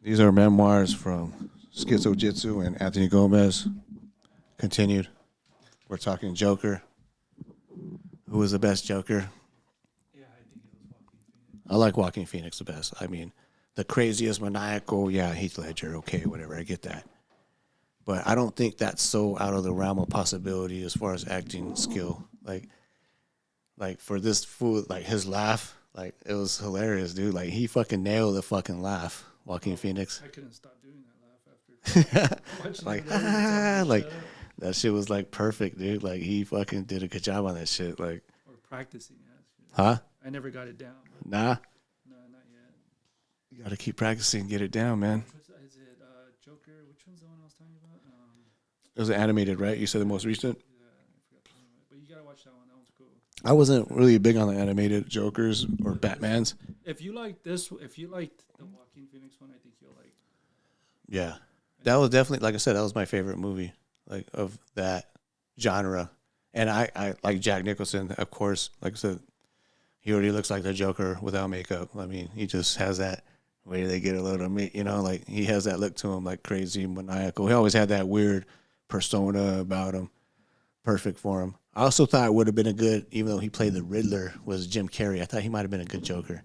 These are memoirs from Schizo Jitsu and Anthony Gomez. Continued. We're talking Joker. Who was the best Joker? Yeah, I think it was Joaquin Phoenix. I like Joaquin Phoenix the best. I mean, the craziest maniacal, yeah, Heath Ledger, okay, whatever, I get that. But I don't think that's so out of the realm of possibility as far as acting skill. Like for this fool, like his laugh, like it was hilarious, dude. Like he fucking nailed the fucking laugh, Joaquin Phoenix. I couldn't stop doing that laugh after watching Like it. Every time like shut up. that shit was like perfect, dude. Like he fucking did a good job on that shit. Like, Or practicing. Yeah, huh? I never got it down. But Nah, no, not yet. you gotta keep practicing, get it down, man. Is it Joker? Which one's the one I was talking about? It was animated, right? You said the most recent. Yeah, I forgot the name of it. But you gotta watch that one. That one's cool. I wasn't really big on the animated Jokers or Batmans. If you like this, if you liked the Joaquin Phoenix one, I think you'll like. Yeah, that was definitely, like I said, that was my favorite movie, like of that genre. And I like Jack Nicholson, of course. Like I said, he already looks like the Joker without makeup. I mean, he just has that way they get a little meat, you know, like he has that look to him, like crazy, maniacal. He always had that weird persona about him, perfect for him. I also thought it would have been a good, even though he played the Riddler, was Jim Carrey. I thought he might have been a good Joker,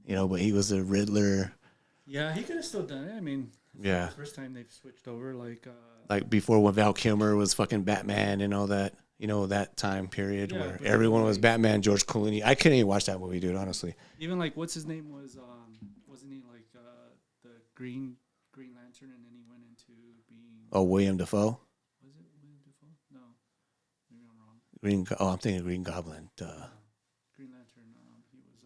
you know, but he was the Riddler. Yeah, he could have still done it. I mean, Yeah. first time they've switched over, Like before when Val Kilmer was fucking Batman and all that, you know, that time period Yeah, where but everyone was like- Batman, George Clooney. I couldn't even watch that movie, dude, honestly. even like what's his name was wasn't he like the Green Lantern, and then he went into being Oh, William Dafoe? was it William Dafoe? No, maybe I'm wrong. I'm thinking Green Goblin. Duh. Green Lantern. He was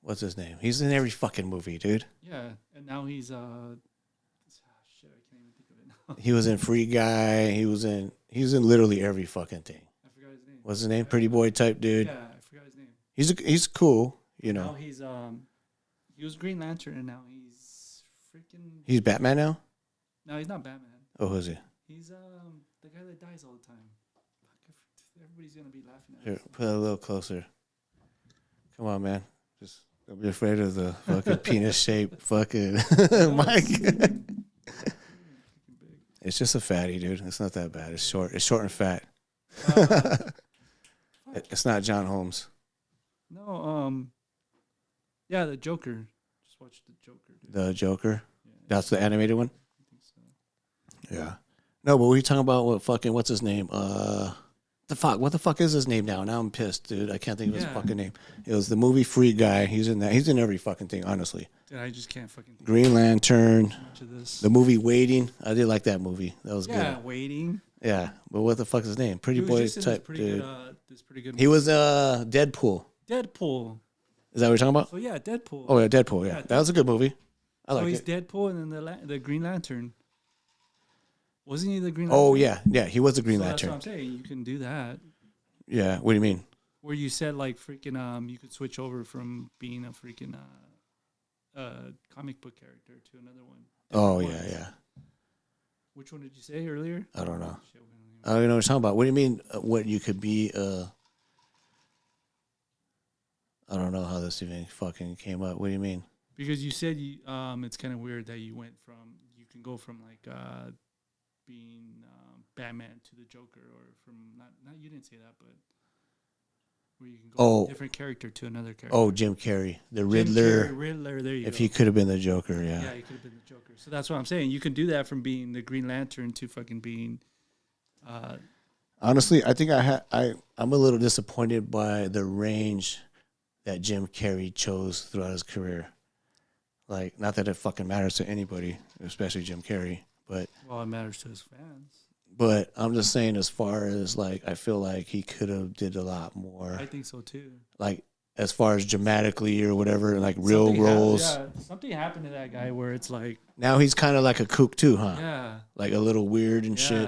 What's his name? He's in every fucking movie, dude. yeah, and now he's shit. I can't even think of it now. He was in Free Guy. He was in literally every fucking thing. I forgot his name. What's his name? Pretty boy type dude. Yeah, I forgot his name. He's cool, you Now know. he's he was Green Lantern, and now he's freaking. He's Batman now? No, he's not Batman. Oh, who's he? He's the guy that dies all the time. Fuck, everybody's gonna be laughing at Here, us. put it a little closer. Come on, man. Just don't be afraid of the fucking penis shaped fucking mic. It's just a fatty, dude. It's not that bad. It's short. It's short and fat. It's not John Holmes. No, yeah, the Joker. Just watch the Joker. Dude. The Joker. Yeah, That's the animated one. I think so. Yeah. No, but we talking about what's his name? What the fuck is his name now? Now I'm pissed, dude. I can't think of his Yeah. fucking name. It was the movie Free Guy. He's in that. He's in every fucking thing, honestly. Dude, I just can't fucking think Green Lantern. much of this. The movie Waiting. I did like that movie. That was Yeah, good. waiting. Yeah. But what the fuck is his name? Pretty He was boy just in type pretty dude. good. This pretty good. He was Deadpool. Deadpool. Is that what you're talking about? So yeah, Deadpool. Oh yeah, Deadpool. Yeah, Yeah, that was a good movie. I so like he's it. Deadpool, and then the Green Lantern. Wasn't he the Green Oh Lantern? yeah, he was the Green So that's Lantern. what I'm saying. You can do that. Yeah. What do you mean? Where you said like freaking you could switch over from being a freaking comic book character to another one. Oh Different yeah, ones. yeah. Which one did you say earlier? I don't know. Shit, we don't even- I don't even know what you're talking about. What do you mean? What you could be? I don't know how this even fucking came up. What do you mean? Because you said it's kind of weird that you went from you can go from like being Batman to the Joker, or from not you didn't say that, but where you can go Oh. from a different character to another character. Oh, Jim Carrey, the Jim Riddler. Carrey, Riddler. There you If go. he could have been the Joker, yeah, yeah. he could have been the Joker. So that's what I'm saying. You can do that from being the Green Lantern to fucking being. Honestly, I think I'm a little disappointed by the range that Jim Carrey chose throughout his career. Like, not that it fucking matters to anybody, especially Jim Carrey, but Well, it matters to his fans. I'm just saying, as far as like, I feel like he could have did a lot more. I think so too. Like, as far as dramatically or whatever, like real Something roles. something happened to that guy where it's like, Now he's kind of like a kook too, huh? yeah, Like a little weird and shit.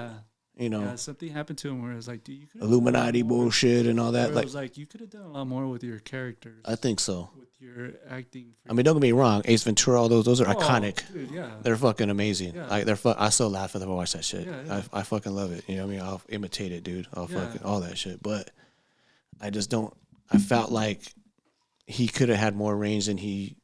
You know, yeah, something happened to him where it's like, dude, you could Illuminati bullshit and all that. It Like, was like you could have done a lot more with your characters. I think so. with your acting. I mean, don't get me wrong. Ace Ventura, all those are iconic. Dude, yeah. They're fucking amazing. Yeah. Like I still laugh if I watch that shit. Yeah, yeah. I fucking love it. You know what I mean? I'll imitate it, dude. I'll Yeah. fucking all that shit. But I just don't. I felt like he could have had more range than he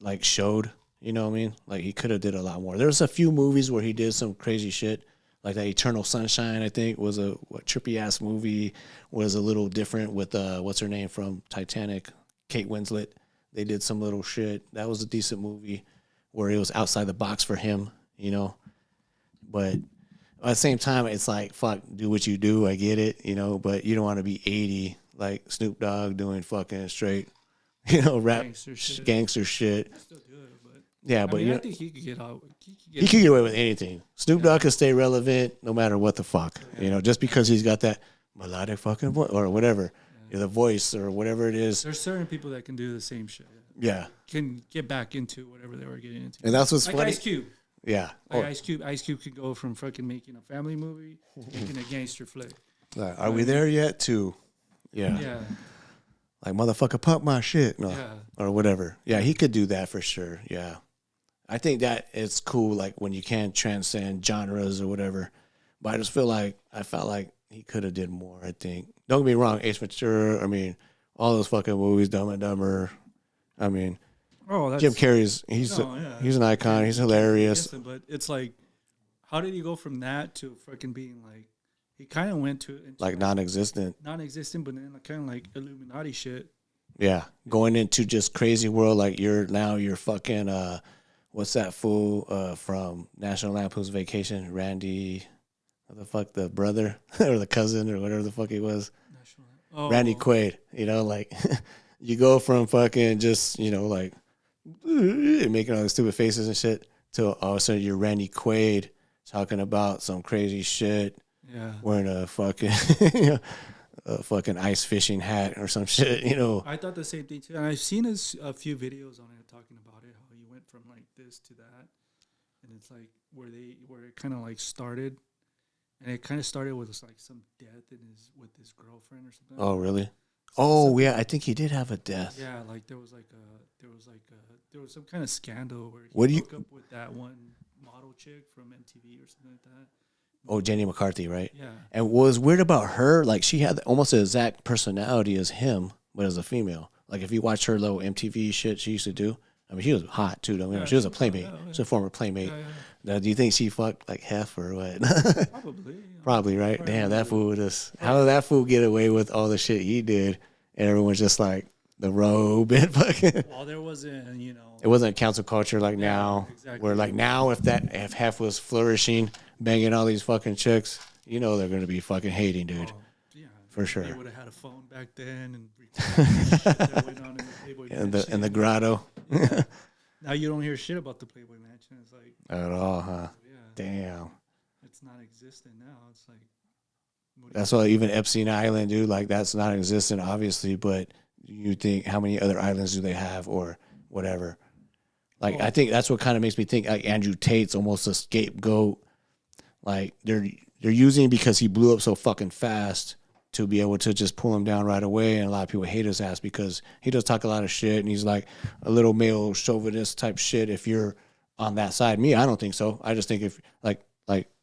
like showed You know what I mean? Like he could have did a lot more. There's a few movies where he did some crazy shit. Like that Eternal Sunshine, I think, was a trippy ass movie. Was a little different with what's her name from Titanic, Kate Winslet. They did some little shit. That was a decent movie where it was outside the box for him, you know. But at the same time, it's like, fuck, do what you do. I get it, you know, but you don't want to be 80 like Snoop Dogg doing fucking straight, you know, rap gangster shit. Still do it, but Yeah, I but mean, I think he could get out. he could get away with anything. Snoop Dogg could stay relevant no matter what the fuck, you know, just because he's got that melodic fucking voice or whatever, the voice or whatever it is. There's certain people that can do the same shit. Yeah. Can get back into whatever they were getting into. And that's what's like funny. Ice Cube. Yeah. Like Ice Cube could go from fucking making a family movie to making a gangster flick. Are we there yet? To, Yeah. Like motherfucker, pump my shit, no, Yeah. or whatever. Yeah, he could do that for sure. Yeah, I think that it's cool. Like when you can transcend genres or whatever. But I felt like he could have did more. I think. Don't get me wrong, Ace Ventura. I mean, all those fucking movies, Dumb and Dumber. I mean, Jim Carrey's he's an icon. He's hilarious. But it's like, how did he go from that to fucking being like? He kind of went to like non-existent, but then kind of like Illuminati shit. Yeah, going into just crazy world. Like you're fucking what's that fool from National Lampoon's Vacation? Randy, what the fuck, the brother or the cousin or whatever the fuck he was. Randy Quaid. You know, like you go from fucking just like making all the stupid faces and shit to all of a sudden you're Randy Quaid talking about some crazy shit. Yeah, wearing a fucking a fucking ice fishing hat or some shit, you know. I thought the same thing too, and I've seen a few videos on it talking about it, how he went from like this to that, and it's like where it kind of like started, and it kind of started with like some death with his girlfriend or something. Oh really? Oh yeah, I think he did have a death. Yeah, like there was some kind of scandal where he broke up with that one model chick from MTV or something like that. Oh, Jenny McCarthy, right? Yeah. And what was weird about her, like she had almost the exact personality as him, but as a female. Like if you watch her little MTV shit she used to do, I mean, she was hot too. Don't she was a playmate. She was a former playmate. Now, do you think she fucked like Hef or what? Probably. Probably, right? Damn, that fool just. How did that fool get away with all the shit he did? And everyone's just like the robe and fucking. Well, there wasn't, It wasn't cancel culture like now, exactly. Where like now, if Hef was flourishing, banging all these fucking chicks, they're gonna be fucking hating, dude. Yeah, for sure. They would have had a phone back then, and that went on in the Playboy Mansion. In the grotto. Yeah. Now you don't hear shit about the Playboy Mansion. It's like at all, huh? Yeah. Damn. It's not existent now. It's like. That's why even Epstein Island, dude. Like that's not existent, obviously. But you think how many other islands do they have, or whatever? Like I think that's what kind of makes me think like Andrew Tate's almost a scapegoat. Like they're using because he blew up so fucking fast to be able to just pull him down right away, and a lot of people hate his ass because he does talk a lot of shit, and he's like a little male chauvinist type shit. If you're on that side, me, I don't think so. I just think if like,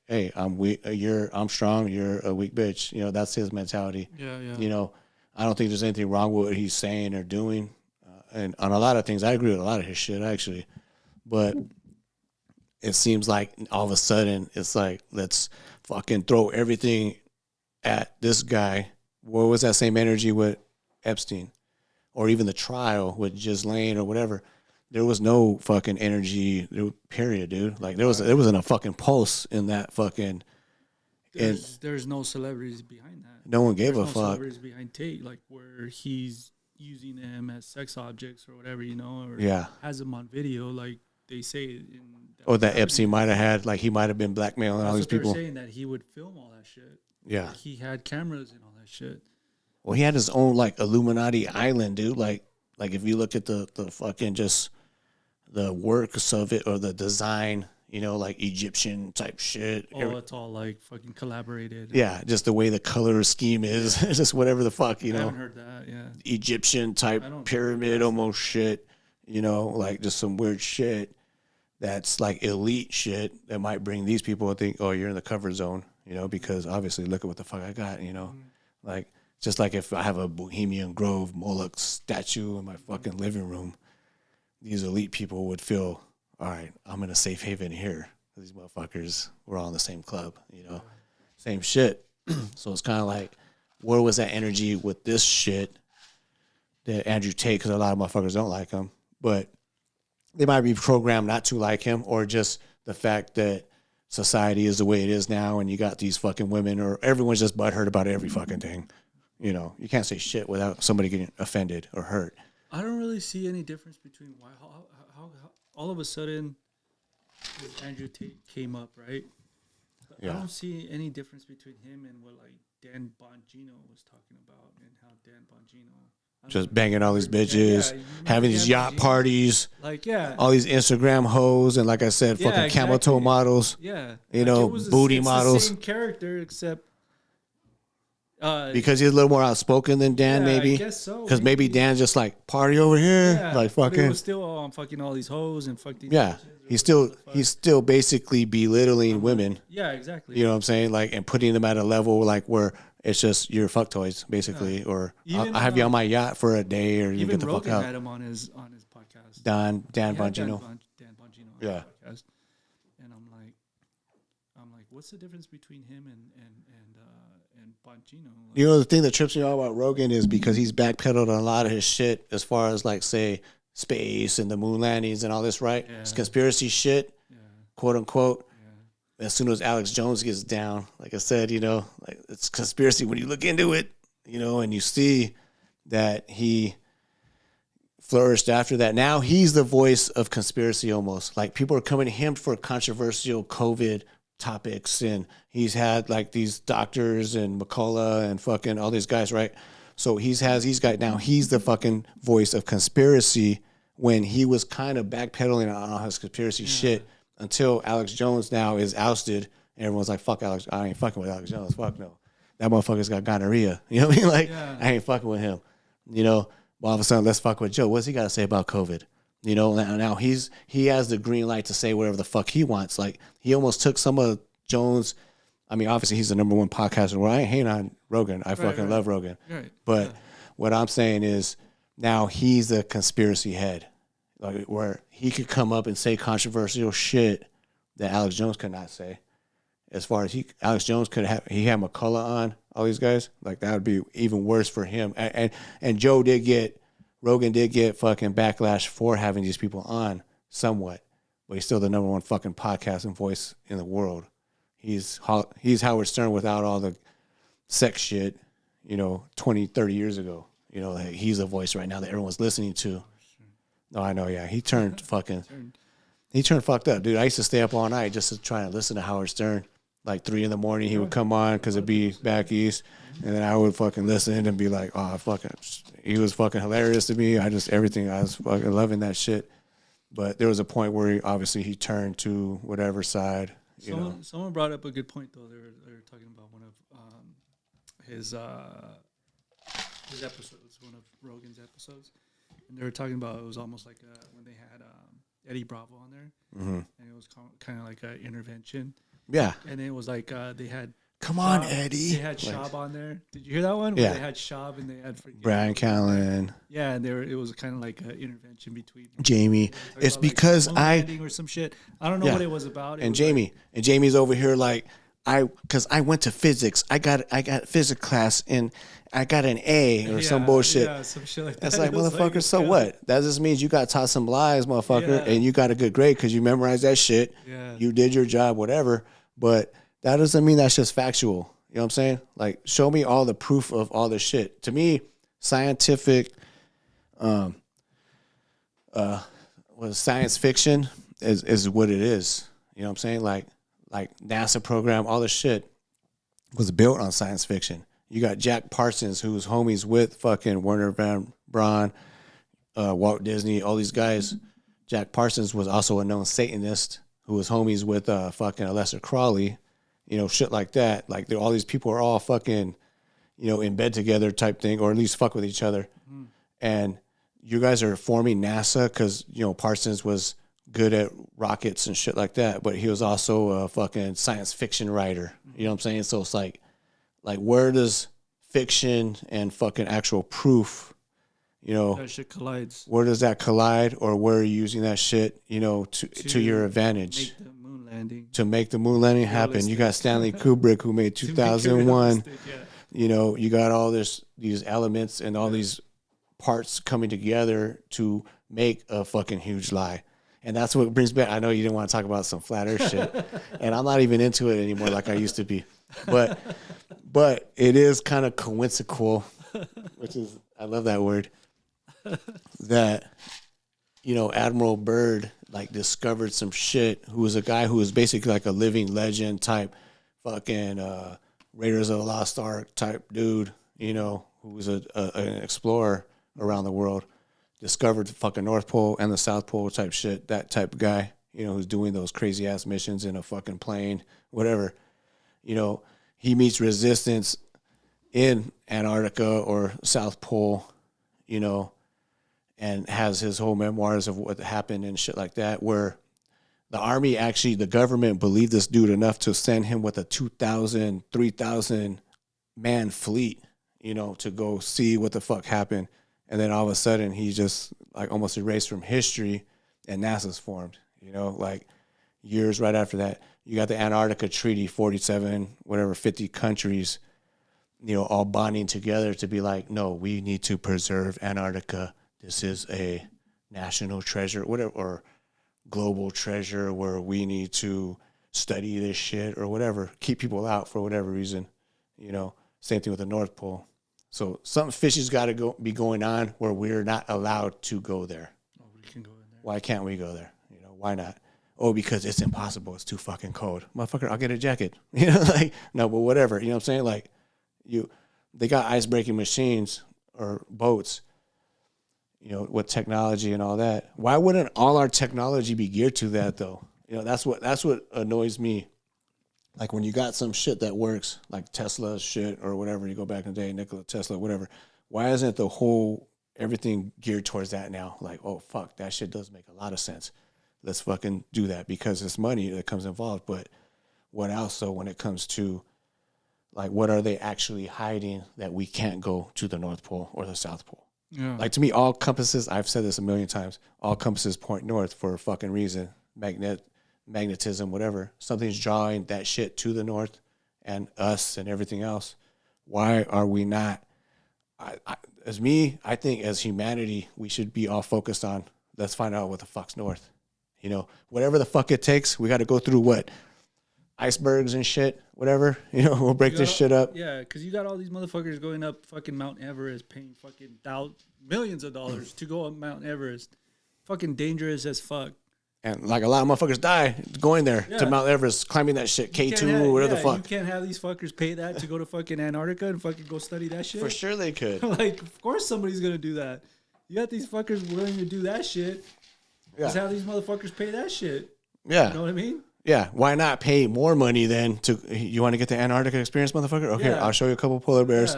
hey, I'm weak, I'm strong, you're a weak bitch. That's his mentality. Yeah. I don't think there's anything wrong with what he's saying or doing. And on a lot of things, I agree with a lot of his shit, actually. But it seems like all of a sudden, it's like, let's fucking throw everything at this guy. Where was that same energy with Epstein? Or even the trial with Ghislaine or whatever. There was no fucking energy, period, dude. Like, there wasn't a fucking pulse in that fucking... There's no celebrities behind that. No one gave a fuck. Celebrities behind Tate, like, where he's using them as sex objects or whatever, or has them on video, like they say. That Epstein might have had, like he might have been blackmailing all these people. They're saying that he would film all that shit. Yeah, like he had cameras and all that shit. Well, he had his own like Illuminati island, dude. Like if you look at the fucking just the works of it or the design, like Egyptian type shit. Oh, it's all like fucking collaborated. Yeah, just the way the color scheme is, just whatever the fuck, I haven't heard that, yeah. Egyptian type pyramid almost shit, like just some weird shit that's like elite shit that might bring these people to think, oh, you're in the cover zone, because obviously look at what the fuck I got, like just like if I have a Bohemian Grove Moloch statue in my fucking living room, these elite people would feel all right, I'm in a safe haven here. These motherfuckers were all in the same club, you know, same shit. So it's kind of like, where was that energy with this shit that Andrew Tate? Because a lot of motherfuckers don't like him, but they might be programmed not to like him, or just the fact that society is the way it is now, and you got these fucking women, or everyone's just butthurt about every fucking thing. You know, you can't say shit without somebody getting offended or hurt. I don't really see any difference between how all of a sudden Andrew Tate came up, right? Yeah. I don't see any difference between him and what like Dan Bongino was talking about, and how Dan Bongino Just banging all these bitches, having these yacht parties, like all these Instagram hoes, and like I said, fucking camel toe models. Yeah, you know, booty models. The same character except because he's a little more outspoken than Dan, maybe. I guess so. Because maybe Dan's just like party over here, like fucking. But it was still I'm fucking all these hoes and fuck these. Yeah, he's still basically belittling women. Yeah, exactly. You know what I'm saying? Like, and putting them at a level like where it's just you're fuck toys, basically, or I'll have you on my yacht for a day, or you get the fuck out. Rogan had him on his podcast. Dan Bongino. Dan Bongino. Yeah. Podcast. And I'm like, what's the difference between him and Bongino? Like, you know, the thing that trips me out about Rogan is because he's backpedaled on a lot of his shit as far as like, say, space and the moon landings and all this, right? Yeah. It's conspiracy shit, quote unquote. Yeah. As soon as Alex Jones gets down, like I said, you know, like it's conspiracy when you look into it, you know, and you see that he flourished after that. Now he's the voice of conspiracy almost. Like people are coming to him for controversial COVID topics, and he's had like these doctors and McCullough and fucking all these guys, right? So he's got now he's the fucking voice of conspiracy when he was kind of backpedaling on all his conspiracy shit until Alex Jones now is ousted and everyone's like, fuck Alex, I ain't fucking with Alex Jones, fuck no. That motherfucker's got gonorrhea. You know what I mean? Like I ain't fucking with him. You know, but all of a sudden let's fuck with Joe. What's he got to say about COVID? You know, now he has the green light to say whatever the fuck he wants. Like he almost took some of Jones. I mean, obviously he's the number one podcaster. Well, I ain't hating on Rogan. I fucking love Rogan. Right. But what I'm saying is now he's the conspiracy head, like where he could come up and say controversial shit that Alex Jones could not say. As far as Alex Jones could have, he had McCullough on all these guys. Like that would be even worse for him. And Rogan did get fucking backlash for having these people on somewhat, but he's still the number one fucking podcasting voice in the world. He's Howard Stern without all the sex shit, you know, 20, 30 years ago. You know, like he's a voice right now that everyone's listening to. No, I know, yeah. He turned fucked up, dude. I used to stay up all night just to try and listen to Howard Stern. Like 3 a.m, he would come on because it'd be back east, and then I would fucking listen and be like, oh, he was fucking hilarious to me. I was fucking loving that shit. But there was a point where he turned to whatever side. Someone brought up a good point though. They were talking about one of his episodes, one of Rogan's episodes, and they were talking about it was almost like when they had Eddie Bravo on there, and it was kind of like an intervention. Yeah. And it was like they had Come on, Eddie. They had Shab on there. Did you hear that one? Yeah. Where they had Shab and they had Brian Callen. Yeah, and it was kind of like an intervention between Jamie. It's because or some shit. I don't know what it was about. And Jamie's over here like because I went to physics. I got physics class and I got an A or some bullshit. Yeah, some shit like that. That's like, motherfucker, so what? That just means you got taught some lies, motherfucker, and you got a good grade because you memorized that shit. Yeah. You did your job, whatever. But that doesn't mean that's just factual. You know what I'm saying? Like, show me all the proof of all this shit. To me, scientific, science fiction is what it is. You know what I'm saying? Like NASA program, all this shit was built on science fiction. You got Jack Parsons, who's homies with fucking Werner Van Braun, Walt Disney, all these guys. Jack Parsons was also a known Satanist who was homies with fucking Aleister Crowley, you know, shit like that. Like all these people are all fucking, you know, in bed together type thing, or at least fuck with each other. Mm. And you guys are forming NASA because, you know, Parsons was good at rockets and shit like that, but he was also a fucking science fiction writer. You know what I'm saying? So it's like where does fiction and fucking actual proof, You know, that shit collides. where does that collide, or where are you using that shit, you know, to your advantage? Make the moon landing. To make the moon landing happen. You got Stanley Kubrick, who made 2001. Yeah. You know, you got all these elements and all these parts coming together to make a fucking huge lie. And that's what brings back, I know you didn't want to talk about some flat earth shit, and I'm not even into it anymore like I used to be. But it is kind of coincidental, which is, I love that word, that, you know, Admiral Byrd like discovered some shit, who was a guy who was basically like a living legend type fucking Raiders of the Lost Ark type dude, you know, who was an explorer around the world, discovered the fucking North Pole and the South Pole type shit, that type of guy, you know, who's doing those crazy ass missions in a fucking plane, whatever. You know, he meets resistance in Antarctica or South Pole, you know, and has his whole memoirs of what happened and shit like that, where the army, actually, the government believed this dude enough to send him with a 2,000, 3,000 man fleet, you know, to go see what the fuck happened. And then all of a sudden, he's just like almost erased from history, and NASA's formed, you know, like years right after that. You got the Antarctica Treaty, 47, whatever, 50 countries, you know, all bonding together to be like, no, we need to preserve Antarctica. This is a national treasure, whatever, or global treasure, where we need to study this shit or whatever, keep people out for whatever reason, you know. Same thing with the North Pole. So something fishy's got to be going on where we're not allowed to go there. Oh, we can go in there. Why can't we go there? You know, why not? Oh, because it's impossible. It's too fucking cold. Motherfucker, I'll get a jacket. You know, like, no, but whatever. You know what I'm saying? Like, they got ice breaking machines or boats, you know, with technology and all that. Why wouldn't all our technology be geared to that, though? You know, that's what annoys me. Like, when you got some shit that works, like Tesla shit or whatever, you go back in the day, Nikola Tesla, whatever. Why isn't the whole everything geared towards that now? Like, oh, fuck, that shit does make a lot of sense. Let's fucking do that, because it's money that comes involved. But what else, though, when it comes to, like, what are they actually hiding that we can't go to the North Pole or the South Pole? Yeah. Like, to me, all compasses, I've said this a million times, all compasses point north for a fucking reason. Magnetism, whatever. Something's drawing that shit to the north and us and everything else. Why are we not? I think as humanity, we should be all focused on, let's find out what the fuck's north. You know, whatever the fuck it takes, we got to go through what? Icebergs and shit, whatever. You know, we'll break this shit up. Yeah, because you got all these motherfuckers going up fucking Mount Everest, paying fucking millions of dollars to go up Mount Everest. Fucking dangerous as fuck. And like a lot of motherfuckers die going there to Mount Everest, climbing that shit, K2, whatever the fuck. You can't have these fuckers pay that to go to fucking Antarctica and fucking go study that shit. For sure they could. Like, of course somebody's going to do that. You got these fuckers willing to do that shit. Yeah. Just have these motherfuckers pay that shit. Yeah. You know what I mean? Yeah. Why not pay more money then to, you want to get the Antarctica experience, motherfucker? Okay, I'll show you a couple polar bears,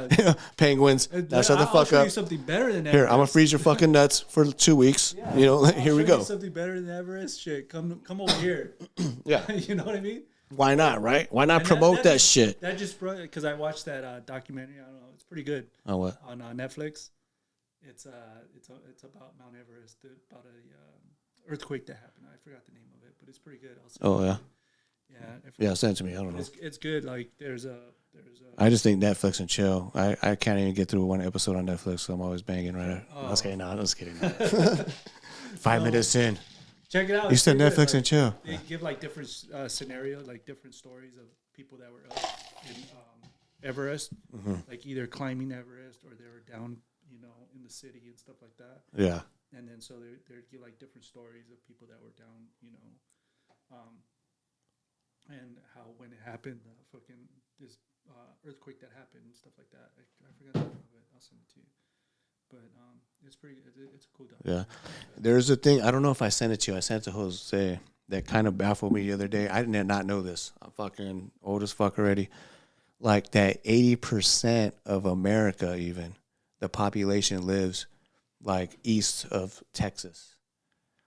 penguins. Now shut the fuck up. I'll show you something better than Everest. Here, I'm going to freeze your fucking nuts for 2 weeks. Yeah. You know, here we go. You something better than Everest? Shit, come over here. Yeah. You know what I mean? Why not, right? Why not promote that shit? That just brought, because I watched that documentary. I don't know. It's pretty good. Oh, what? On Netflix. It's about Mount Everest, about a earthquake that happened. I forgot the name of it, but it's pretty good. Oh, yeah. Yeah, send it to me. I don't know. It's good. Like there's a. I just think Netflix and chill. I can't even get through one episode on Netflix, so I'm always banging right. I was kidding. No, I was kidding. 5 minutes in. Check it out. You said Netflix and chill. They give like different scenarios, like different stories of people that were up in Everest, like either climbing Everest or they were down, you know, in the city and stuff like that. Yeah. And then so they give like different stories of people that were down, you know, and how when it happened, fucking this earthquake that happened and stuff like that. I forgot the name of it. I'll send it to you. But it's pretty. It's a cool documentary. Yeah, there's a thing. I don't know if I sent it to you. I sent it to Jose. That kind of baffled me the other day. I did not know this. I'm fucking old as fuck already. Like that 80% of America, even the population lives like east of Texas.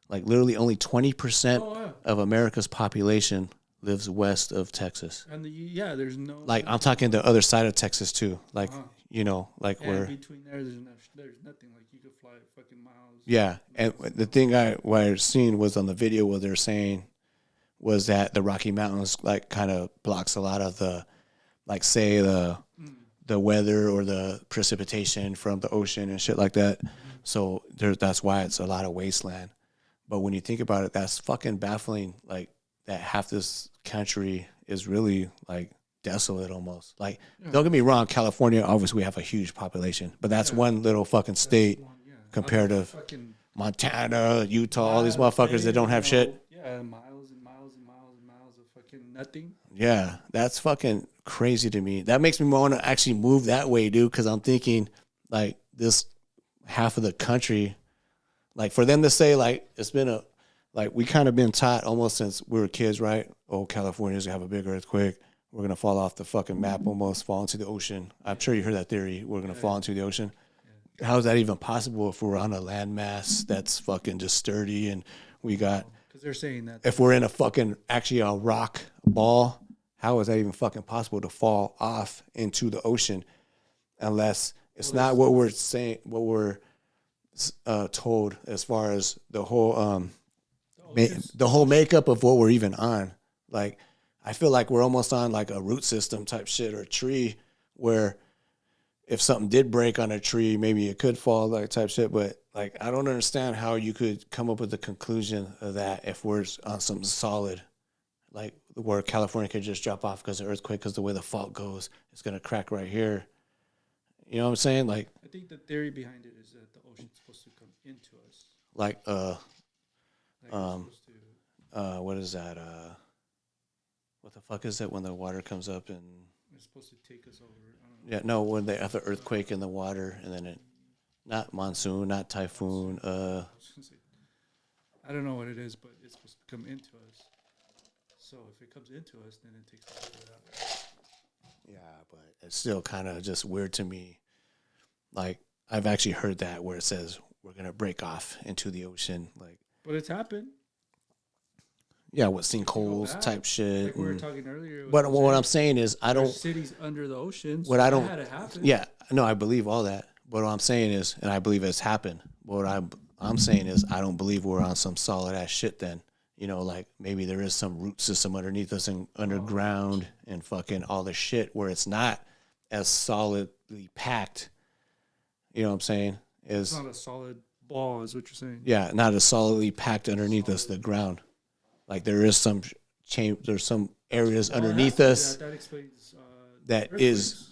Like literally only 20% of America's population lives west of Texas. And there's no. Like I'm talking the other side of Texas too. Like You know, like And where between there's nothing. Like you could fly fucking miles. yeah. And Miles the thing what I seen was on the video what they're saying was that the Rocky Mountains like kind of blocks a lot of the like say the weather or the precipitation from the ocean and shit like that. So that's why it's a lot of wasteland. But when you think about it, that's fucking baffling. Like that half this country is really like desolate almost. Like don't get me wrong, California obviously we have a huge population, but that's one little fucking state compared to Montana, Utah, all these motherfuckers that don't have shit. Yeah, miles and miles and miles and miles of fucking nothing. Yeah, that's fucking crazy to me. That makes me want to actually move that way, dude, because I'm thinking like this half of the country, like for them to say like it's been a like we kind of been taught almost since we were kids, right? Oh, California's gonna have a big earthquake. We're gonna fall off the fucking map, almost fall into the ocean. I'm sure you heard that theory. We're gonna fall into the ocean. How is that even possible if we're on a landmass that's fucking just sturdy and we got Because they're saying that if we're in a fucking actually a rock ball, how is that even fucking possible to fall off into the ocean unless it's not what we're saying, what we're told as far as the whole the whole makeup of what we're even on. Like I feel like we're almost on like a root system type shit or a tree where if something did break on a tree, maybe it could fall like type shit. But like, I don't understand how you could come up with the conclusion of that if we're on something solid, like where California could just drop off because of earthquake, because the way the fault goes, it's going to crack right here. You know what I'm saying? Like, I think the theory behind it is that the ocean's supposed to come into us. like, Like what is that? What the fuck is that when the water comes up and it's supposed to take us over? I don't know. yeah, no, when they have an earthquake in the water and then it, not monsoon, not typhoon. I don't know what it is, but it's supposed to come into us. So if it comes into us, then it takes us out. Yeah, but it's still kind of just weird to me. Like I've actually heard that where it says we're gonna break off into the ocean, like. But it's happened. Yeah, with sinkholes type shit. Like we were talking earlier. But what I'm saying is, I don't. Cities under the ocean. What I don't. Had it happen. Yeah, no, I believe all that. But what I'm saying is, and I believe it's happened. But what I'm saying is, I don't believe we're on some solid ass shit. Then you know, like maybe there is some root system underneath us and underground and fucking all the shit where it's not as solidly packed. You know what I'm saying? It's not a solid ball, is what you're saying. Yeah, not as solidly packed underneath us, the ground. Like there is some there's some areas underneath us that explains that is,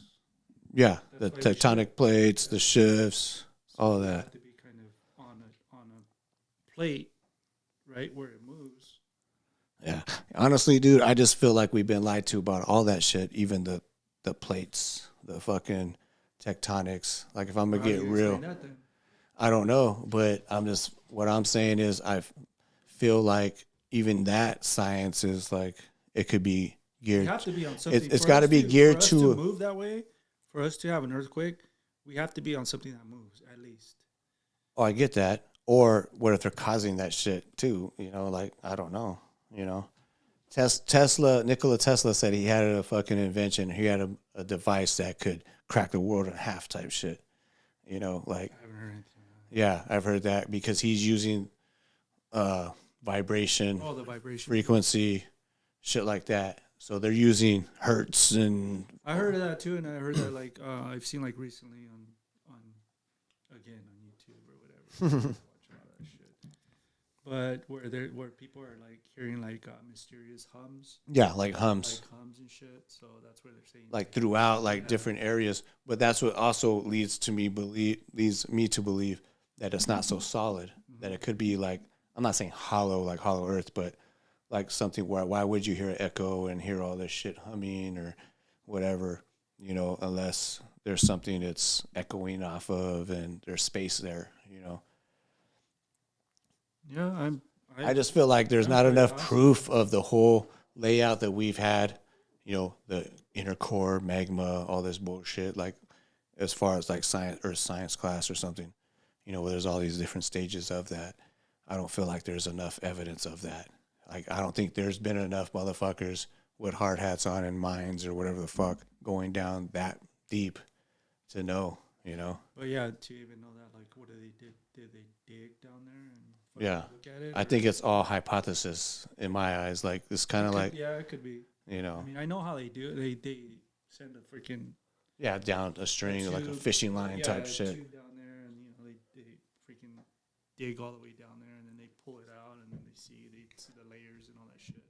yeah, the tectonic plates, the shifts, all of that. Have to be kind of on a plate, right, where it moves. Yeah, honestly, dude, I just feel like we've been lied to about all that shit, even the plates, the fucking tectonics. Like if I'm gonna get real, I don't know, but what I'm saying is I feel like even that science is like it could be geared. You have to be on something. It's got to be geared to move that way. For us to have an earthquake, we have to be on something that moves at least. Oh, I get that. Or what if they're causing that shit too? You know, like I don't know. You know, Nikola Tesla said he had a fucking invention. He had a device that could crack the world in half type shit. You know, like I haven't heard anything. Yeah, I've heard that because he's using vibration, the vibration frequency, shit like that. So they're using hertz and. I heard of that too, and I heard that like I've seen like recently on YouTube or whatever. Watching all that shit. But where people are like hearing like mysterious hums. Yeah, like hums. Like hums and shit. So that's where they're saying. Like throughout different areas, but that's what also leads me to believe that it's not so solid. Mm-hmm. That it could be like. I'm not saying hollow, like hollow earth, but like something where why would you hear an echo and hear all this shit humming or whatever, you know, unless there's something that's echoing off of and there's space there, you know. Yeah, I just feel like there's not enough proof of the whole layout that we've had, you know, the inner core, magma, all this bullshit, like as far as like science class or something, you know, where there's all these different stages of that. I don't feel like there's enough evidence of that. Like, I don't think there's been enough motherfuckers with hard hats on and mines or whatever the fuck going down that deep to know, you know. But yeah, to even know that, like, what did they did? Did they dig down there and Yeah, look at it? I think it's all hypothesis in my eyes. Like it's kind of like, yeah, it could be. you know, I mean, I know how they do it. They send a freaking yeah, down a string or like a fishing line type shit. tube down there, and they freaking dig all the way down there, and then they pull it out, and then they see the layers and all that shit,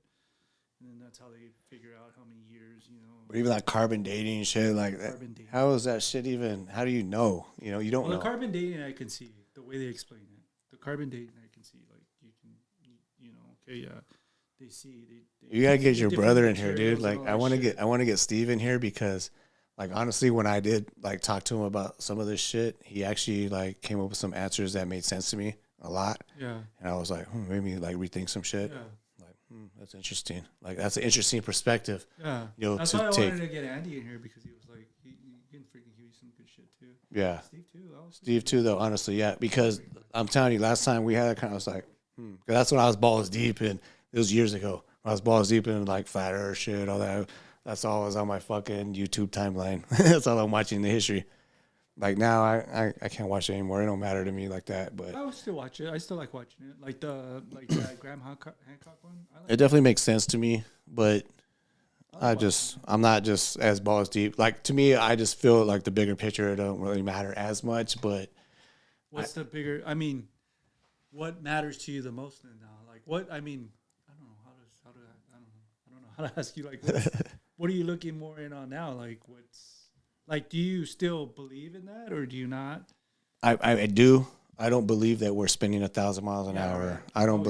and then that's how they figure out how many years, Or even like carbon dating and shit like that. How is that shit even? How do you know? You know, you don't know. The carbon dating I can see the way they explain it. The carbon dating I can see, like you can, okay, yeah. They see. You gotta get your brother in here, dude. Like I want to get Steve in here because, like, honestly, when I did like talk to him about some of this shit, he actually like came up with some answers that made sense to me a lot. Yeah. And I was like, made me like rethink some shit. Yeah. Like, that's interesting. Like that's an interesting perspective. Yeah. That's why I wanted to get Andy in here because he was like, he can freaking give you some good shit too. Yeah. Steve too. Though, honestly, yeah. Because I'm telling you, last time we had that kind of, I was like, because that's when I was balls deep in. It was years ago. I was balls deep in like flat earth shit, all that. That's all was on my fucking YouTube timeline. That's all I'm watching, the history. Like now, I can't watch it anymore. It don't matter to me like that. But I would still watch it. I still like watching it. Like that Graham Hancock one. It definitely makes sense to me. But I'm not just as balls deep. Like to me, I just feel like the bigger picture, it don't really matter as much. But what's the bigger? I mean, what matters to you the most now? Like what? I mean. I don't know how to ask you, like, what are you looking more in on now? Like, do you still believe in that or do you not? I do. I don't believe that we're spinning 1,000 miles an hour. Right. I don't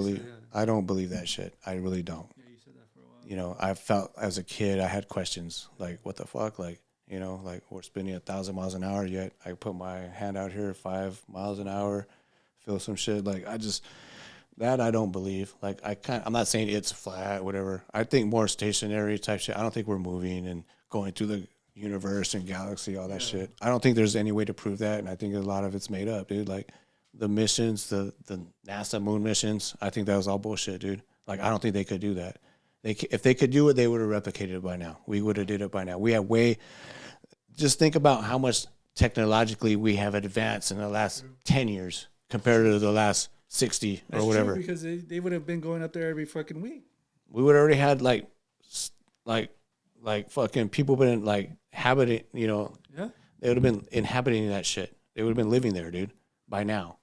believe that shit. I really don't. Yeah, you said that for a while. I felt as a kid, I had questions like, what the fuck? Like, like we're spinning 1,000 miles an hour, yet I put my hand out here 5 miles an hour, feel some shit. Like, that I don't believe. Like I'm not saying it's flat, whatever. I think more stationary type shit. I don't think we're moving and going through the universe and galaxy, all that shit. I don't think there's any way to prove that, and I think a lot of it's made up, dude. Like the missions, the NASA moon missions, I think that was all bullshit, dude. Like I don't think they could do that. If they could do it, they would have replicated it by now. We would have did it by now. We have just think about how much technologically we have advanced in the last 10 years compared to the last 60 or whatever. True, because they would have been going up there every fucking week. We would have already had like fucking people been like habiting, Yeah. They would have been inhabiting that shit. They would have been living there, dude, by now.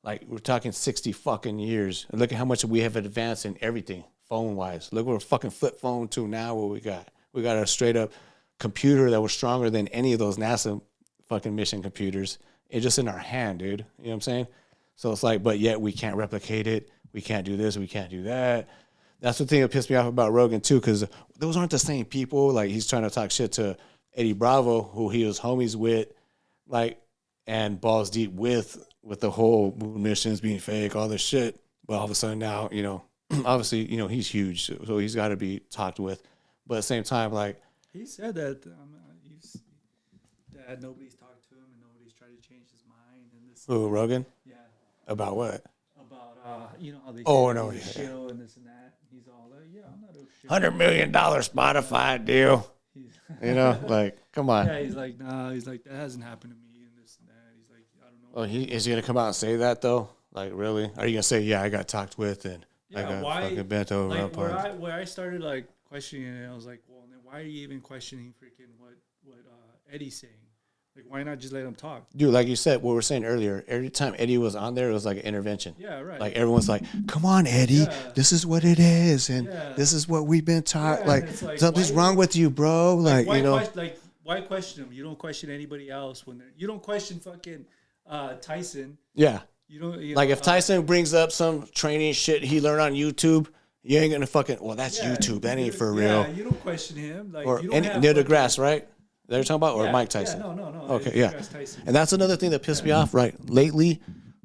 Like we're talking 60 fucking years. And look at how much we have advanced in everything, phone wise. Look what a fucking flip phone to now what we got. We got a straight up computer that was stronger than any of those NASA fucking mission computers. It's just in our hand, dude. You know what I'm saying? So it's like, but yet we can't replicate it. We can't do this. We can't do that. That's the thing that pissed me off about Rogan too, because those aren't the same people. Like he's trying to talk shit to Eddie Bravo, who he was homies with, like, and balls deep with the whole moon missions being fake, all this shit. But all of a sudden now, obviously, he's huge, so he's got to be talked with. But at the same time, like he said that that nobody's talked to him and nobody's tried to change his mind and this. Who, Rogan? Yeah. About what? About how they show and this and that. He's all like, yeah, I'm not a $100 million Spotify deal. Like, come on. Yeah, he's like, nah. He's like, that hasn't happened to me and this and that. He's like, I don't know. Oh, is he gonna come out and say that though? Like, really? Are you gonna say, yeah, I got talked with and I got fucking bent over? Like where I started like questioning it, I was like, well, then why are you even questioning freaking what Eddie's saying? Like, why not just let him talk? Dude, like you said, what we were saying earlier, every time Eddie was on there, it was like an intervention. Yeah, right. Like, everyone's like, come on, Eddie, this is what it is, and this is what we've been taught. Yeah, like something's wrong with you, bro. Like, why question him? You don't question anybody else you don't question fucking Tyson. Yeah. You don't. Like, if Tyson brings up some training shit he learned on YouTube, you ain't gonna fucking, well, that's YouTube. That ain't for real. Yeah, you don't question him. Like, or you don't Neil deGrasse, right? They're talking about, or Mike Tyson? Yeah, no. Okay, yeah. And that's another thing that pissed me off, right? Lately,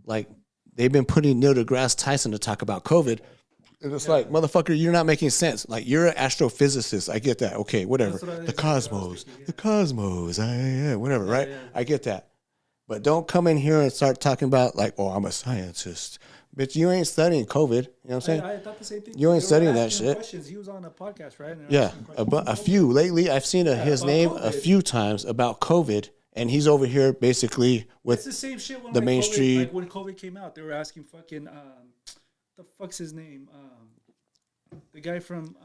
like, they've been putting Neil deGrasse Tyson to talk about COVID. And it's like, motherfucker, you're not making sense. Like, you're an astrophysicist. I get that. Okay, whatever. The cosmos. Whatever, right? Yeah. I get that. But don't come in here and start talking about, like, oh, I'm a scientist. Bitch, you ain't studying COVID. You know what I'm saying? I thought the same thing. You ain't studying that shit. Questions. He was on a podcast, right? Yeah, a few. Lately, I've seen his name a few times about COVID, and he's over here basically with It's the same shit when the like Main COVID, Street. like when COVID came out, they were asking fucking the fuck's his name? The guy from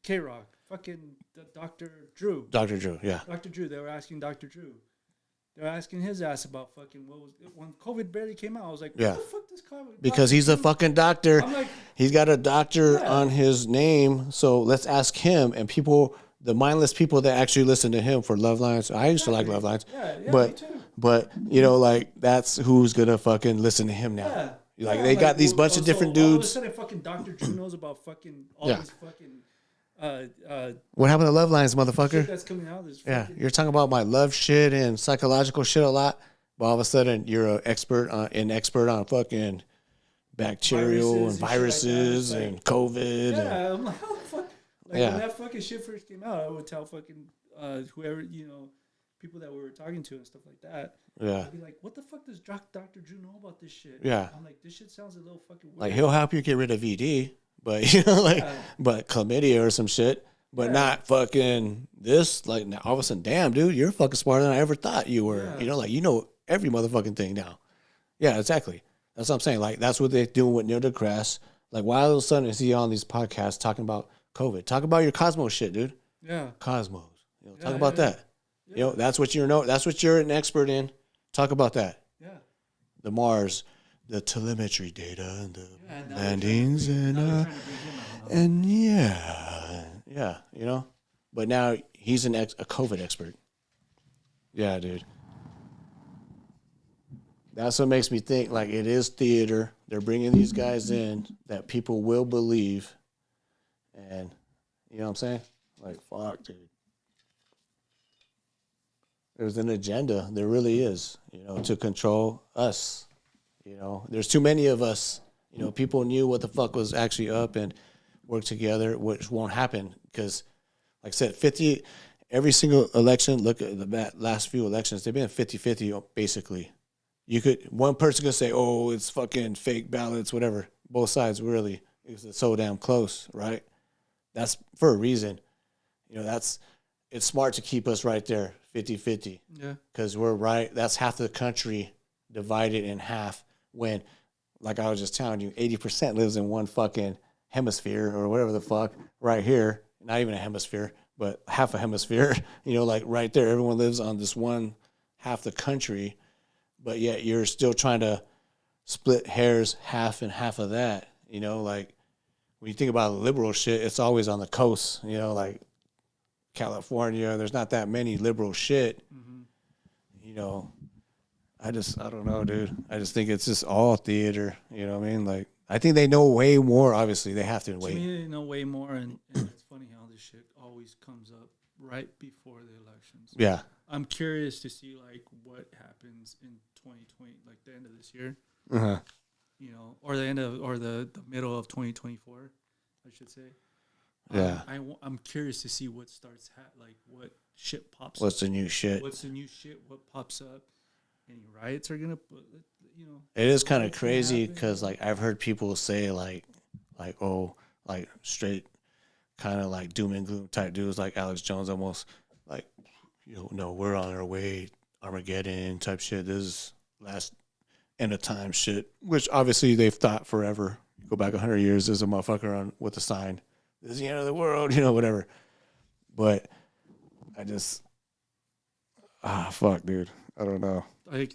K Rock, fucking Dr. Drew. Dr. Drew, yeah. Dr. Drew. They were asking Dr. Drew. They were asking his ass about fucking what was when COVID barely came out. I was like, Yeah. what the fuck does COVID? Because he's a fucking doctor. I'm like, He's got a doctor Yeah. on his name, so let's ask him. And people, the mindless people that actually listen to him for Love Lines. I used to like Love Lines, yeah, me but too. you know, like that's who's gonna fucking listen to him now. Yeah. Like Yeah, they got these bunch of different All of a dudes. sudden, fucking Dr. Drew knows about fucking all Yeah. these fucking What happened to Love Lines, shit motherfucker? that's coming out. This Yeah, fucking, you're talking about my love shit and psychological shit a lot, but all of a sudden you're an expert on fucking bacterial and viruses viruses and shit like that. and COVID. And, yeah, I'm like, how the fuck? Like Yeah. when that fucking shit first came out, I would tell fucking whoever people that we were talking to and stuff like that. yeah. I'd be like, what the fuck does Dr. Drew know about this shit? Yeah. I'm like, this shit sounds a little fucking weird. Like he'll help you get rid of VD, but but chlamydia or some shit, but Yeah. not fucking this. Like now, all of a sudden, damn, dude, you're fucking smarter than I ever thought you were. Yeah. Like you know every motherfucking thing now. Yeah, exactly. That's what I'm saying. Like that's what they're doing with Neil deGrasse. Like why all of a sudden is he on these podcasts talking about COVID? Talk about your Cosmos shit, dude. Yeah. Cosmos. Talk Yeah, about yeah, that. That's what that's what you're an expert in. Talk about that. Yeah. The Mars, the telemetry data and the And now landings they're and trying to bring him out. and yeah, But now he's a COVID expert. Yeah, dude. That's what makes me think like it is theater. They're bringing these guys in that people will believe, and you know what I'm saying? Like fuck, dude. There's an agenda. There really is, to control us. There's too many of us. People knew what the fuck was actually up and worked together, which won't happen because, like I said, every single election, look at the last few elections, they've been 50-50 basically. One person could say, oh, it's fucking fake ballots, whatever. Both sides really, because it's so damn close, right? That's for a reason. It's smart to keep us right there, 50-50. Yeah. Because we're right. That's half the country divided in half when, like I was just telling you, 80% lives in one fucking hemisphere or whatever the fuck right here. Not even a hemisphere, but half a hemisphere. Like right there, everyone lives on this one half the country, but yet you're still trying to split hairs half and half of that. Like when you think about liberal shit, it's always on the coast, like California, there's not that many liberal shit. Mm-hmm. I don't know, dude. I just think it's just all theater. You know what I mean? Like, I think they know way more. Obviously, they have to To wait. me, they know way more, and it's funny how this shit always comes up right before the elections. Yeah. I'm curious to see like what happens in 2020, like the end of this year, Uh-huh. Or the middle of 2024, I should say. Yeah. I'm curious to see what starts like what shit pops What's up. the new shit? What's the new shit? What pops up? Any riots are gonna, It is kind of what's gonna crazy happen? because, like, I've heard people say, like, oh, like, straight kind of like doom and gloom type dudes like Alex Jones almost, like, no, we're on our way, Armageddon type shit. This is last end of time shit, which obviously they've thought forever. Go back 100 years, there's a motherfucker on with a sign. This is the end of the world, whatever. But I just, fuck, dude. I don't know. Like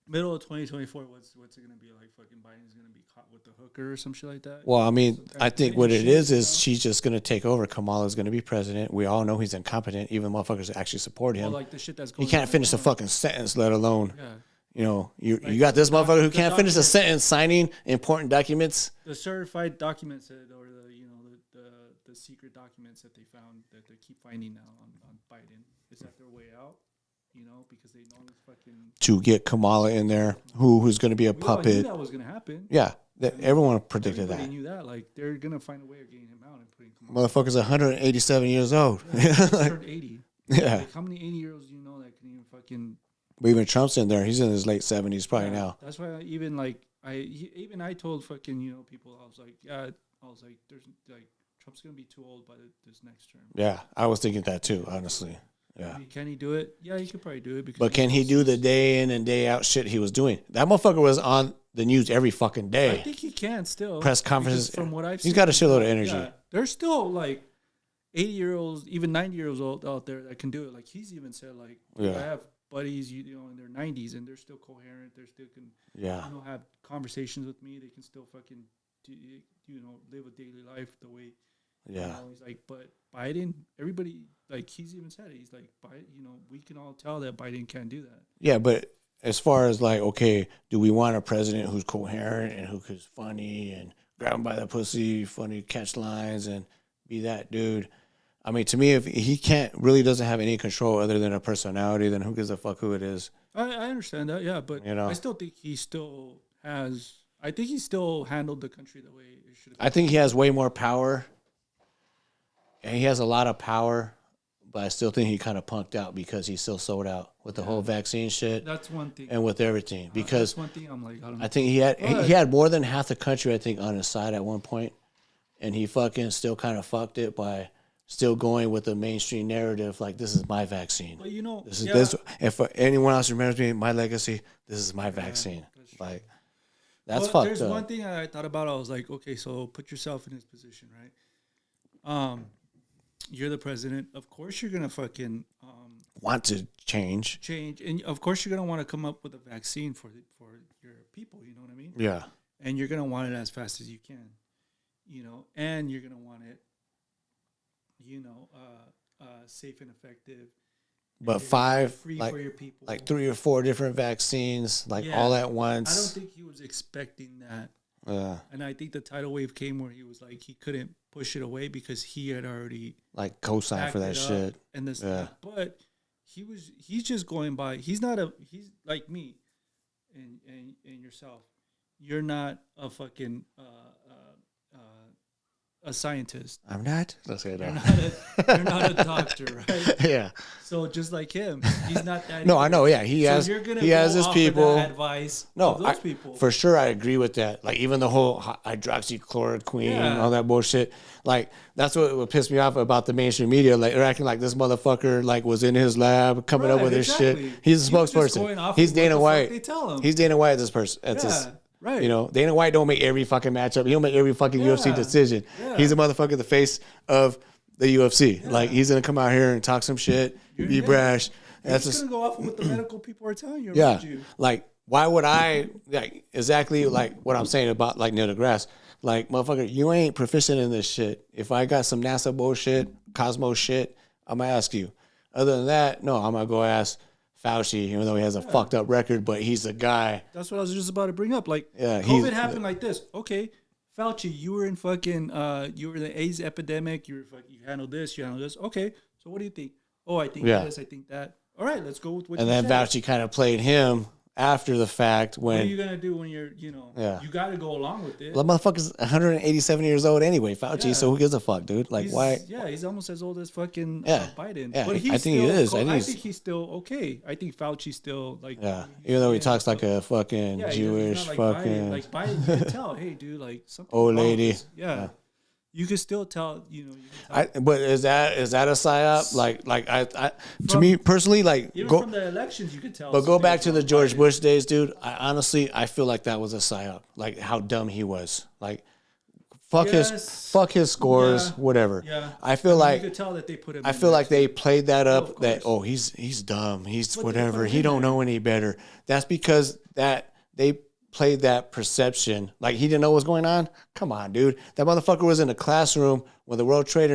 middle of 2024. What's it gonna be like? Fucking Biden's gonna be caught with the hooker or some shit like that. Well, I mean, Some I think type what of it shit, is she's just going to take over. Kamala's going to be president. We all know he's incompetent. Even motherfuckers that actually support him. Well, like the shit that's He going. can't on finish a right fucking sentence, let alone, now. Yeah. you got this motherfucker who the can't finish a document- sentence signing important documents. The certified documents that, or the secret documents that they found that they keep finding now on Biden, is that their way out? Because they know it's fucking. To get Kamala in there, who's going to be a We all knew puppet. that was gonna happen. Yeah, everyone predicted Everybody that. knew that. Like they're gonna find a way of getting him out and putting Kamala. Motherfucker's 187 years old. Yeah, he turned 80. Yeah. Like how many 80-year-olds do you know that can even fucking? But even Trump's in there. He's in his late 70s probably now. That's why I told fucking people, I was like there's like Trump's gonna be too old by this next term. Yeah, I was thinking that too, honestly. Yeah. I mean, can he do it? Yeah, he could probably do it. Because But can he do the day in and day out shit he was doing? That motherfucker was on the news every fucking day. I think he can still. Press conferences. From what I've he's seen, got a shitload of energy. Yeah, there's still like 80-year-olds, even 90 years old out there that can do it. Like he's even said, like I have buddies, you know, in their 90s and they're still coherent. They're still can, you know, have conversations with me. They can still fucking, you know, live a daily life the way. Yeah. You know, he's like, but Biden, everybody, like he's even said it. He's like, Biden, you know, we can all tell that Biden can't do that. Yeah, but as far as like, okay, do we want a president who's coherent and who's funny and grab him by the pussy, funny catch lines and be that dude? I mean, to me, if he really doesn't have any control other than a personality, then who gives a fuck who it is? I understand that, yeah, but you know, I still think he still has. I think he still handled the country the way it should have. I think he has way more power, and he has a lot of power, but I still think he kind of punked out because he still sold out with the whole vaccine shit. That's one thing, and with everything. Because that's one thing I'm like, I don't know. I think he had more than half the country, I think, on his side at one point, and he fucking still kind of fucked it by still going with the mainstream narrative, like this is my vaccine. But you know, this is this. If anyone else remembers me, my legacy, this is my vaccine. Like that's fucked there's up. one thing I thought about. I was like, okay, so put yourself in his position, right? You're the president. Of course, you're gonna fucking want to change, and of course, you're gonna want to come up with a vaccine for your people. You know what I mean? Yeah. And you're gonna want it as fast as you can, you know, and you're gonna want it, you know, safe and effective. But free like, for your people. Like 3 or 4 different vaccines, like all at once. I don't think he was expecting that. And I think the tidal wave came where he was like, he couldn't push it away because he had already like co-signed for that shit. And this, but he's just going by. He's like me, and yourself. You're not a fucking a scientist. I'm not. Let's say that. You're not a doctor, right? Yeah. So just like him, he's not that. No, either. I know. Yeah, he has his people. Advice. No, those people. For sure, I agree with that. Like even the whole hydroxychloroquine, all that bullshit. Like that's what pissed me off about the mainstream media. Like they're acting like this motherfucker like was in his lab coming up with this shit. He's a spokesperson. He's Dana White. They tell him. He's Dana White. This person. That's his. Right. You know, Dana White don't make every fucking matchup. He don't make every fucking UFC decision. Yeah. He's a motherfucker, the face of the UFC. Yeah. Like, he's going to come out here and talk some shit, be brash. That's just going to go off of what the medical people are telling you. Yeah. Like, why would I, like, exactly like what I'm saying about, like, Neil deGrasse. Like, motherfucker, you ain't proficient in this shit. If I got some NASA bullshit, Cosmos shit, I'm going to ask you. Other than that, no, I'm going to go ask Fauci, even though he has a fucked up record, but he's the guy. That's what I was just about to bring up. Like, COVID happened like this. Okay, Fauci, you were in fucking, you were in the AIDS epidemic. You handled this, you handled this. Okay, so what do you think? Oh, I think this, I think that. All right, let's go with what you said. And then Fauci kind of played him after the fact when. What are you going to do when you're, you know, you got to go along with it. Well, the motherfucker's 187 years old anyway, Fauci, so who gives a fuck, dude? Like, why? Yeah, he's almost as old as fucking Biden. Yeah, but I think he is. I think he's still okay. I think Fauci's still, like. Yeah, even though he talks like a fucking Jewish like fucking. Biden. Like, Biden, you can tell, hey, dude, like, something. Old lady. Yeah. You can still tell, you know. But is that a psyop? Like to me personally, like even from the elections, you could tell. But go back to the George Bush days, dude. I feel like that was a psyop. Like how dumb he was. Like fuck his scores, whatever. Yeah. I feel like you could tell that they put him. I feel like they played that up. He's dumb. He's whatever. He don't know any better. That's because that they played that perception like he didn't know what was going on. Come on, dude. That motherfucker was in a classroom when the World Trade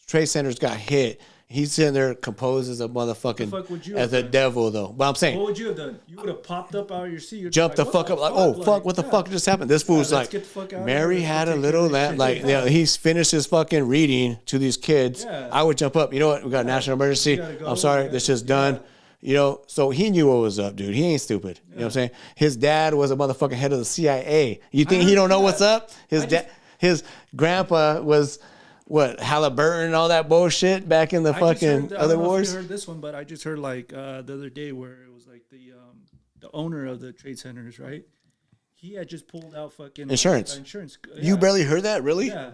Centers got hit. He's sitting there composed as a motherfucking as a devil though. But I'm saying, what would you have done? You would have popped up out of your seat. Jumped the fuck up like, oh fuck, what the fuck just happened? This fool's like, Mary had a little lamb. Like, he's finished his fucking reading to these kids. Yeah. I would jump up. You know what? We got a national emergency. I'm sorry, this just done. You know, so he knew what was up, dude. He ain't stupid. You know what I'm saying? His dad was a motherfucking head of the CIA. You think he don't know what's up? His grandpa was what, Halliburton and all that bullshit back in the fucking other wars. I heard this one, but I just heard like the other day where it was like the owner of the trade centers, right? He had just pulled out fucking insurance. Insurance. You barely heard that, really? Yeah.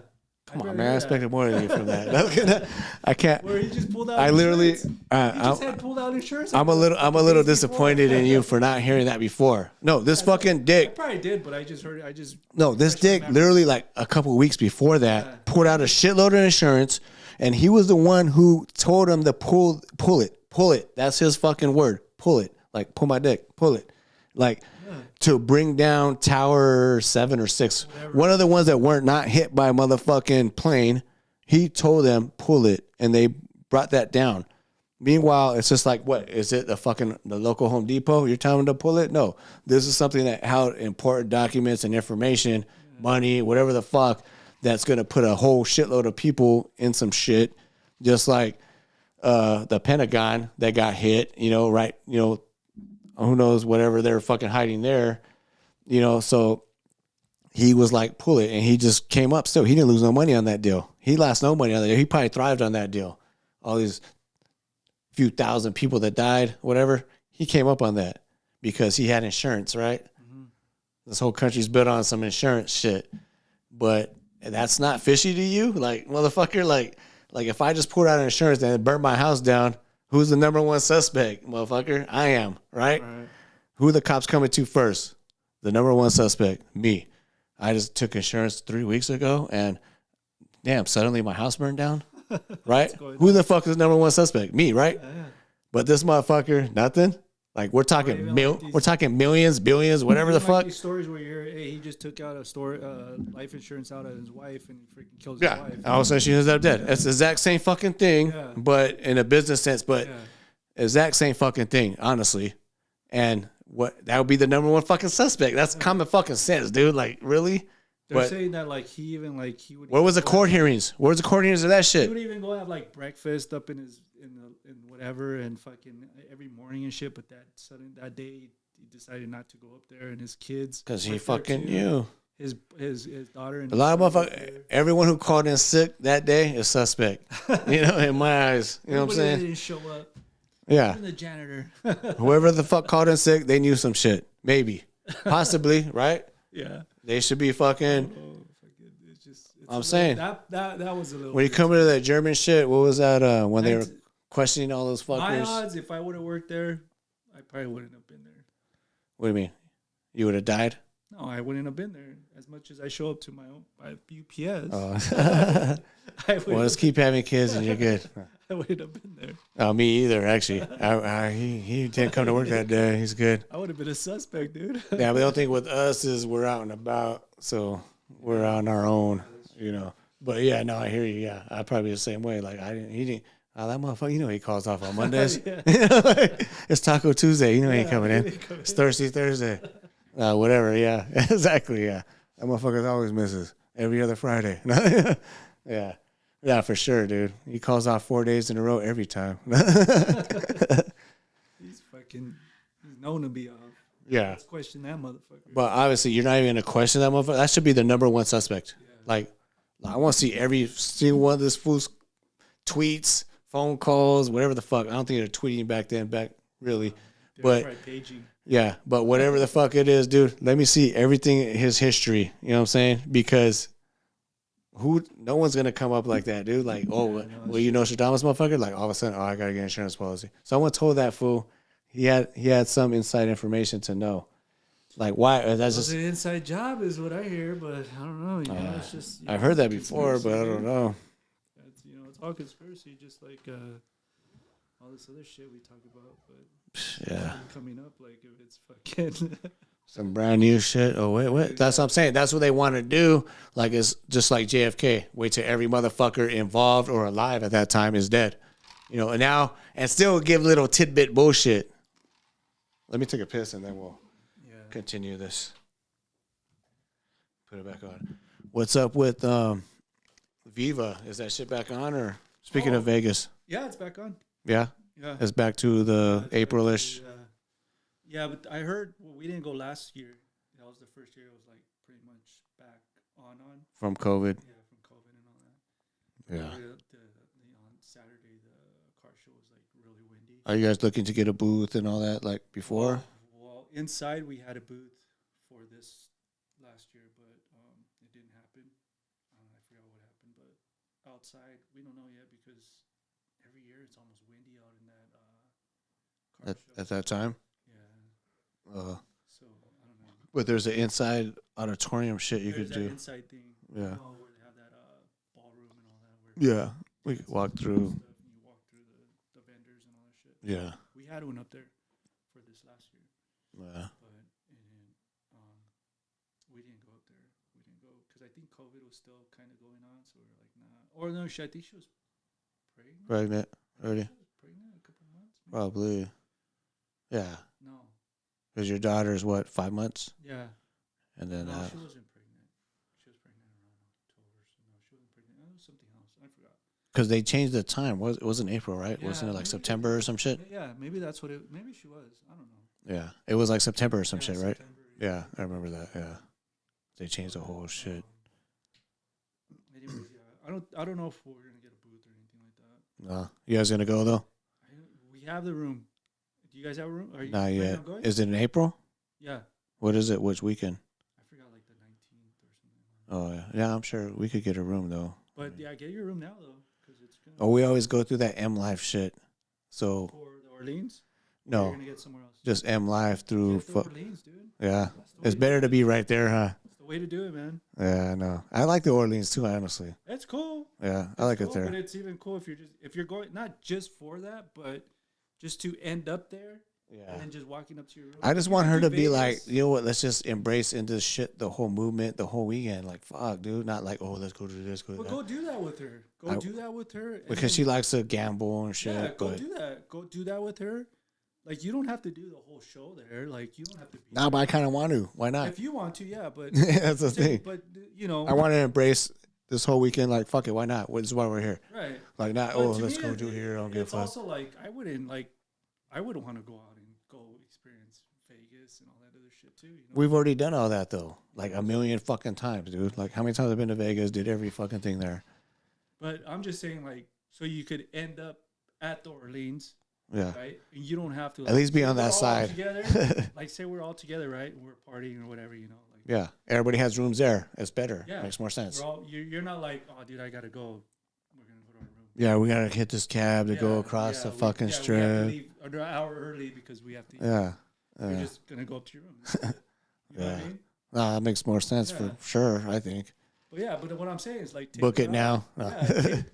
Come on, man. I expected more than you from that. I can't. Where he just pulled out. I literally. Insurance. He just had pulled out insurance. I'm a little disappointed in you for not hearing that before. No, this fucking I dick. probably did, but I just heard it. No, this dick literally like a couple weeks before that pulled out a shitload of insurance, and he was the one who told him to pull it. That's his fucking word. Pull it. Like pull my dick. Pull it. Like to bring down Tower 7 or 6. Whatever. One of the ones that weren't not hit by a motherfucking plane. He told them pull it, and they brought that down. Meanwhile, it's just like, what is it? The local Home Depot? You're telling them to pull it? No, this is something that held important documents and information, money, whatever the fuck, that's gonna put a whole shitload of people in some shit. Just like the Pentagon that got hit, right? Who knows, whatever they're fucking hiding there, so he was like, pull it. And he just came up still. He didn't lose no money on that deal. He lost no money on that deal. He probably thrived on that deal. All these few thousand people that died, whatever. He came up on that because he had insurance, right? Mm-hmm. This whole country's built on some insurance shit. But that's not fishy to you? Like, motherfucker, like if I just pulled out insurance and it burnt my house down, who's the number one suspect, motherfucker? I am, right? Who are the cops coming to first? The number one suspect, me. I just took insurance 3 weeks ago, and damn, suddenly my house burned down, right? Who the fuck is the number one suspect? Me, right? Yeah. But this motherfucker, nothing. Like we're talking we're talking millions, billions, whatever the fuck. These stories where he just took out life insurance out of his wife and he freaking kills his wife. All of a sudden she ends up dead. It's the exact same fucking thing, but in a business sense, but exact same fucking thing, honestly. And that would be the number one fucking suspect. That's common fucking sense, dude. Like, really? They're saying that he would. Where was the court hearings? Where's the court hearings of that shit? He would even go have like breakfast up in whatever and fucking every morning and shit. But that day he decided not to go up there, and his kids because he fucking knew his daughter and a lot of motherfuckers. Everyone who called in sick that day is suspect. In my eyes, you know what I'm saying? Didn't show up. Yeah, even the janitor. Whoever the fuck called in sick, they knew some shit. Maybe, possibly, right? Yeah. They should be fucking. I'm saying that was a little. When you come into that German shit, what was that? When they were questioning all those fuckers. My odds, if I would have worked there, I probably wouldn't have been there. What do you mean? You would have died? No, I wouldn't have been there. As much as I show up to my own UPS. Oh. Well, let's keep having kids and you're good. I wouldn't have been there. Oh, me either, actually. He didn't come to work that day. He's good. I would have been a suspect, dude. Yeah, but the only thing with us is we're out and about, so we're on our own, But yeah, no, I hear you. Yeah, I'd probably be the same way. Like he didn't. Oh, that motherfucker, he calls off on Mondays. It's Taco Tuesday. He ain't coming in. It's Thursday. Whatever. Yeah, exactly. Yeah, that motherfucker always misses every other Friday. Yeah. Yeah, for sure, dude. He calls off 4 days in a row every time. He's known to be off. Yeah. Let's question that motherfucker. But obviously, you're not even going to question that motherfucker. That should be the number one suspect. Yeah. Like, I want to see every single one of this fool's tweets, phone calls, whatever the fuck. I don't think they're tweeting back really. But paging. Yeah, but whatever the fuck it is, dude, let me see everything in his history. You know what I'm saying? Because no one's gonna come up like that, dude. Like, Nostradamus, motherfucker. Like, all of a sudden, I gotta get an insurance policy. Someone told that fool he had some inside information to know. Like, why? That's just an inside job, is what I hear, but I don't know. It's just I've heard that before, but I don't know. It's all conspiracy, just like all this other shit we talk about. But yeah, coming up, like if it's fucking. Some brand new shit. Oh, wait. That's what I'm saying. That's what they want to do. Like, it's just like JFK. Wait till every motherfucker involved or alive at that time is dead. And still give little tidbit bullshit. Let me take a piss and then we'll continue this. Put it back on. What's up with Viva? Is that shit back on? Or speaking of Vegas? Yeah, it's back on. Yeah? Yeah. It's back to the April-ish. Yeah, but I heard we didn't go last year. That was the first year. It was like pretty much back on. From COVID. Yeah, from COVID and all that. Yeah. On Saturday, the car show was like really windy. Are you guys looking to get a booth and all that like before? Well, inside we had a booth for this last year, but it didn't happen. I forgot what happened, but outside. We don't know yet because every year it's almost windy out in that car show. At that time. Yeah. So I don't know. But there's an inside auditorium shit you There's could that do. inside thing. Yeah. You know, where they have that ballroom and all that. Where Yeah. We could walk through. stuff and you walk through the vendors and all that shit. Yeah. We had one up there for this last year. Yeah. But we didn't go up there. We didn't go because I think COVID was still kind of going on. So we were like, nah. Or no, I think she was pregnant. Pregnant already. She was pregnant a couple months. Maybe? Probably. Yeah. No. Because your daughter's what, 5 months? Yeah. And then No, she wasn't pregnant. She was pregnant around October. So no, she wasn't pregnant. It was something else. I forgot. because they changed the time. It wasn't April, right? Yeah, Wasn't it like maybe- September or some shit? Yeah, maybe that's what it. Maybe she was. I don't know. Yeah. It was like September or some Yeah, shit, right? September, Yeah, I remember that. Yeah. They changed the whole shit. Anyways, yeah, I don't know if we're gonna get a booth or anything like that. No. You guys gonna go though? We have the room. Do you guys have a room? Are you Not planning yet. on going? Is it in April? Yeah, What is it? Which weekend? I forgot like the 19th or something. Oh yeah. Yeah, I'm sure we could get a room though. But yeah, get your room now though, because it's gonna. Oh, we always go through that M Life shit. So For the Orleans. Or no, You're gonna get somewhere else. just M Life through. Get the Orleans, dude. Yeah, That's the it's way better to be right there, huh? That's the way to do it, man. Yeah, I know. I like the Orleans too, honestly. It's cool. Yeah, I like Cool, it there. But it's even cool if you're going not just for that, but just to end up there Yeah. and then just walking up to your room. I just You want can her do to be like, Vegas. you know what? Let's just embrace into shit, the whole movement, the whole weekend. Like, fuck, dude. Not like, oh, let's go do this, go do But that. go do that with her. Do that with her. and Because she then- likes to gamble and shit. Yeah, go but do that. Go do that with her. Like you don't have to do the whole show there. Like you don't have to be. nah, but I kind of want to. Why not? If you want to, yeah, but That's the thing. But you know, I want to embrace this whole weekend. Like, fuck it. Why not? This is why we're here. right. Like, not, But oh, to let's me, go do here. I don't give a It's fuck. also like I wouldn't want to go out and go experience Vegas and all that other shit too. You know? We've already done all that, though. Like, a million fucking times, dude. Like, how many times I've been to Vegas, did every fucking thing there. But I'm just saying, like, so you could end up at the Orleans, Yeah. right? And you don't have to At least be say on we're that all side. Together, like, say we're all together, right? And we're partying or whatever, you know. Like, Yeah. Everybody has rooms there. It's better. Yeah. Makes more sense. we're all, you're not like, oh, dude, I gotta go. We're gonna go to our room. Yeah, we got to hit this cab to go Yeah, across yeah, the we- fucking yeah, We have to strip. leave an hour early because we have to. Yeah. We're just gonna go up to your room. You know what I Yeah. mean? Nah, that makes more sense Yeah. for sure, I think. But yeah, but what I'm saying is like, take Book her it out. now.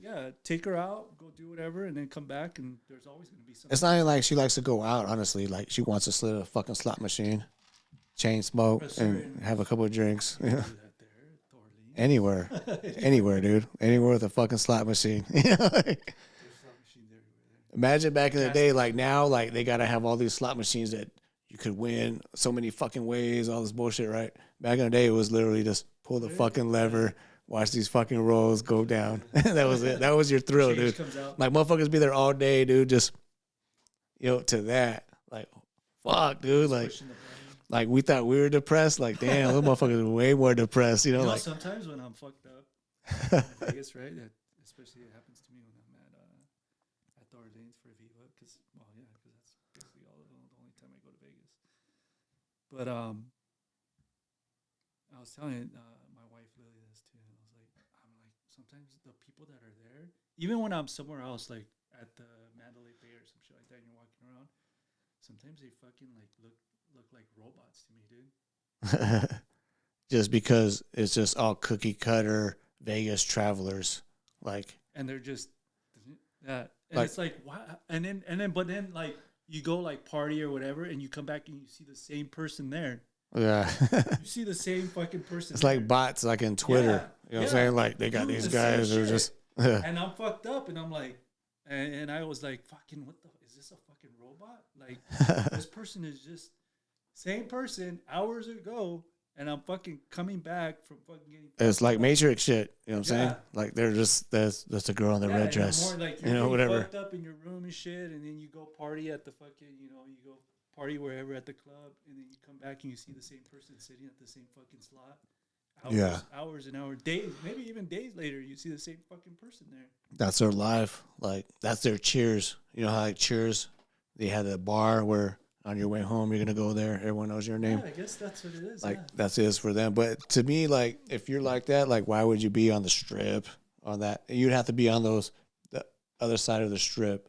No. Take her out, go do whatever, and then come back, and there's always gonna be something. It's not even like she likes to go out, honestly. Like, she wants to slit a fucking slot machine, chain smoke, and have a couple of drinks. Do that there, Thorley. Anywhere. Anywhere, dude. Anywhere with a fucking slot machine. There's slot machines everywhere. Imagine back in the day, like now, like they gotta have all these slot machines that you could win so many fucking ways, all this bullshit, right? Back in the day, it was literally just pull the fucking lever, watch these fucking rolls go down. That was it. That was your thrill, Change dude. comes out. Like motherfuckers be there all day, dude. Just to that, like, fuck, dude. Like, Pushing the button. like we thought we were depressed. Like, damn, those motherfuckers are way more depressed. You know, You know, like, sometimes when I'm fucked up, in Vegas, right? Especially it happens to me when I'm at the Orleans for Viva, because that's basically the only time I go to Vegas. But I was telling my wife Lily this too. And I'm like, sometimes the people that are there, even when I'm somewhere else, like at the Mandalay Bay or some shit like that, and you're walking around, sometimes they fucking like look like robots to me, dude. just because it's just all cookie cutter Vegas travelers, like, And they're just and Like- it's like why and then like you go like party or whatever and you come back and you see the same person there. yeah. You see the same fucking person. It's there. like bots, like in Twitter. Yeah, You know what I'm yeah. saying? Like they got Dude, these the same guys who are shit. just. And I'm fucked up and I'm like and I was like, fucking what the is this a fucking robot? Like this person is just same person hours ago and I'm fucking coming back from fucking getting It's like Matrix shit. You know what I'm saying? Yeah. Like they're just that's a girl in the red and dress. more like You know, getting whatever. fucked up in your room and shit, and then you go party at the fucking, you go party wherever at the club, and then you come back and you see the same person sitting at the same fucking slot. Hours and hours, days, maybe even days later, you see the same fucking person there. That's their life. Like that's their Cheers. You know how like Cheers, they had a bar where on your way home you're gonna go there. Everyone knows your name. Yeah, I guess that's what it is. Like yeah. that's it for them. But to me, like if you're like that, like why would you be on the strip? on that. You'd have to be on the other side of the strip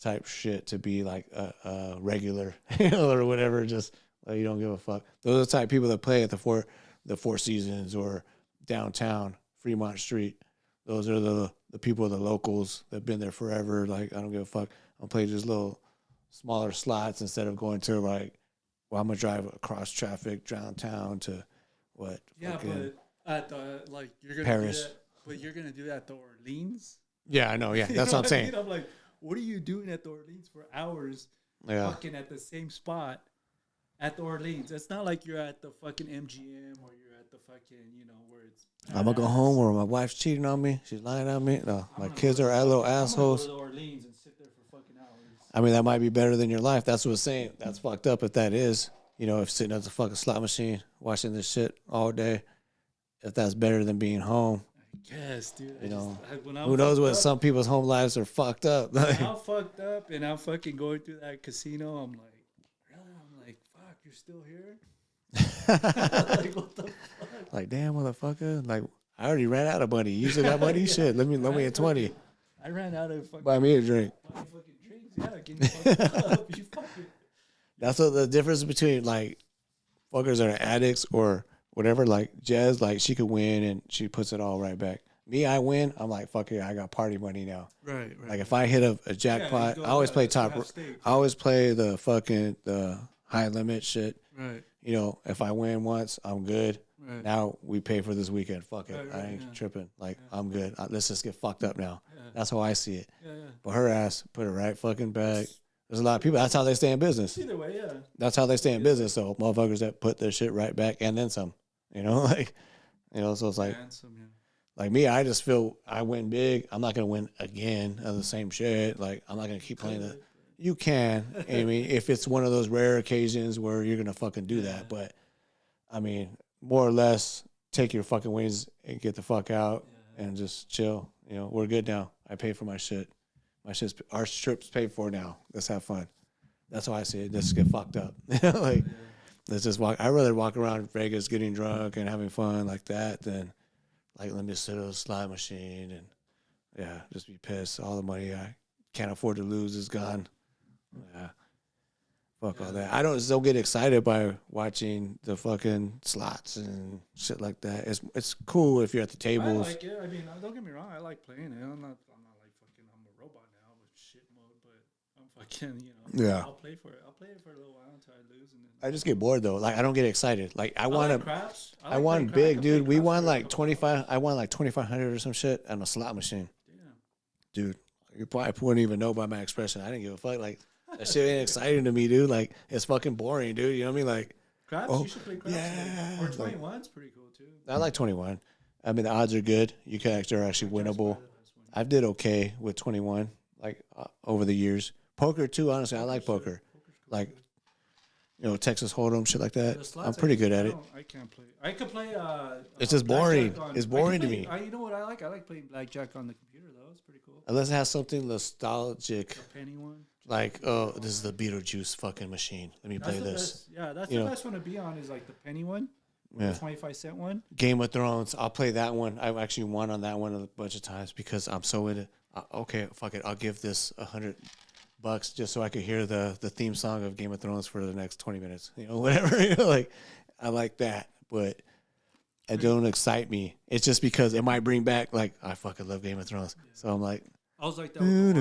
type shit to be like a regular, or whatever. Just like you don't give a fuck. Those are the type of people that play at the Four Seasons or downtown Fremont Street. Those are the people, the locals that've been there forever. Like I don't give a fuck. I'll play just little smaller slots instead of going to like, well, I'm gonna drive across traffic downtown to what? Yeah, but at the like you're gonna Paris. do that, but you're gonna do that at the Orleans. Yeah, I know. Yeah, that's what I'm saying. I'm like, what are you doing at the Orleans for hours? Yeah. Fucking at the same spot at the Orleans. It's not like you're at the fucking MGM or you're at the fucking, where it's. I'm gonna go home where my wife's cheating on me. She's lying on me. No, my kids are little assholes. I'm gonna go to the Orleans and sit there for fucking hours. I mean, that might be better than your life. That's what it's saying. That's fucked up if that is. If sitting at the fucking slot machine watching this shit all day, if that's better than being home. I guess, dude. Who knows what some people's home lives are fucked up. I'm fucked up and I'm fucking going through that casino. I'm like, really? I'm like, fuck, you're still here? Like, what the fuck? Like, damn, motherfucker. Like, I already ran out of money. You still got money? Shit, let me a 20. I ran out of fucking. Buy me a drink. Buy fucking drinks. Yeah, can you fucking up? You fucking. That's what the difference between like fuckers that are addicts or whatever. Like Jez, like she could win and she puts it all right back. Me, I win. I'm like, fuck it, I got party money now. Right. Like if I hit a jackpot, I always play top. I always play the high limit shit. Right. If I win once, I'm good. Right. Now we pay for this weekend. Fuck it, Right, I ain't tripping. Like Yeah. I'm good. Let's just get fucked up now. Yeah. That's how I see it. Yeah. But her ass put it right fucking back. There's a lot of people. That's how they stay in business. Either way, yeah. That's how they stay in business. So motherfuckers that put their shit right back and then some. So it's like, Handsome, yeah. like me, I just feel I win big. I'm not gonna win again of the same shit. Like I'm not gonna keep playing the. You can, I mean, if it's one of those rare occasions where you're gonna fucking do that. But I mean, more or less, take your fucking wins and get the fuck out and just chill. We're good now. I pay for my shit. Our trip's paid for now. Let's have fun. That's how I see it. Let's get fucked up. Let's just walk. I'd rather walk around Vegas getting drunk and having fun like that than like let me sit on a slot machine and just be pissed. All the money I can't afford to lose is gone. Yeah. Fuck all that. I don't get excited by watching the fucking slots and shit like that. It's cool if you're at the tables. I like it. I mean, don't get me wrong. I like playing it. I'm not like fucking. I'm a robot now with shit mode, but I'm fucking. Yeah. I'll play for it. I'll play it for a little while until I lose, and then. I just get bored though. Like I don't get excited. Like I want like to. craps. I won big, dude. We won like 25. I won like 2,500 or some shit on a slot machine. Damn. Dude, you probably wouldn't even know by my expression. I didn't give a fuck. Like that shit ain't exciting to me, dude. Like it's fucking boring, dude. You know what I mean? Like Craps. You should play craps. yeah. Or 21's pretty cool too. I like 21. I mean the odds are good. They're actually winnable. I did okay with 21, like over the years. Poker too, honestly. I like poker. Like. Texas Hold'em, shit like that. I'm pretty good at it. I can't play. I could play. It's just boring. It's boring to me. You know what I like? I like playing blackjack on the computer, though. It's pretty cool. Unless it has something nostalgic. The penny one. Like, oh, this is the Beetlejuice fucking machine. Let me play this. That's the best one to be on is like the penny one. Yeah. The 25-cent one. Game of Thrones. I'll play that one. I've actually won on that one a bunch of times because I'm so into. Okay, fuck it. I'll give this $100 just so I could hear the theme song of Game of Thrones for the next 20 minutes. Whatever. Like I like that, but it don't excite me. It's just because it might bring back like I fucking love Game of Thrones. So I'm like I was like that with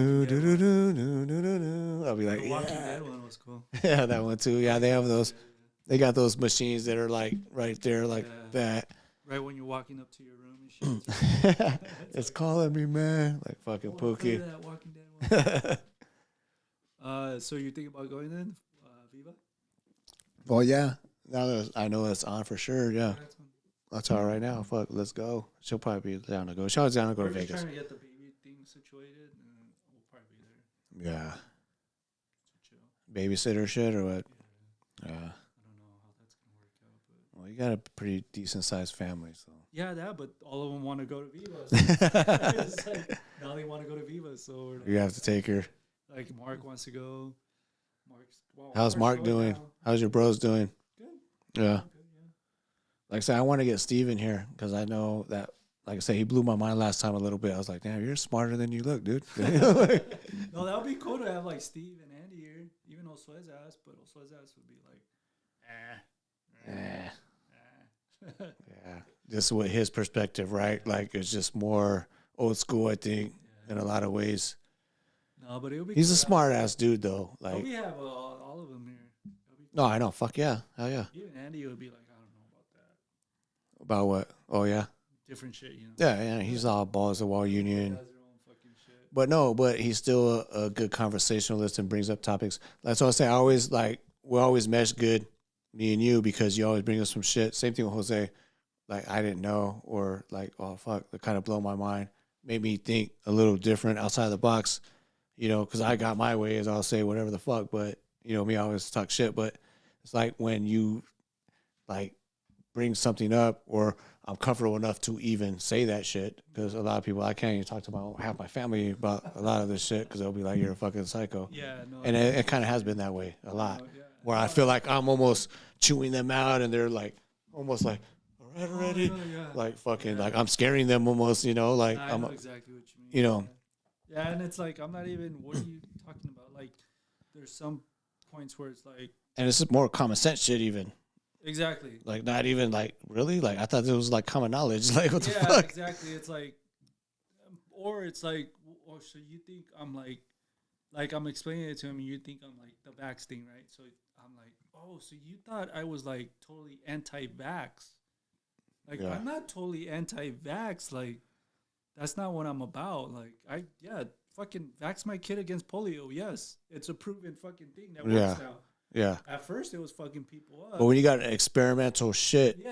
I'll be like the Walking Dead one was cool. Yeah, that one too. Yeah, they have those. They got those machines that are like right there like that. Right when you're walking up to your room and shit. It's calling me, man. Like fucking Pookie. That Walking Dead one. So you're thinking about going then, Viva? Well, yeah. Now that I know it's on for sure. Yeah, that's all right now. Fuck, let's go. She'll probably be down to go. She'll down to go to Vegas. Trying to get the baby thing situated, and we'll probably be there. Yeah. Babysitter shit or what? Yeah. I don't know how that's gonna work out, but well, you got a pretty decent sized family, so. Yeah, but all of them want to go to Viva. So it's like, now they want to go to Viva, so you have to take her. Like Mark wants to go. How's Mark doing? Now. How's your bros doing? Good. Yeah. Good, Like I said, I want to get Steve in here because I know that like I said, he blew my mind last time a little bit. I was like, damn, you're smarter than you look, dude. No, that would be cool to have like Steve and Andy here, even Josue's ass, but Josue's ass would be like, Yeah, just with his perspective, right? Like it's just more old school, I think, in a lot of ways. No, but it would be. He's cool a smart ass dude, though. Like, we have all of them here. no, I know. Fuck yeah, hell yeah. Even Andy would be like, I don't know about that. About what? Oh yeah, different shit, you know. yeah. He's all balls of wall union. But he's still a good conversationalist and brings up topics. That's what I say. We always mesh good, me and you, because you always bring us some shit. Same thing with Jose. Like I didn't know, or like, oh fuck, that kind of blew my mind. Made me think a little different outside the box, because I got my way, as I'll say whatever the fuck. But me, I always talk shit. But it's like when you like bring something up, or I'm comfortable enough to even say that shit, because a lot of people, I can't even talk to half my family about a lot of this shit, because they'll be like, you're a fucking psycho. Yeah, no. And it kind of has been that way a lot, where I feel like I'm almost chewing them out, and they're like almost like, all right already, like fucking, like I'm scaring them almost, like I know exactly what you mean. Yeah, and it's like, I'm not even, what are you talking about? Like, there's some points where it's like, and this is more common sense shit even. Exactly. Like, not even like, really? Like, I thought it was like common knowledge. Like, what the fuck? Yeah, exactly. It's like, or it's like, oh, so you think I'm like I'm explaining it to him, and you think I'm like the vax thing, right? So I'm like, oh, so you thought I was like totally anti-vax. Like, I'm not totally anti-vax. Like, that's not what I'm about. Like, fucking vax my kid against polio. Yes, it's a proven fucking thing that works now. Yeah. At first, it was fucking people up. But when you got experimental shit,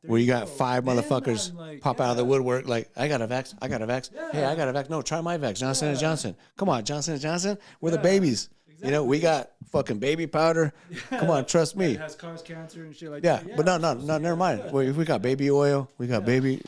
where you got 5 motherfuckers pop out of the woodwork, like, I got a vax. Yeah. Hey, I got a vax. No, try my vax. Johnson & Johnson. Come on, Johnson & Johnson. We're the babies. Exactly. We got fucking baby powder. Come on, trust me. It has caused cancer and shit like that. Yeah, but no, never mind. We got baby oil. We got baby.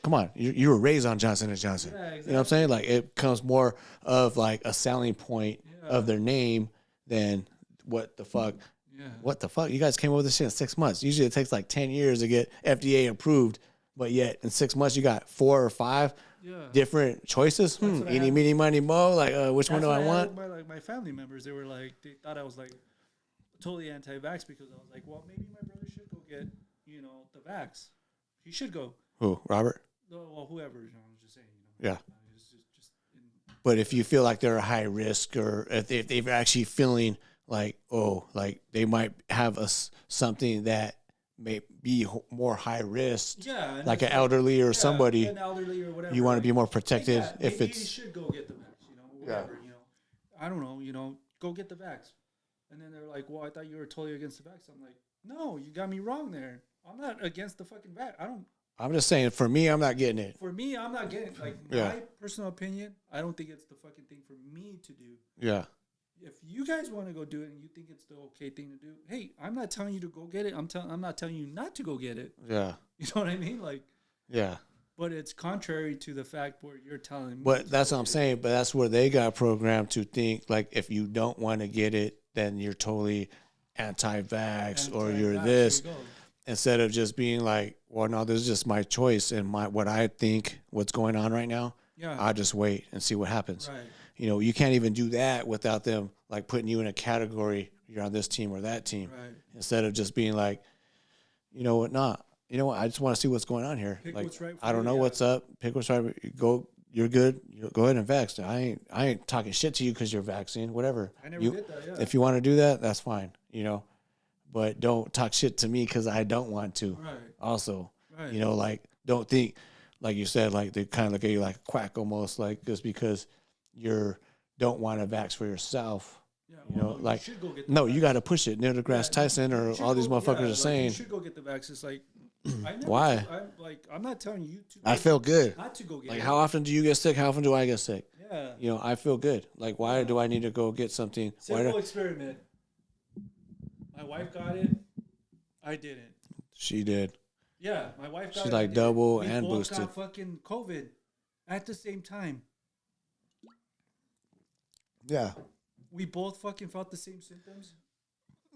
Come on, you were raised on Johnson & Johnson. Yeah, exactly. You know what I'm saying? Like, it comes more of like a selling point of their name than what the fuck. Yeah. What the fuck? You guys came up with this shit in 6 months. Usually it takes like 10 years to get FDA approved, but yet in 6 months you got 4 or 5 different choices. Eeny, meeny, miny, mo. Like, which one do I want? My family members, they were like, they thought I was like totally anti-vax, because I was like, well, maybe my brother should go get, the vax. He should go. Who? Robert? Well, whoever. I was just saying. Yeah. But if you feel like they're a high risk, or if they're actually feeling like, like they might have something that may be more high risk, like an elderly or somebody, an elderly or whatever, you want to be more protected. If it's, you should go get the vax, whatever, I don't know, go get the vax. And then they're like, well, I thought you were totally against the vax. I'm like, no, you got me wrong there. I'm not against the fucking vax. I'm just saying, for me, I'm not getting it. For me, I'm not getting it. Like, my personal opinion, I don't think it's the fucking thing for me to do. Yeah. If you guys want to go do it and you think it's the okay thing to do, hey, I'm not telling you to go get it. I'm not telling you not to go get it. Yeah. You know what I mean? Like, yeah. But it's contrary to the fact where you're telling me. But that's what I'm saying. But that's where they got programmed to think, like, if you don't want to get it, then you're totally anti-vax or you're this. Instead of just being like, well, no, this is just my choice and what I think what's going on right now. Yeah. I'll just wait and see what happens. Right. You can't even do that without them like putting you in a category. You're on this team or that team. Right. Instead of just being like, you know what, I just want to see what's going on here. Pick like, what's right for I don't know what's up. Pick what's right. Go. You're good. Go ahead and vax. I ain't talking shit to you because you're vaccinated. Whatever. I never did that. Yeah. If you want to do that, that's fine. But don't talk shit to me because I don't want to. Right. Also, right. Like, don't think, like you said, like they kind of look at you like a quack almost, like just because you don't want to vax for yourself. Yeah, like, you got to push it. Neil deGrasse Tyson or all these motherfuckers are saying. You should go get the vax. It's like, why? I'm not telling you to. I feel good. Not to go get like, it. How often do you get sick? How often do I get sick? Yeah. I feel good. Like, why do I need to go get something? Simple experiment. My wife got it. I didn't. She did. Yeah, my wife got it. She's like double and boosted. We both got fucking COVID at the same time. Yeah. We both fucking felt the same symptoms.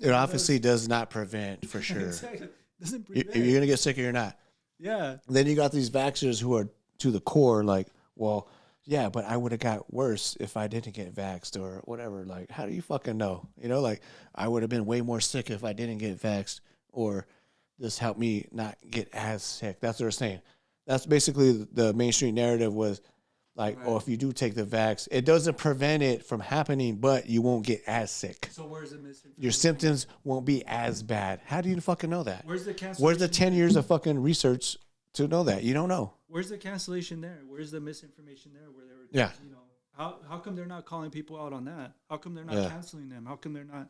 It obviously does not prevent, for sure. Exactly. Doesn't prevent. You're going to get sick or you're not. Yeah. Then you got these vaxxers who are to the core like, well, yeah, but I would have got worse if I didn't get vaxxed or whatever. Like, how do you fucking know? You know, like I would have been way more sick if I didn't get vaxxed, or this helped me not get as sick. That's what they're saying. That's basically the mainstream narrative was like, oh, Right. if you do take the vax, it doesn't prevent it from happening, but you won't get as sick. So where's the misinformation? Your symptoms won't be as bad. How do you fucking know that? Where's the cancellation? Where's the 10 years of fucking research to know that? You don't know. Where's the cancellation there? Where's the misinformation there? Where they were, Yeah. you know, how come they're not calling people out on that? How come they're not Yeah. canceling them? How come they're not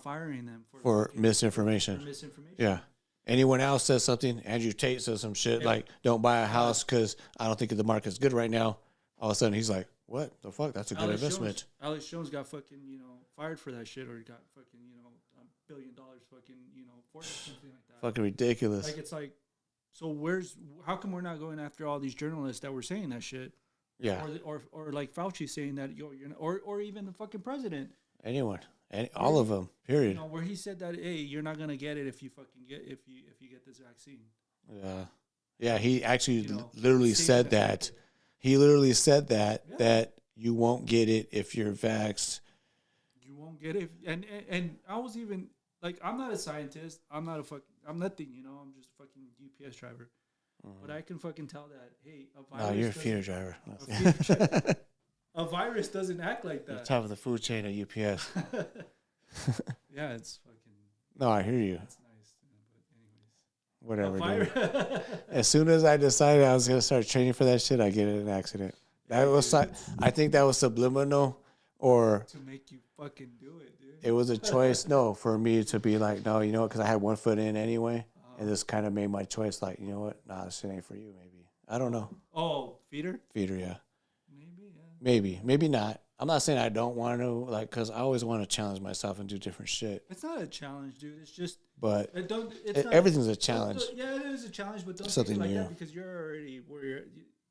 firing them For fucking- misinformation. For misinformation. Yeah. Anyone else says something, Andrew Tate says some shit like, don't buy a house because I don't think the market's good right now. All of a sudden, he's like, what the fuck? That's a good investment. Alex Jones got fucking, you know, fired for that shit, or got fucking, you know, $1 billion fucking, you know, for something like that. Fucking ridiculous. Like, it's like, so how come we're not going after all these journalists that were saying that shit? Yeah. Or like Fauci saying that, you're not, or even the fucking president. Anyone. All of them, period. You know, where he said that, hey, you're not gonna get it if you fucking if you get this vaccine. Yeah. Yeah, he actually You know, literally say said that. He literally said that, Yeah. that you won't get it if you're vaxxed. You won't get it. And I was even, like, I'm not a scientist. I'm nothing, you know. I'm just a fucking UPS driver. But I can fucking tell that, hey, a virus. No, you're a feeder driver. A virus doesn't act like that. Top of the food chain at UPS. Yeah, it's fucking. No, I hear you. That's nice. But anyways. Whatever, dude. As soon as I decided I was going to start training for that shit, I get in an accident. That was, I think that was subliminal, or to make you fucking do it, dude. it was a choice, no, for me to be like, no, you know what, because I had one foot in anyway, and this kind of made my choice like, you know what, nah, this shit ain't for you, maybe. I don't know. Oh, feeder? Feeder, yeah. Maybe, yeah. Maybe not. I'm not saying I don't want to, like, because I always want to challenge myself and do different shit. It's not a challenge, dude. It's just. But It's not, everything's a challenge. Yeah, it is a challenge, but don't Something take it like new. that because you're already where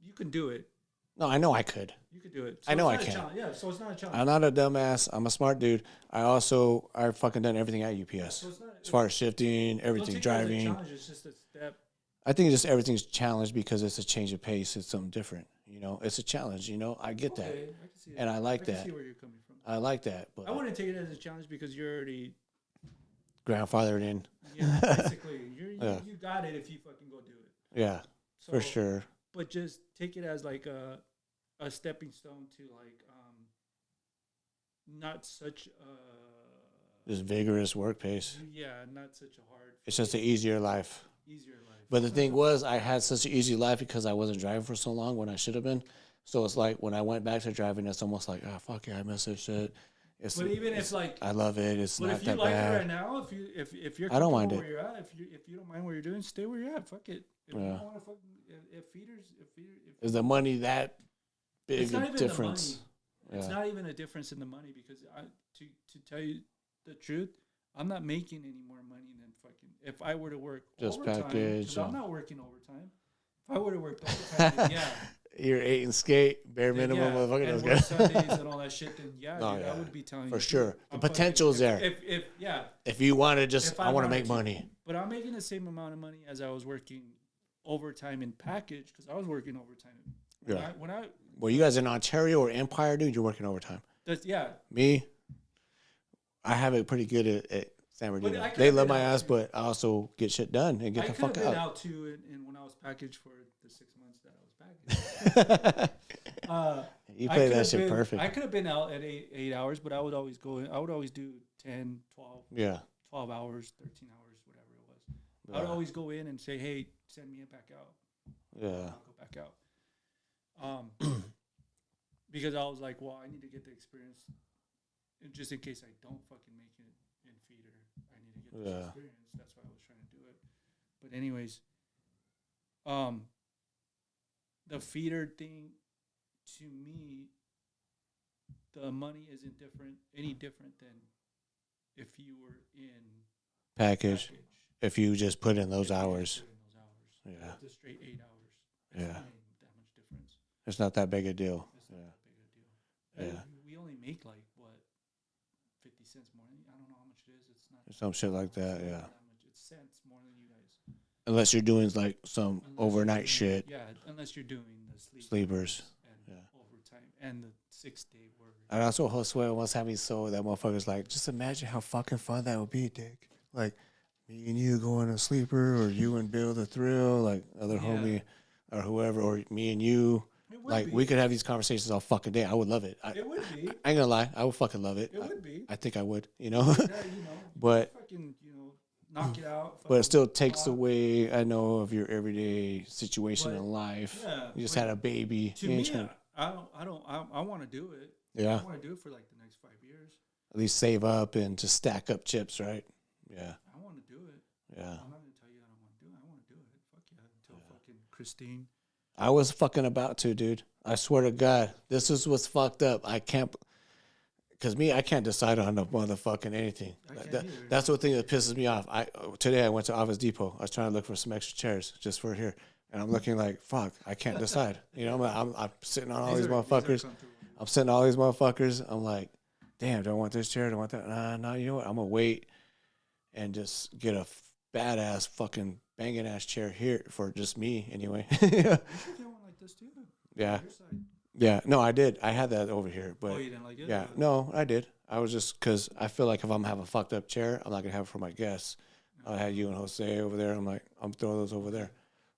you can do it. No, I know I could. You could do it. So I know it's I not a can. challenge. Yeah, so it's not a challenge. I'm not a dumbass. I'm a smart dude. I've fucking done everything at UPS. So it's not, As far as shifting, everything, don't take it as a driving. challenge. It's just a step. I think just everything's challenged because it's a change of pace. It's something different. You know, it's a challenge. You know, I get that, Okay, I can see that. and I like I can that. see where you're coming from. I like that. But I wouldn't take it as a challenge because you're already, grandfathered in. yeah, basically, Yeah. you got it if you fucking go do it. Yeah, So, for sure. But just take it as like a stepping stone to like not such Just vigorous work pace. not such a hard. It's just an easier life. Easier life. But the thing was, I had such an easy life because I wasn't driving for so long when I should have been. So it's like when I went back to driving, it's almost like, oh, fuck yeah, I miss this shit. But even if like, I love it. It's but not if you that like bad. it right now, if you're I don't mind comfortable it. where you're at, if you don't mind what you're doing, stay where you're at. Fuck it. If you Yeah. don't want to fucking if Is the money that big it's not a even difference? the money. It's Yeah. not even a difference in the money because to tell you the truth, I'm not making any more money than fucking if I were to work Just overtime. package, 'Cause I'm not working overtime. If I were to work overtime, then yeah. You're 8 and skate, bare Then minimum, yeah, motherfucker. and That's work good. Sundays and all that shit, then yeah, No, dude, yeah. I would be telling For you. sure. dude, The I'm fucking- potential's there. If yeah, If you want to just, If I want to wanted make to. money. but I'm making the same amount of money as I was working overtime in package because I was working overtime. Yeah. When I Well, you guys in Ontario or Empire, dude, you're working overtime. yeah, Me, I have it pretty good at San Bernardino. I could've They love been my out ass, too. but I also get shit done and get I the could have fuck been out. out too, and when I was packaged for the 6 months that I was packaged. You I play could've that shit been- perfect. I could have been out at 8 hours, but I would always go in. I would always do 10, 12, Yeah. 12 hours, 13 hours, whatever it was. I would Yeah. always go in and say, hey, send me back out. Yeah. I'll go back out. Because I was like, well, I need to get the experience. And just in case I don't fucking make it in feeder, I need to get this Yeah. experience. That's why I was trying to do it. But anyways, the feeder thing, to me, the money isn't any different than if you were in Package. package. If you just put in those If you hours. put in those hours. Yeah. The straight 8 hours. It's Yeah. not even that much difference. It's not that big a deal. It's not Yeah. that big a deal. Yeah. We only make like what, 50 cents more. I don't know how much it is. It's not Some shit like that, it's not yeah. that much. It's cents more than you guys. Unless you're doing like some Unless overnight doing, shit. Yeah, unless you're doing the Sleepers. and overtime and the 6-day work. And also, Josue once had me so that motherfucker's like, just imagine how fucking fun that would be, Dick. Like, me and you going to sleeper, or you and Bill the Thrill, like other homie, or whoever, or me and you. Like, we could have these conversations all fucking day. I would love it. It would be. I ain't gonna lie. I would fucking love it. It would be. I think I would, But, but, knock it out. but it still takes away, I know, of your everyday situation in life. Yeah, you just had a baby. To me, I want to do it. Yeah. I want to do it for like the next 5 years. At least save up and just stack up chips, right? Yeah. I want to do it. Yeah. I'm not going to tell you I don't want to do it. I want to do it. Fuck yeah. Until fucking Christine. I was fucking about to, dude. I swear to God. This is what's fucked up. I can't, because I can't decide on a motherfucking anything. That's the thing that pisses me off. Today I went to Office Depot. I was trying to look for some extra chairs just for here. And I'm looking like, fuck, I can't decide. I'm sitting on all these motherfuckers. I'm sitting on all these motherfuckers. I'm like, damn, do I want this chair? Do I want that? No, you know what? I'm going to wait and just get a badass fucking banging ass chair here for just me anyway. You should get one like this too. Yeah. Yeah. No, I did. I had that over here. But you didn't like it? Yeah. No, I did. I was just, because I feel like if I'm having a fucked up chair, I'm not going to have it for my guests. I had you and Jose over there. I'm like, I'm throwing those over there,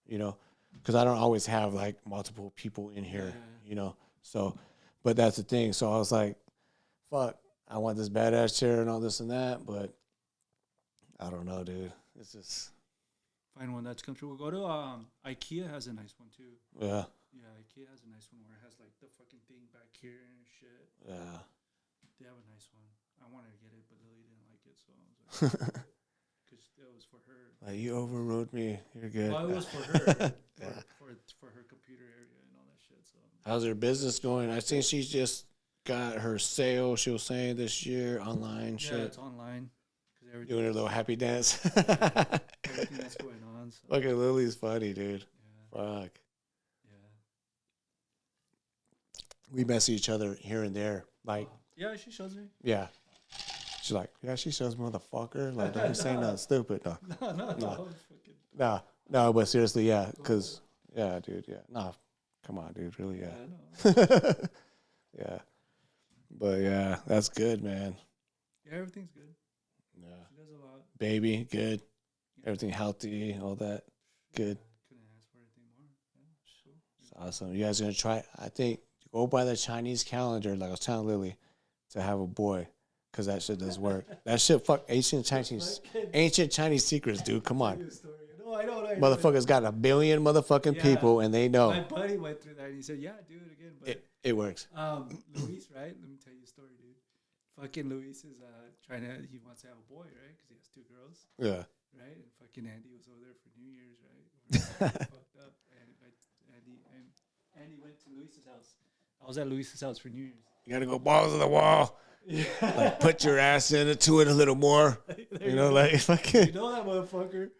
because I don't always have like multiple people in here, So, but that's the thing. So I was like, fuck, I want this badass chair and all this and that, but I don't know, dude. It's just find one that's comfortable. Go to IKEA has a nice one too. Yeah. Yeah, IKEA has a nice one where it has like the fucking thing back here and shit. Yeah. They have a nice one. I wanted to get it, but Lily didn't like it, so I was like, because it was for her. Like, you overrode me. You're good. Well, it was for her, for her computer area and all that shit. So how's her business going? I think she's just got her sale. She was saying this year online. Yeah, shit. it's online. Doing her little happy dance. Everything that's going on. So. Look at Lily's funny, dude. Yeah. Fuck. Yeah. We mess each other here and there. Like, yeah, she shows me. Yeah. She's like, yeah, she shows motherfucker. Like, don't be saying nothing stupid. No, but seriously, yeah. Because, yeah, dude, yeah. Nah, come on, dude. Really, yeah. Yeah. But, yeah, that's good, man. Yeah, everything's good. Yeah. She does a lot. Baby, good. Everything healthy, all that. Good. Couldn't ask for anything more. Yeah, cool. It's awesome. You guys are going to try, I think, go by the Chinese calendar, like I was telling Lily, to have a boy. Because that shit does work. That shit, fuck, ancient Chinese secrets, dude. Come on. No, I know. Motherfuckers got 1 billion motherfucking people, and they know. My buddy went through that, and he said, yeah, do it again. But it works. Luis, right? Let me tell you a story, dude. Fucking Luis is he wants to have a boy, right? Because he has 2 girls. Yeah. Right? And fucking Andy was over there for New Year's, right? Fucked up. And Andy went to Luis's house. I was at Luis's house for New Year's. You got to go balls to the wall. Yeah. Like, put your ass into it a little more. You know, like, fucking. You know that motherfucker.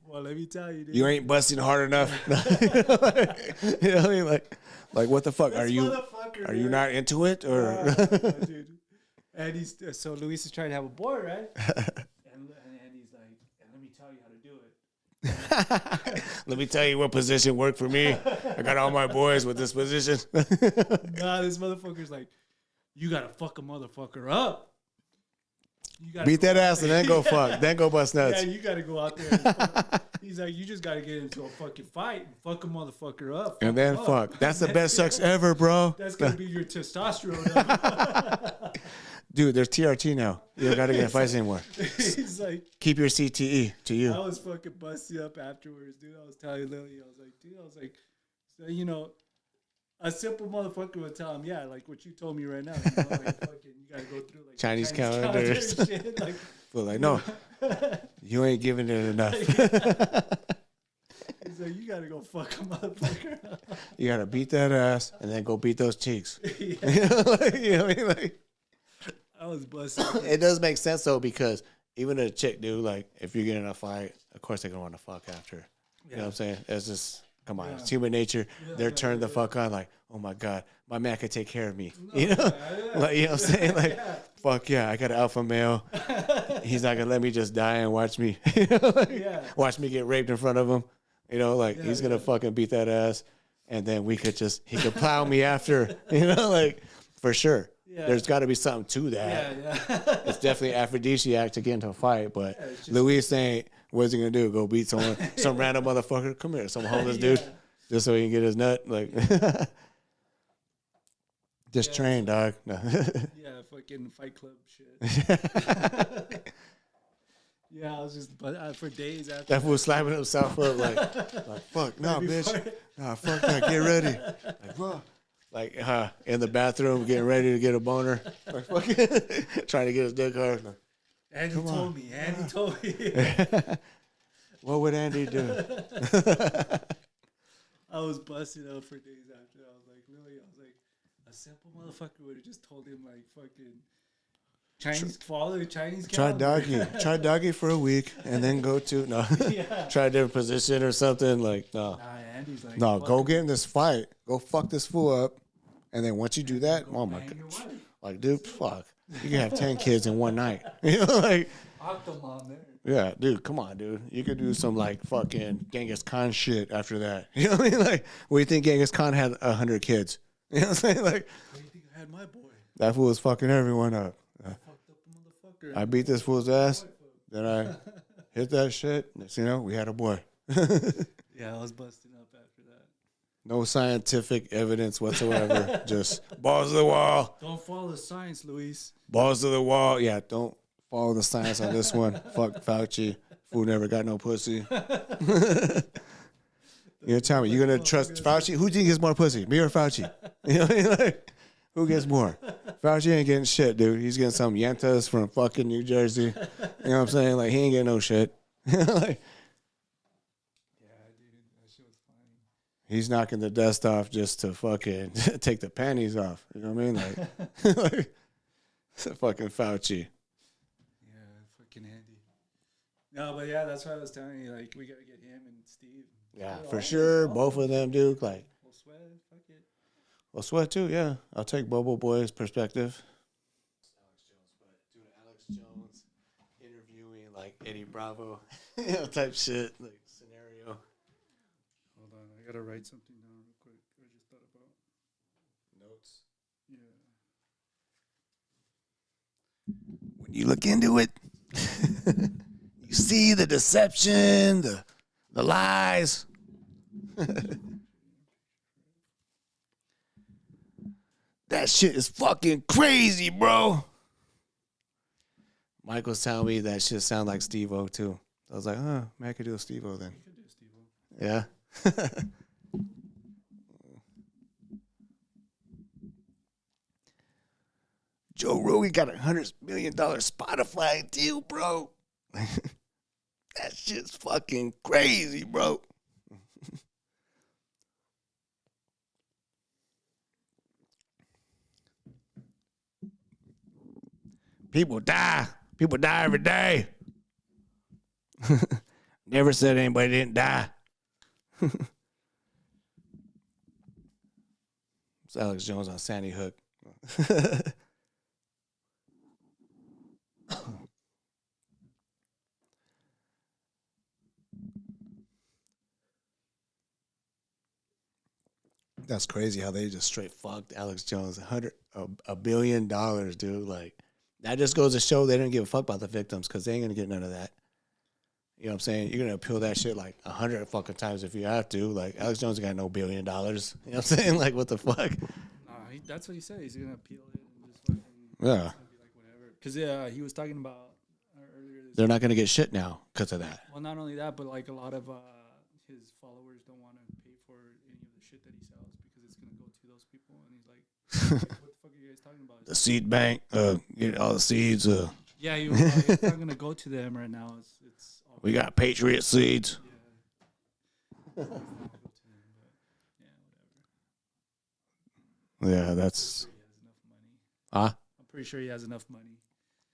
Well, let me tell you, dude. You ain't busting hard enough. You know what I mean? Like what the fuck? Are you not into it? Or dude. And so Luis is trying to have a boy, right? and he's like, and let me tell you how to do it. Let me tell you what position worked for me. I got all my boys with this position. Nah, this motherfucker's like, you gotta fuck a motherfucker up. You gotta beat that ass and then go fuck. Then go bust nuts. Yeah, you gotta go out there. He's like, you just gotta get into a fucking fight and fuck a motherfucker up. And then fuck. That's the best sex ever, bro. That's gonna be your testosterone. Dude, there's TRT now. You don't gotta get in fights anymore. He's like, keep your CTE to you. I was fucking busting up afterwards, dude. I was telling Lily, I was like, so, you know, a simple motherfucker would tell him, yeah, like what you told me right now. You know, like fucking, you gotta go through like Chinese calendars. Shit, like, but like, no, you ain't giving it enough. He's like, you gotta go fuck a motherfucker. You gotta beat that ass and then go beat those cheeks. Yeah. You know what I mean? Like, I was busting. It does make sense though, because even a chick, dude, like if you get in a fight, of course they're gonna want to fuck after. You know what I'm saying? It's just come on, Yeah. it's human nature. They're turned the fuck on, like, oh my god, my man could take care of me. You know, like, you know what I'm saying? Like, fuck yeah, I got an alpha male. He's not gonna let me just die and watch me, you know, like, watch me get raped in front of him. You know, like he's gonna fucking beat that ass, and then he could plow me after. You know, like for sure. Yeah. There's got to be something to that. Yeah. It's definitely aphrodisiac to get into a fight, but Luis ain't. What's he gonna do? Go beat someone, some random motherfucker? Come here, some homeless dude, just so he can get his nut. Like, just train, dog. No. Fucking Fight Club shit. Yeah, I was just, but for days after that fool slapping himself up like fuck, no, bitch, nah, fuck that, get ready, like, bro. Like, in the bathroom, getting ready to get a boner, like, fucking trying to get his dick hard. Like, Andy told me. What would Andy do? I was busted up for days after. I was like, really? I was like, a simple motherfucker would have just told him, like, fucking follow the Chinese calendar. Try doggy for a week and then go to, try a different position or something. Like, no. Nah, Andy's like, no, go get in this fight. Go fuck this fool up. And then once you do that, oh my God. Like, dude, fuck. You can have 10 kids in one night. You know, like. Octomom there. Yeah, dude, come on, dude. You could do some, like, fucking Genghis Khan shit after that. You know what I mean? Like, what do you think Genghis Khan had 100 kids? You know what I'm saying? Like, what do you think I had my boy? That fool was fucking everyone up. I beat this fool's ass. Then I hit that shit. Next, you know, we had a boy. Yeah, I was busting up after that. No scientific evidence whatsoever. Just balls to the wall. Don't follow the science, Luis. Balls to the wall. Yeah, don't follow the science on this one. Fuck Fauci. Fool never got no pussy. You tell me, you gonna trust Fauci? Who do you think gets more pussy, me or Fauci? You know what I mean? Like, who gets more? Fauci ain't getting shit, dude. He's getting some yentas from fucking New Jersey. You know what I'm saying? Like, he ain't getting no shit. Like, yeah, dude, that shit was funny. He's knocking the dust off just to fucking take the panties off. You know what I mean? Like fucking Fauci. Yeah, fucking Andy. No, but yeah, that's why I was telling you, like, we gotta get him and Steve. Yeah, for sure. Both of them, dude. Like, we'll sweat. Fuck it. We'll sweat too. Yeah, I'll take Bobo Boy's perspective. Alex Jones interviewing like Eddie Bravo, type shit, like scenario. Hold on, I gotta write something down real quick. I just thought about notes. Yeah. When you look into it, you see the deception, the lies. That shit is fucking crazy, bro. Michael's telling me that shit sound like Steve-O too. I was like, man, I could do a Steve-O then. You could do Steve-O. Yeah. Joe Rogan got $100 million Spotify deal, bro. That shit's fucking crazy, bro. People die. People die every day. Never said anybody didn't die. It's Alex Jones on Sandy Hook. That's crazy how they just straight fucked Alex Jones. $1 billion, dude. Like, that just goes to show they didn't give a fuck about the victims because they ain't gonna get none of that. You know what I'm saying? You're gonna appeal that shit like 100 fucking times if you have to. Like, Alex Jones got no $1 billion. You know what I'm saying? Like, what the fuck? Nah, that's what he said. He's gonna appeal it and just fucking yeah. Be like whatever. Because he was talking about earlier. They're not gonna get shit now because of that. Well, not only that, but like a lot of his followers don't want to pay for any of the shit that he sells because it's gonna go to those people. And he's like, what the fuck are you guys talking about? The seed bank, get all the seeds. Yeah, it's not gonna go to them right now. It's all we got Patriot seeds. Yeah. Yeah, that's. I'm pretty sure he has enough money.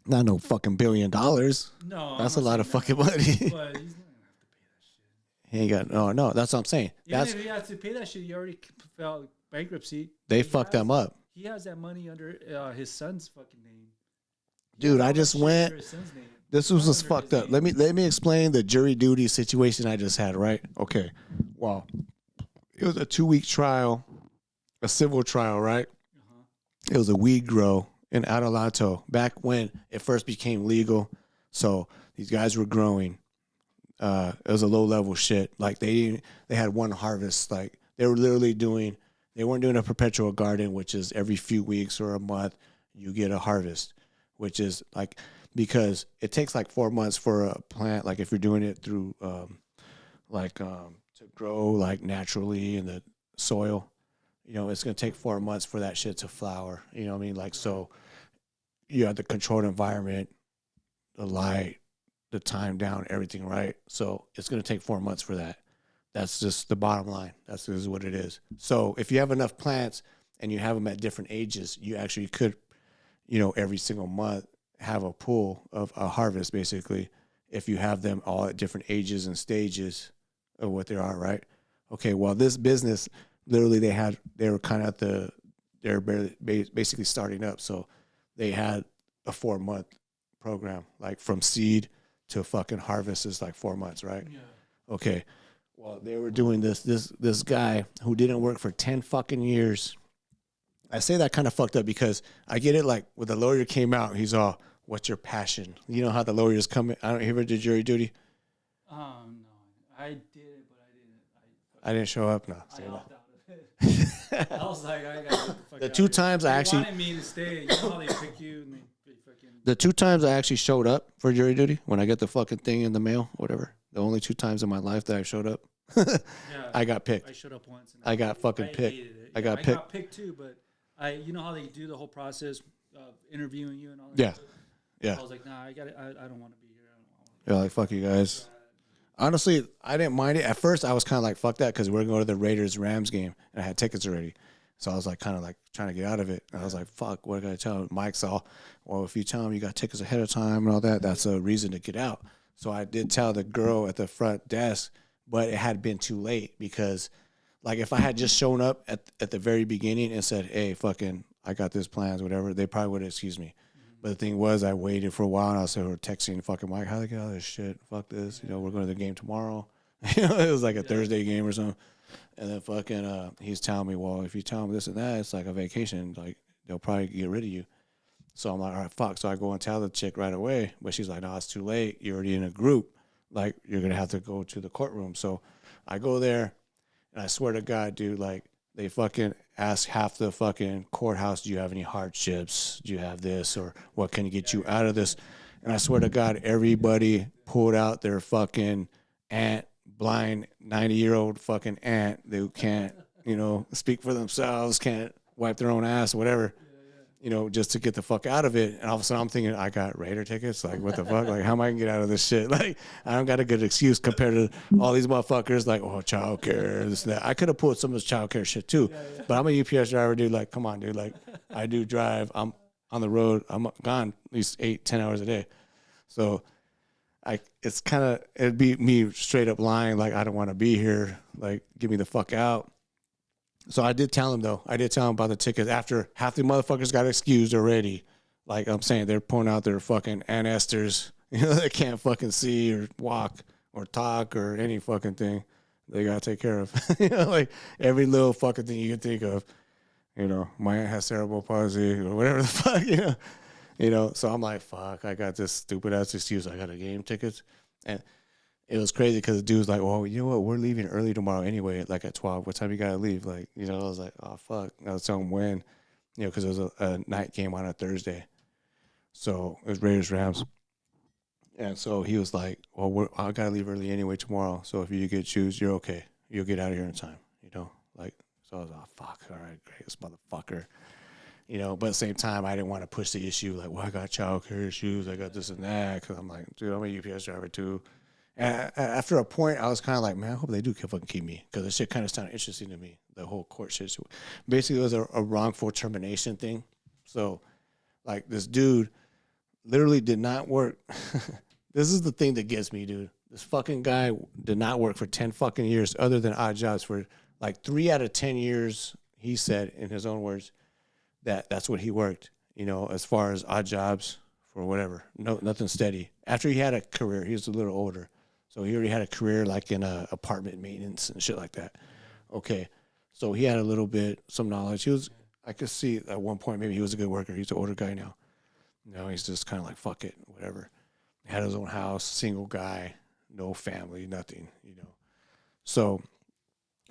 Not no fucking $1 billion. No, that's a lot of fucking money. But he's not gonna have to pay that shit. He ain't got no. That's what I'm saying. Even That's if he has to pay that shit, he already filed bankruptcy. they He fucked has, them up, he has that money under his son's fucking name. He has dude. I all that just shit went. under his son's name. This It's was not just under his fucked up. name. Let me explain the jury duty situation I just had. Right? Okay. Well, it was a 2-week trial, a civil trial. Right? Uh-huh. It was a weed grow in Adelanto back when it first became legal. So these guys were growing. It was a low level shit. Like they had one harvest. Like they were literally doing. They weren't doing a perpetual garden, which is every few weeks or a month you get a harvest, which is like because it takes like 4 months for a plant. Like if you're doing it through to grow like naturally in the soil, it's gonna take 4 months for that shit to flower. You know what I mean? Like so, you have the controlled environment, the light, the time down, everything right. So it's gonna take 4 months for that. That's just the bottom line. That's just what it is. So if you have enough plants and you have them at different ages, you actually could, every single month have a pool of a harvest basically. If you have them all at different ages and stages of what they are, right? Okay. Well, this business, literally, they were kind of they're basically starting up. So they had a 4-month program, like from seed to fucking harvest is like 4 months, right? Yeah. Okay. Well, they were doing this guy who didn't work for 10 fucking years. I say that kind of fucked up because I get it. Like when the lawyer came out, he's all, "What's your passion?" You know how the lawyers come in. I don't ever did jury duty. No, I did, but I didn't show up. No, I opted out of it. I was like, I got the fuck the out two of here. times I They actually, wanted me to stay. You know how they pick you and they fucking. the 2 times I actually showed up for jury duty when I get the fucking thing in the mail, whatever. The only 2 times in my life that I showed up, Yeah, I got picked. I showed up once. And I got fucking I picked. hated it. I Yeah, got I picked. got picked too, but you know how they do the whole process of interviewing you and all that. Yeah, stuff? yeah. I was like, nah, I don't want to be here. I don't want Yeah, like fuck you guys. Honestly, I didn't mind it. At first, I was kind of like, fuck that, because we're going to go to the Raiders-Rams game, and I had tickets already. So I was like, kind of like trying to get out of it. And I was like, fuck, what I got to tell him? Mike's all, well, if you tell him you got tickets ahead of time and all that, that's a reason to get out. So I did tell the girl at the front desk, but it had been too late because, like, if I had just shown up at the very beginning and said, hey, fucking, I got this plans, whatever, they probably would have excused me. But the thing was, I waited for a while, and I was texting fucking Mike, how do I get out of this shit? Fuck this. We're going to the game tomorrow. It was like a Thursday game or something. And then fucking, he's telling me, well, if you tell him this and that, it's like a vacation. Like, they'll probably get rid of you. So I'm like, all right, fuck. So I go and tell the chick right away. But she's like, no, it's too late. You're already in a group. Like, you're going to have to go to the courtroom. So I go there, and I swear to God, dude, like, they fucking ask half the fucking courthouse, do you have any hardships? Do you have this? Or what can get you out of this? And I swear to God, everybody pulled out their fucking aunt, blind 90-year-old fucking aunt who can't, speak for themselves, can't wipe their own ass, whatever, just to get the fuck out of it. And all of a sudden I'm thinking, I got Raider tickets. Like, what the fuck? Like, how am I going to get out of this shit? Like, I don't got a good excuse compared to all these motherfuckers. Like, oh, childcare, this and that. I could have pulled some of this childcare shit too. But I'm a UPS driver, dude. Like, come on, dude. Like, I do drive. I'm on the road. I'm gone at least 8-10 hours a day. So it'd be me straight up lying. Like, I don't want to be here. Like, get me the fuck out. So I did tell him, though. I did tell him about the tickets after half the motherfuckers got excused already. Like I'm saying, they're pulling out their fucking Aunt Esther's. They can't fucking see or walk or talk or any fucking thing. They got to take care of. Like every little fucking thing you can think of. My aunt has cerebral palsy or whatever the fuck, So I'm like, fuck, I got this stupid ass excuse. I got a game tickets. And it was crazy because the dude was like, well, you know what? We're leaving early tomorrow anyway, like at 12. What time you got to leave? Like, I was like, oh, fuck. I was telling him when, because it was a night game on a Thursday. So it was Raiders-Rams. And so he was like, well, I got to leave early anyway tomorrow. So if you get choose, you're okay. You'll get out of here in time, Like, so I was like, oh, fuck. All right, great. This motherfucker. But at the same time, I didn't want to push the issue. Like, well, I got childcare issues. I got this and that. Because I'm like, dude, I'm a UPS driver too. And after a point, I was kind of like, man, I hope they do fucking keep me. Because the shit kind of sounded interesting to me, the whole court shit. Basically, it was a wrongful termination thing. So, like, this dude literally did not work. This is the thing that gets me, dude. This fucking guy did not work for 10 fucking years other than odd jobs for like 3 out of 10 years. He said in his own words that that's what he worked, you know, as far as odd jobs for whatever. No, nothing steady. After he had a career, he was a little older. So he already had a career like in apartment maintenance and shit like that. Okay. So he had a little bit, some knowledge. I could see at one point maybe he was a good worker. He's an older guy now. Now he's just kind of like, fuck it, whatever. Had his own house, single guy, no family, nothing, you know. So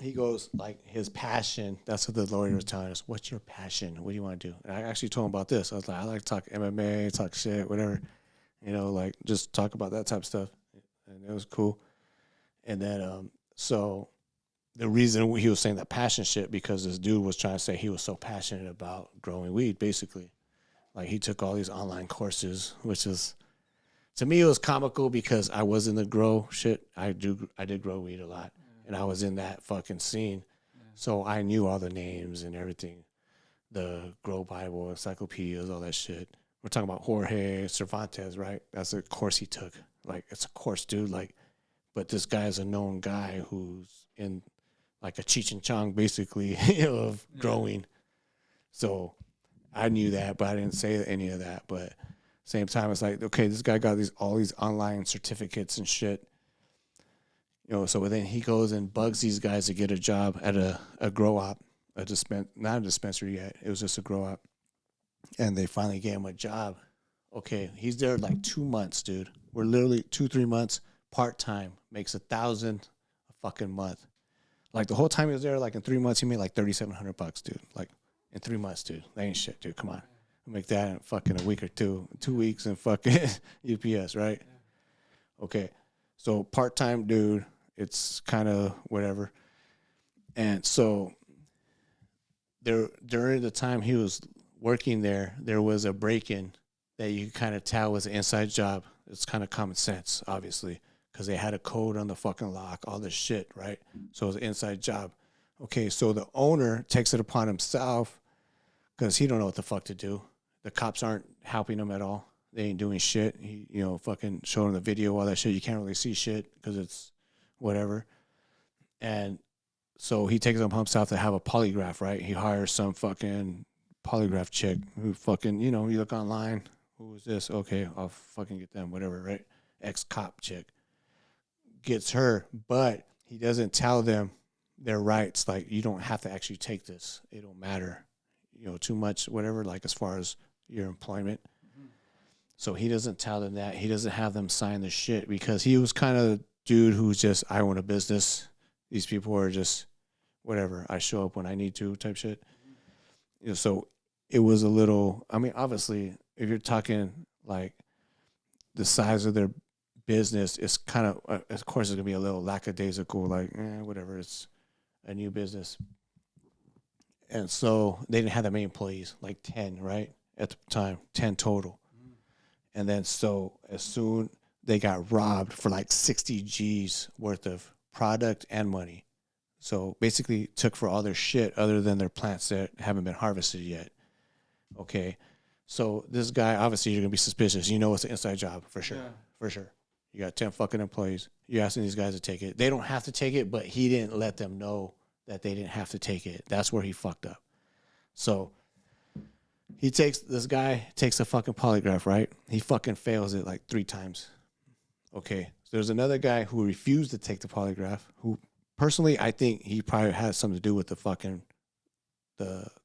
he goes, like, his passion, that's what the lawyer was telling us. What's your passion? What do you want to do? And I actually told him about this. I was like, I like to talk MMA, talk shit, whatever, you know, like just talk about that type of stuff. And it was cool. And then, so the reason he was saying that passion shit, because this dude was trying to say he was so passionate about growing weed, basically. Like, he took all these online courses, which is, to me, it was comical because I was in the grow shit. I did grow weed a lot, and I was in that fucking scene, so I knew all the names and everything, the Grow Bible, encyclopedias, all that shit. We're talking about Jorge Cervantes, right? That's a course he took. Like, it's a course, dude. Like, but this guy is a known guy who's in like a Cheech and Chong, basically, of growing. So I knew that, but I didn't say any of that. But same time, it's like, okay, this guy got all these online certificates and shit. You know, so then he goes and bugs these guys to get a job at a grow op, not a dispensary yet. It was just a grow op. And they finally gave him a job. Okay, he's there like 2 months, dude. We're literally 2-3 months, part time, makes $1,000 a fucking month. Like, the whole time he was there, like in 3 months, he made like $3,700, dude. Like, in 3 months, dude. That ain't shit, dude. Come on. Make that in fucking a week or two. 2 weeks in fucking UPS, right? Okay. So part-time dude, it's kind of whatever. And so during the time he was working there was a break-in that you kind of tell was an inside job. It's kind of common sense, obviously, because they had a code on the fucking lock, all this shit, right? So it was an inside job. Okay, so the owner takes it upon himself because he don't know what the fuck to do. The cops aren't helping him at all. They ain't doing shit. He, you know, fucking showing the video, all that shit. You can't really see shit because it's whatever. And so he takes it upon himself to have a polygraph, right? He hires some fucking polygraph chick who fucking, you know, you look online. Who is this? Okay, I'll fucking get them, whatever, right? Ex-cop chick. Gets her, but he doesn't tell them their rights. Like, you don't have to actually take this. It don't matter, you know, too much, whatever, like as far as your employment. So he doesn't tell them that. He doesn't have them sign the shit because he was kind of dude who's just, I own a business. These people are just whatever. I show up when I need to type shit. You know, so it was a little, I mean, obviously, if you're talking like the size of their business, it's kind of course, it's going to be a little lackadaisical, like, whatever. It's a new business. And so they didn't have that many employees, like 10, right? At the time, 10 total. And then so as soon they got robbed for like 60 G's worth of product and money. So basically took for all their shit other than their plants that haven't been harvested yet. Okay. So this guy, obviously you're going to be suspicious. You know it's an inside job for sure. Yeah. For sure. You got 10 fucking employees. You're asking these guys to take it. They don't have to take it, but he didn't let them know that they didn't have to take it. That's where he fucked up. So this guy takes a fucking polygraph, right? He fucking fails it like 3 times. Okay. So there's another guy who refused to take the polygraph, who personally, I think he probably had something to do with the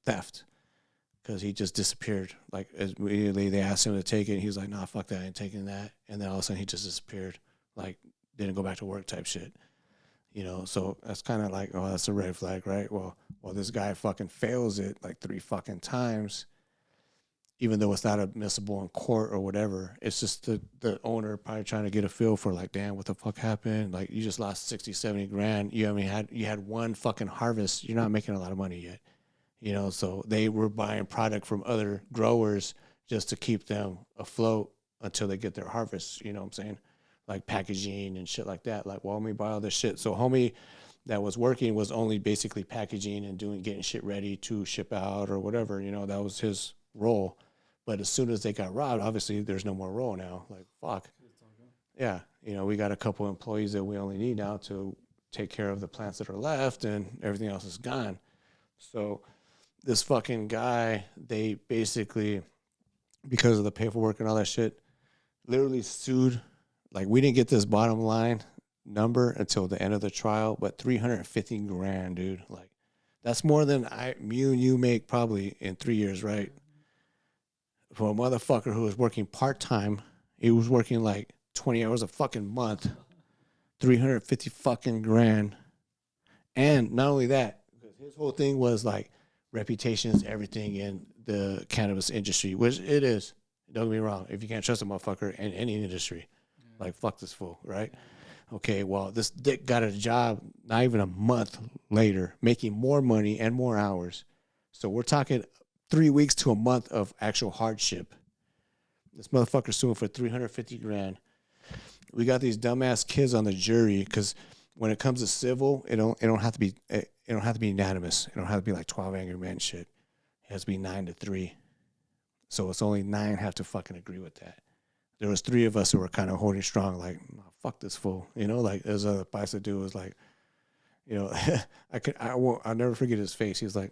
theft. Because he just disappeared. Like, immediately they asked him to take it, and he was like, nah, fuck that, I ain't taking that. And then all of a sudden he just disappeared. Like, didn't go back to work type shit. You know, so that's kind of like, oh, that's a red flag, right? Well, this guy fucking fails it like 3 fucking times, even though it's not admissible in court or whatever. It's just the owner probably trying to get a feel for, like, damn, what the fuck happened? Like, you just lost 60, 70 grand. You had one fucking harvest. You're not making a lot of money yet. You know, so they were buying product from other growers just to keep them afloat until they get their harvest. You know what I'm saying? Like packaging and shit like that. Like, well, let me buy all this shit. So homie that was working was only basically packaging and getting shit ready to ship out or whatever. You know, that was his role. But as soon as they got robbed, obviously there's no more role now. Like, fuck. yeah, we got a couple employees that we only need now to take care of the plants that are left, and everything else is gone. So this fucking guy, they basically, because of the paperwork and all that shit, literally sued. Like, we didn't get this bottom line number until the end of the trial, but 350 grand, dude. Like, that's more than me and you make probably in 3 years, right? For a motherfucker who was working part time, he was working like 20 hours a fucking month, 350 fucking grand. And not only that, because his whole thing was like reputation is everything in the cannabis industry, which it is. Don't get me wrong. If you can't trust a motherfucker in any industry, like, fuck this fool, right? Okay, well, this dick got a job not even a month later, making more money and more hours. So we're talking 3 weeks to a month of actual hardship. This motherfucker suing for 350 grand. We got these dumbass kids on the jury because when it comes to civil, it don't have to be unanimous. It don't have to be like 12 angry men shit. It has to be 9-3. So it's only 9 have to fucking agree with that. There was 3 of us who were kind of holding strong, like, oh, fuck this fool, like there's a paisa dude was like, I'll never forget his face. He was like,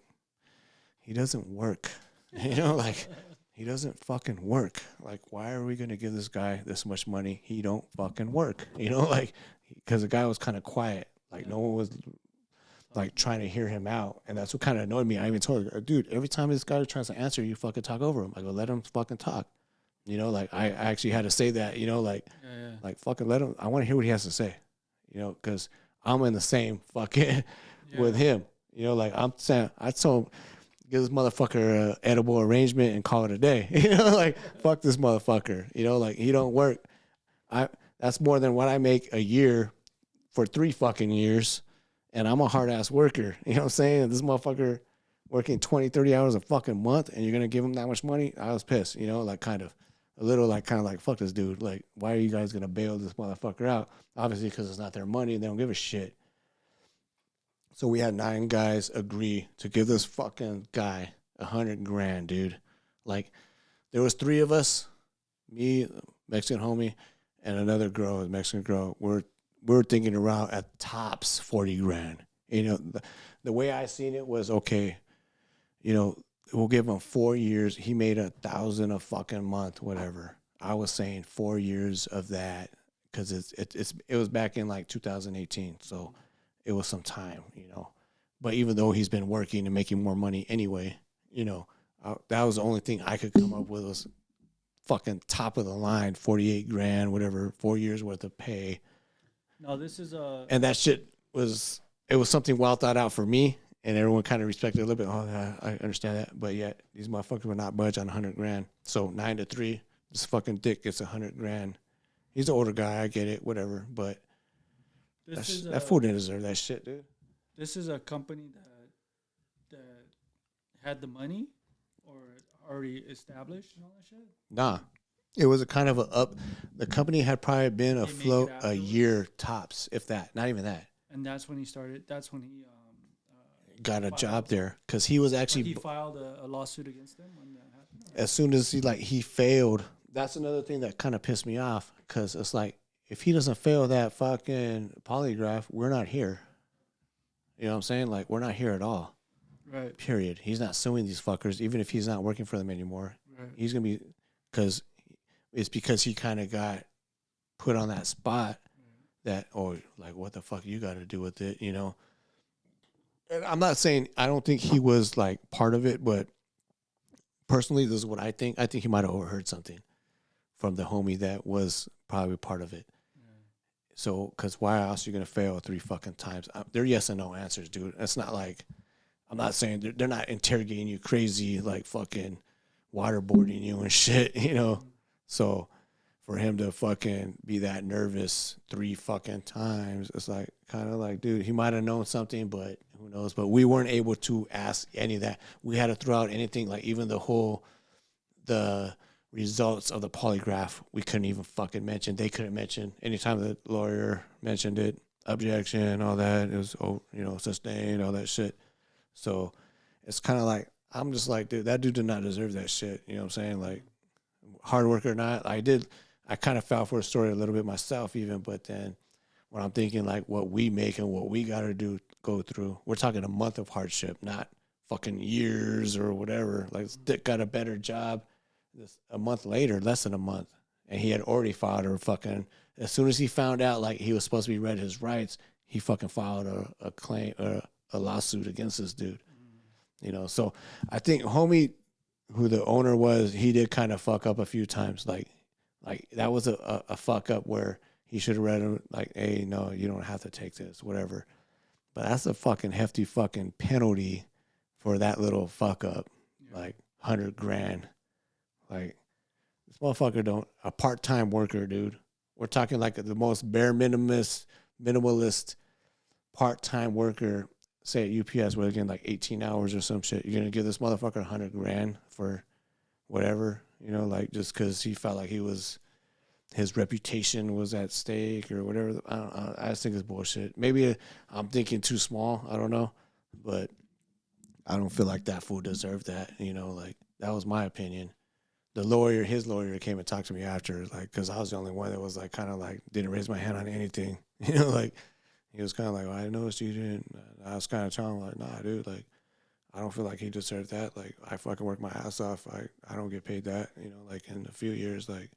he doesn't work, like, he doesn't fucking work. Like, why are we gonna give this guy this much money? He don't fucking work, like, because the guy was kind of quiet, like no one was like trying to hear him out, and that's what kind of annoyed me. I even told her, dude, every time this guy tries to answer, you fucking talk over him. I go, let him fucking talk. Like, I actually had to say that, like, fucking let him. I want to hear what he has to say, because I'm in the same fucking with him. Like, I'm saying, I told him, give this motherfucker an edible arrangement and call it a day. Like, fuck this motherfucker. Like, he don't work. That's more than what I make a year for 3 fucking years, and I'm a hard ass worker. You know what I'm saying? This motherfucker working 20, 30 hours a fucking month, and you're gonna give him that much money? I was pissed. Like, kind of. A little, like, kind of like, fuck this dude. Like, why are you guys going to bail this motherfucker out? Obviously, because it's not their money and they don't give a shit. So we had 9 guys agree to give this fucking guy 100 grand, dude. Like, there was 3 of us, me, Mexican homie, and another girl, a Mexican girl. We're thinking around at tops 40 grand. The way I seen it was, okay, we'll give him 4 years. He made 1,000 a fucking month, whatever. I was saying 4 years of that because it was back in like 2018, so it was some time, But even though he's been working and making more money anyway, that was the only thing I could come up with was fucking top of the line, 48 grand, whatever, 4 years worth of pay. No, this is and that shit was something well thought out for me. And everyone kind of respected it a little bit. Oh, yeah, I understand that. But yet, these motherfuckers were not budge on 100 grand. So 9-3, this fucking dick gets 100 grand. He's an older guy. I get it. Whatever. But that fool didn't deserve that shit, dude. This is a company that had the money or already established and all that shit? Nah. It was a kind of the company had probably been afloat a year tops, if that. Not even that. And that's when he started. That's when he got a job there because he was actually. He filed a lawsuit against them when that happened. As soon as he failed, that's another thing that kind of pissed me off because it's like if he doesn't fail that fucking polygraph, we're not here. You know what I'm saying? Like, we're not here at all. Right. Period. He's not suing these fuckers, even if he's not working for them anymore. Right. He's gonna be because he kind of got put on that spot that like what the fuck you got to do with it, And I'm not saying I don't think he was like part of it, but personally, this is what I think. I think he might have overheard something from the homie that was probably part of it. Yeah. So, because why else are you gonna fail 3 fucking times? They're yes and no answers, dude. It's not like I'm not saying they're not interrogating you crazy like fucking waterboarding you and shit, So for him to fucking be that nervous 3 fucking times, it's like kind of like, dude, he might have known something, but who knows? But we weren't able to ask any of that. We had to throw out anything, like even the results of the polygraph, we couldn't even fucking mention. They couldn't mention. Anytime the lawyer mentioned it, objection, all that, it was, sustained, all that shit. So it's kind of like, I'm just like, dude, that dude did not deserve that shit. You know what I'm saying? Like, hard work or not, I I kind of fell for the story a little bit myself, even. But then when I'm thinking like what we make and what we got to do, go through, we're talking a month of hardship, not fucking years or whatever. Like, Dick got a better job a month later, less than a month, and he had already filed a fucking. As soon as he found out like he was supposed to be read his rights, he fucking filed a claim or a lawsuit against this dude. You know, so I think homie, who the owner was, he did kind of fuck up a few times. Like that was a fuck up where he should have read him like, hey, no, you don't have to take this, whatever. But that's a fucking hefty fucking penalty for that little fuck up, like 100 grand. Like, this motherfucker don't, a part-time worker, dude. We're talking like the most bare minimalist part-time worker, say at UPS, where again like 18 hours or some shit. You're gonna give this motherfucker 100 grand for whatever, you know, like just because he felt like his reputation was at stake or whatever. I just think it's bullshit. Maybe I'm thinking too small. I don't know, but I don't feel like that fool deserved that. You know, like that was my opinion. His lawyer came and talked to me after, like, because I was the only one that was like kind of like didn't raise my hand on anything. You know, like he was kind of like, well, I noticed you didn't. I was kind of telling him like, nah, dude, like I don't feel like he deserved that. Like I fucking work my ass off. I don't get paid that. You know, like in a few years, like.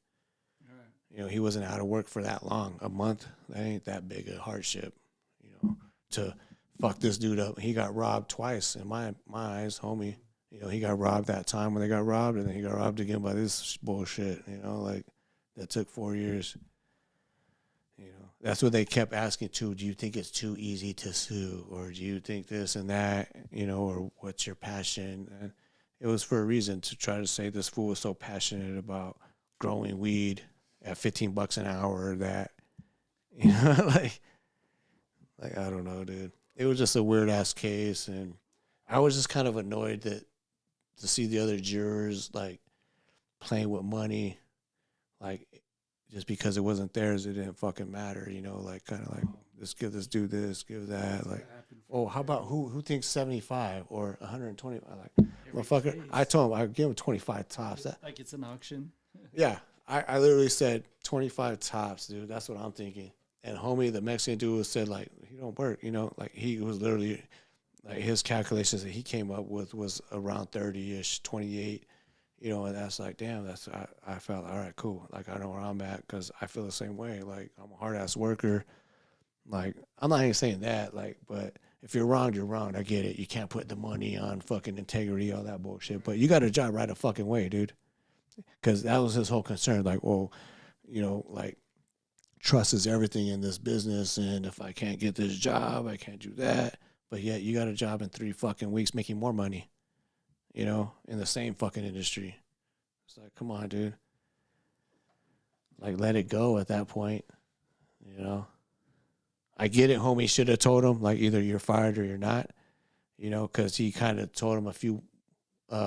You know, he wasn't out of work for that long. A month, that ain't that big a hardship, you know, to fuck this dude up. He got robbed twice in my eyes, homie. You know, he got robbed that time when they got robbed, and then he got robbed again by this bullshit, you know, like that took 4 years. You know, that's what they kept asking too. Do you think it's too easy to sue? Or do you think this and that, you know, or what's your passion? And it was for a reason to try to say this fool was so passionate about growing weed at $15 an hour that, you know, like I don't know, dude. It was just a weird ass case, and I was just kind of annoyed that to see the other jurors like playing with money, like just because it wasn't theirs, it didn't fucking matter, you know, like kind of like let's give this dude this, give that, like oh, how about who thinks 75 or 120? I like motherfucker. Case. I told him I give him 25 tops. Like it's an auction. Yeah. I literally said 25 tops, dude. That's what I'm thinking. And homie, the Mexican dude said, like, he don't work, you know? Like, he was literally, like, his calculations that he came up with was around 30-ish, 28, you know? And that's like, damn, I felt, all right, cool. Like, I know where I'm at because I feel the same way. Like, I'm a hard-ass worker. Like, I'm not even saying that, like, but if you're wrong, you're wrong. I get it. You can't put the money on fucking integrity, all that bullshit. But you got a job right a fucking way, dude. Because that was his whole concern. Like, well, you know, like trust is everything in this business. And if I can't get this job, I can't do that. But yet you got a job in 3 fucking weeks making more money, you know, in the same fucking industry. It's like, come on, dude. Like, let it go at that point, you know. I get it, homie should have told him, like, either you're fired or you're not, you know, because he kind of told him a few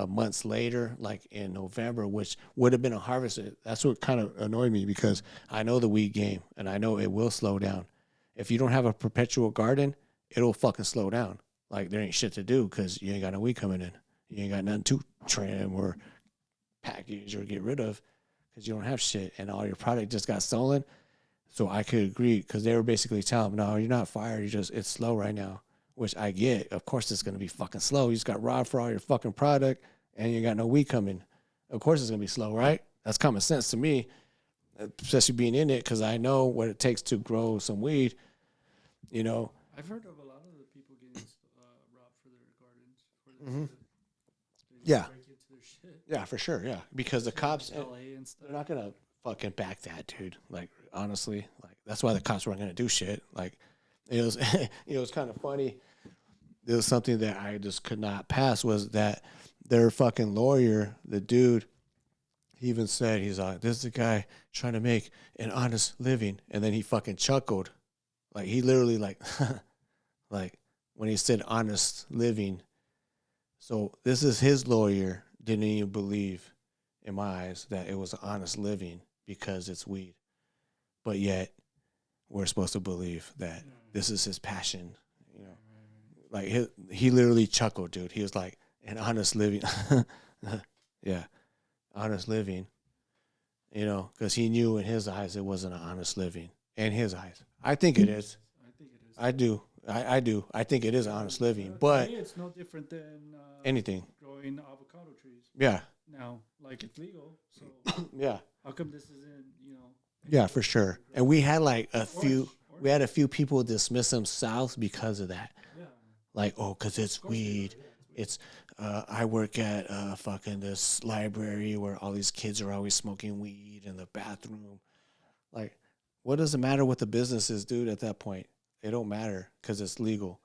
months later, like in November, which would have been a harvest. That's what kind of annoyed me because I know the weed game and I know it will slow down. If you don't have a perpetual garden, it'll fucking slow down. Like there ain't shit to do because you ain't got no weed coming in. You ain't got nothing to trim or package or get rid of because you don't have shit and all your product just got stolen. So I could agree because they were basically telling him, no, you're not fired. It's slow right now. Which I get. Of course, it's going to be fucking slow. You just got robbed for all your fucking product and you got no weed coming. Of course, it's going to be slow, right? That's common sense to me, especially being in it because I know what it takes to grow some weed, you know. I've heard of a lot of the people getting robbed for their gardens. Yeah. Break into their shit. Yeah, for sure. Yeah. Because the cops, LA and stuff. they're not going to fucking back that, dude. Like, honestly, like that's why the cops weren't going to do shit. Like, it was kind of funny. There was something that I just could not pass was that their fucking lawyer, the dude, he even said, he's like, this is a guy trying to make an honest living. And then he fucking chuckled. Like he literally like, like when he said honest living. So this is his lawyer didn't even believe in my eyes that it was an honest living because it's weed. But yet we're supposed to believe that this is his passion, you know. Like he literally chuckled, dude. He was like, "An honest living, yeah, honest living." You know, because he knew in his eyes it wasn't an honest living. In his eyes, I think it is. I think it is. I do. I do. I think it is honest living, but To me, it's no different than anything. growing avocado trees. Yeah. Now, like it's legal, so Yeah. how come this isn't, you know? Yeah, for sure. And we had like a few. Orange. We had a few people dismiss themselves because of that. Yeah. Like, oh, because it's weed. It's. I work at fucking this library where all these kids are always smoking weed in the bathroom. Like, what does it matter what the business is, dude? At that point, it don't matter because it's legal.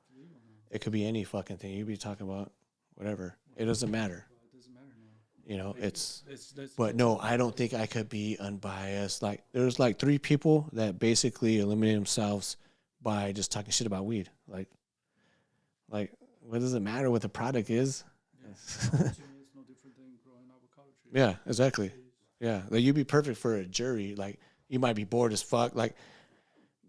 It could be any fucking thing. You'd be talking about whatever. It doesn't matter. It doesn't matter now. You know, it's. That's But no, I don't think I could be unbiased. Like, there's like 3 people that basically eliminate themselves by just talking shit about weed. Like, what does it matter what the product is? to me, it's no different than growing avocado trees. Yeah, exactly. Yeah, like you'd be perfect for a jury. Like, you might be bored as fuck. Like,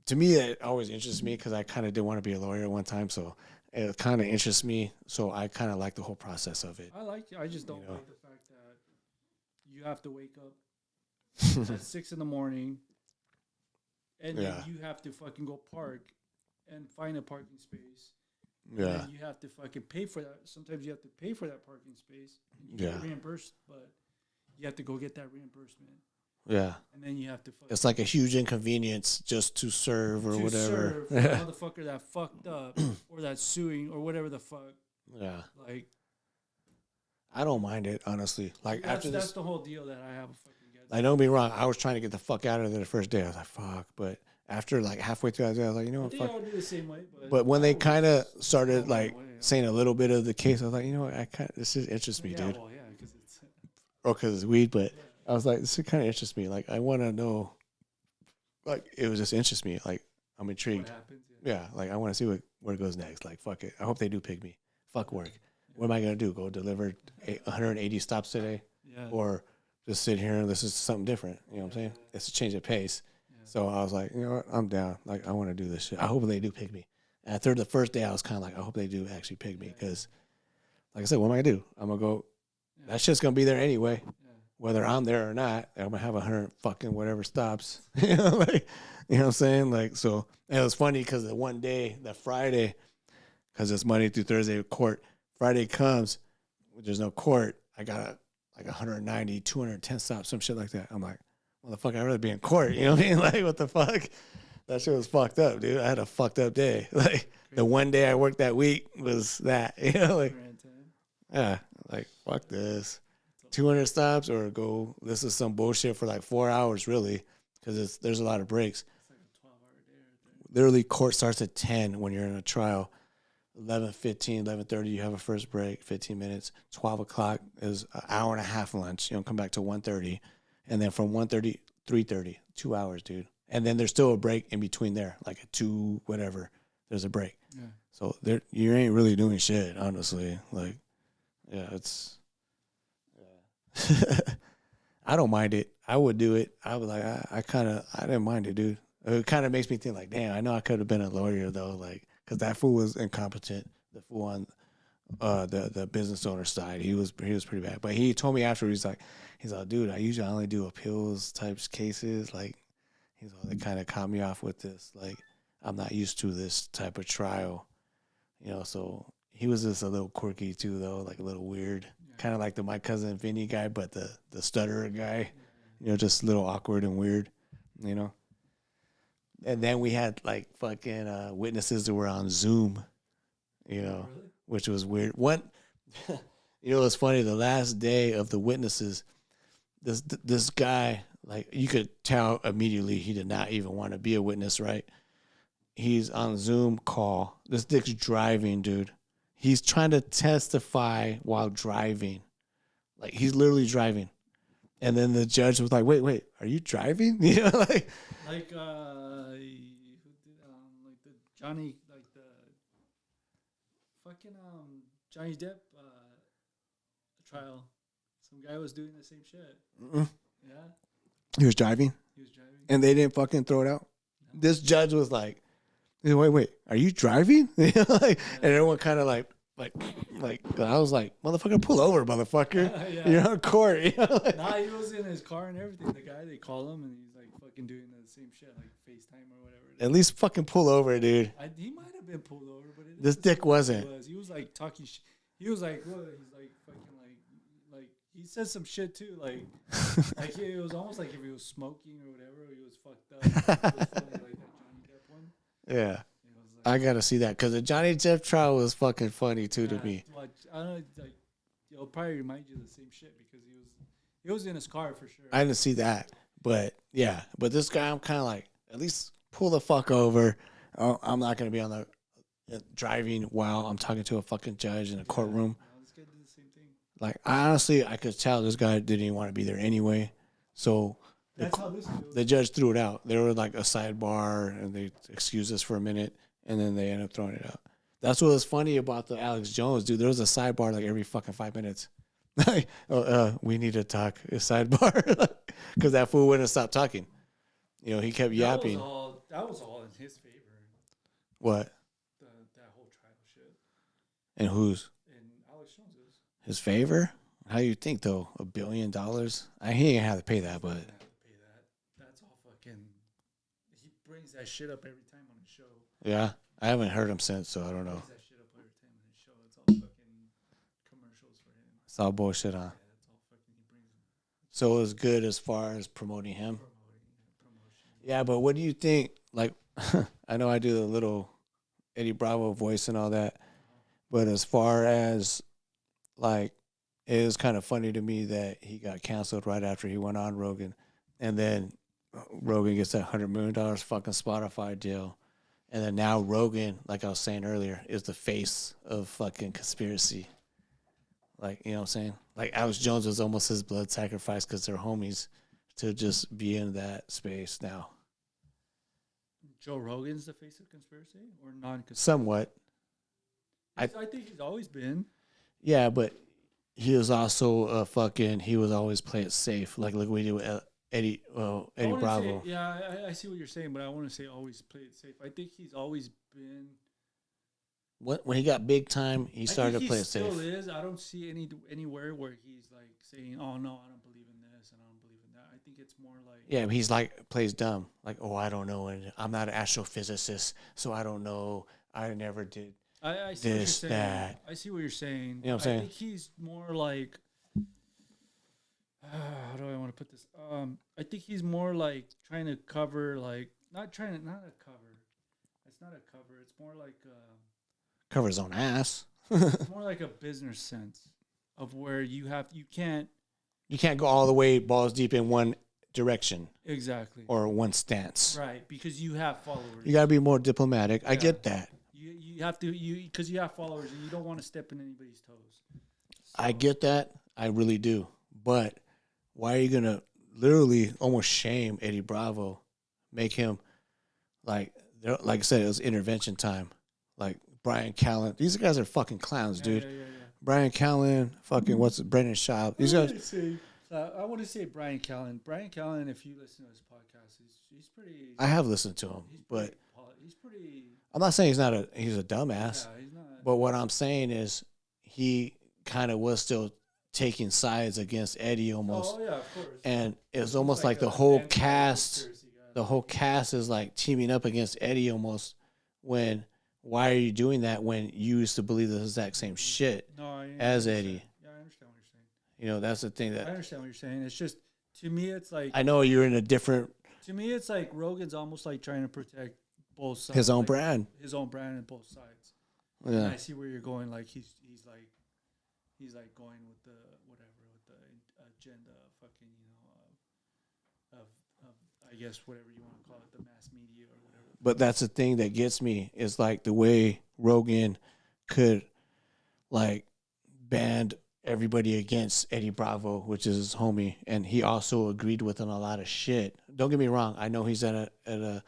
to me, it always interests me because I kind of did want to be a lawyer at one time, so it kind of interests me. So I kind of like the whole process of it. I like it. I just don't You know. like the fact that you have to wake up at 6 in the morning, and then Yeah. you have to fucking go park and find a parking space. And Yeah, then you have to fucking pay for that. Sometimes you have to pay for that parking space. And you get Yeah. reimbursed, but you have to go get that reimbursement, yeah. and then you have to fucking It's like a huge inconvenience just to serve or to whatever. serve the motherfucker that fucked up or that's suing or whatever the fuck. Yeah, Like I don't mind it honestly. Like after that's this, the whole deal that I have a fucking against. like don't be wrong. I was trying to get the fuck out of there the first day. I was like, fuck. But after like halfway through, I was like, you know I what, think fuck. I would do the same way, But when they I kind of was started blown like away. saying a little bit of the case, I was like, you know what, this is interests me, yeah, dude. well, yeah, because it's Or because it's weed, but I was like, this kind of interests me. Like, I want to know. Like, it was just interests me. Like, I'm what intrigued. happens. Yeah, like I want to see where it goes next. Like, fuck it. I hope they do pick me. Fuck work. What am I gonna do? Go deliver 180 stops today, Yeah. or just sit here and listen to something different? You know what I'm saying? It's a change of pace. So I was like, you know what? I'm down. Like, I want to do this shit. I hope they do pick me. After the first day, I was kind of like, I hope they do actually pick me because, like I said, what am I gonna do? I'm gonna go. That shit's gonna be there anyway, whether I'm there or not. I'm gonna have 100 fucking whatever stops. You know, like, you know what I'm saying? Like, so and it was funny because the one day, that Friday, because it's Monday through Thursday court. Friday comes, there's no court. I got like 190, 210 stops, some shit like that. I'm like, motherfucker, I'd rather be in court. You know what I mean? Like, what the fuck? That shit was fucked up, dude. I had a fucked up day. Like, the one day I worked that week was that. You know, like, yeah, like, fuck this. 200 stops or go, this is some bullshit for like 4 hours, really, because there's a lot of breaks. It's like a 12-hour day right there. Literally, court starts at 10 when you're in a trial. 11:15, 11:30, you have a first break, 15 minutes. 12 o'clock is an hour and a half lunch. You don't come back to 1:30. And then from 1:30, 3:30, 2 hours, dude. And then there's still a break in between there, like a 2, whatever. There's a break. Yeah. So there, you ain't really doing shit, honestly. Like, yeah, it's. Yeah. I don't mind it. I would do it. I was like, I didn't mind it, dude. It kind of makes me think, like, damn, I know I could have been a lawyer, though, like, because that fool was incompetent. The fool on the business owner side, he was pretty bad. But he told me after, he's like, dude, I usually only do appeals types cases. Like, he's like, they kind of caught me off with this. Like, I'm not used to this type of trial, you know. So he was just a little quirky too, though, like a little weird, kind of like the My Cousin Vinny guy, but the stutterer guy, you know, just a little awkward and weird, you know. And then we had like fucking witnesses that were on Zoom, you know, which was weird. One, you know, it's funny. The last day of the witnesses, this guy, like, you could tell immediately he did not even want to be a witness, right? He's on Zoom call. This dick's driving, dude. He's trying to testify while driving. Like, he's literally driving. And then the judge was like, wait, are you driving? You know, like the Johnny, like the fucking Johnny Depp trial. Some guy was doing the same shit. Mm-mm. Yeah, He was driving, he was driving. and they didn't fucking throw it out. This judge was like, wait, are you driving? You know, like, and everyone kind of like like I was like, motherfucker, pull over, motherfucker. Yeah. You're on court. You know? Nah, he was in his car and everything. The guy, they call him and he's like fucking doing the same shit, like FaceTime or whatever. At least fucking pull over, dude. He might have been pulled over, but This dick wasn't. He was like talking. He was like, what? He's like fucking like he said some shit too. Like it was almost like if he was smoking or whatever. He was fucked up. It was funny, like that Johnny Depp one. Yeah. Like, I gotta see that because the Johnny Depp trial was fucking funny too to me. I don't know, like it'll probably remind you of the same shit because he was in his car for sure. I didn't see that, but yeah. But this guy, I'm kind of like, at least pull the fuck over. I'm not gonna be on the driving while I'm talking to a fucking judge in a courtroom. This guy did the same thing. Like, honestly, I could tell this guy didn't even want to be there anyway. So That's how this feels. the judge threw it out. There was like a sidebar, and they excused us for a minute, and then they ended up throwing it out. That's what was funny about the Alex Jones, dude. There was a sidebar like every fucking 5 minutes. We need to talk. A sidebar. Because that fool wouldn't stop talking. You know, he kept yapping. That was all in his favor. What? That whole trial shit. And whose? And Alex Jones's. His favor? How you think, though? $1 billion? He ain't have to pay that, but... That's all fucking... He brings that shit up every time on his show. Yeah? I haven't heard him since, so I don't know. He brings that shit up every time on his show. It's all fucking commercials for him. It's all bullshit, huh? Yeah, that's all fucking... He brings... So it was good as far as promoting him? Yeah, but what do you think? Like, I know I do the little Eddie Bravo voice and all that, but as far as, like, it is kind of funny to me that he got canceled right after he went on Rogan, and then Rogan gets that $100 million fucking Spotify deal, and then now Rogan, like I was saying earlier, is the face of fucking conspiracy. Like, you know what I'm saying? Like, Alex Jones was almost his blood sacrifice because they're homies to just be in that space now. Joe Rogan's the face of conspiracy or non-conspiracy? Somewhat. I think he's always been. Yeah, but he was also he was always play it safe. Like, look what we do with Eddie Bravo. I see what you're saying, but I want to say always play it safe. I think he's always been. When he got big time, he started to play it safe. He still is. I don't see anywhere where he's like saying, "Oh no, I don't believe in this and I don't believe in that." I think it's more like he's like plays dumb. Like, oh, I don't know, and I'm not an astrophysicist, so I don't know. I never did. I see this, what you're saying. that. I see what you're saying. You know what I'm saying? I think he's more like. How do I want to put this? I think he's more like trying to cover, like not a cover. It's not a cover. It's more like Cover his own ass. it's more like a business sense of where you can't go all the way balls deep in one direction. Exactly. Or one stance. Right, because you have followers. You got to be more diplomatic. Yeah. I get that. You have to because you have followers and you don't want to step in anybody's toes. So. I get that. I really do. But why are you going to literally almost shame Eddie Bravo? Make him like I said, it was intervention time. Like Brian Callen. These guys are fucking clowns, dude. Yeah. Brian Callen, fucking Brendan Schaub. These guys. I want to say Brian Callen. Brian Callen, if you listen to his podcast, he's pretty. I have listened to him, but he's pretty. I'm not saying he's a dumbass. Yeah, he's not. But what I'm saying is he kind of was still taking sides against Eddie almost. Oh yeah, of course. And it was almost like the whole cast. The whole cast is like teaming up against Eddie almost. Why are you doing that when you used to believe the exact same shit as Eddie? Yeah, I understand what you're saying. You know, that's the thing I understand what you're saying. It's just, to me, it's like... I know you're in a different... To me, it's like Rogan's almost like trying to protect both sides. His own brand. His own brand on both sides. Yeah. And I see where you're going. Like, he's like going with the, whatever, with the agenda of fucking, of I guess, whatever you want to call it, the mass media or whatever. But that's the thing that gets me is like the way Rogan could like band everybody against Eddie Bravo, which is his homie, and he also agreed with him a lot of shit. Don't get me wrong. I know he's at a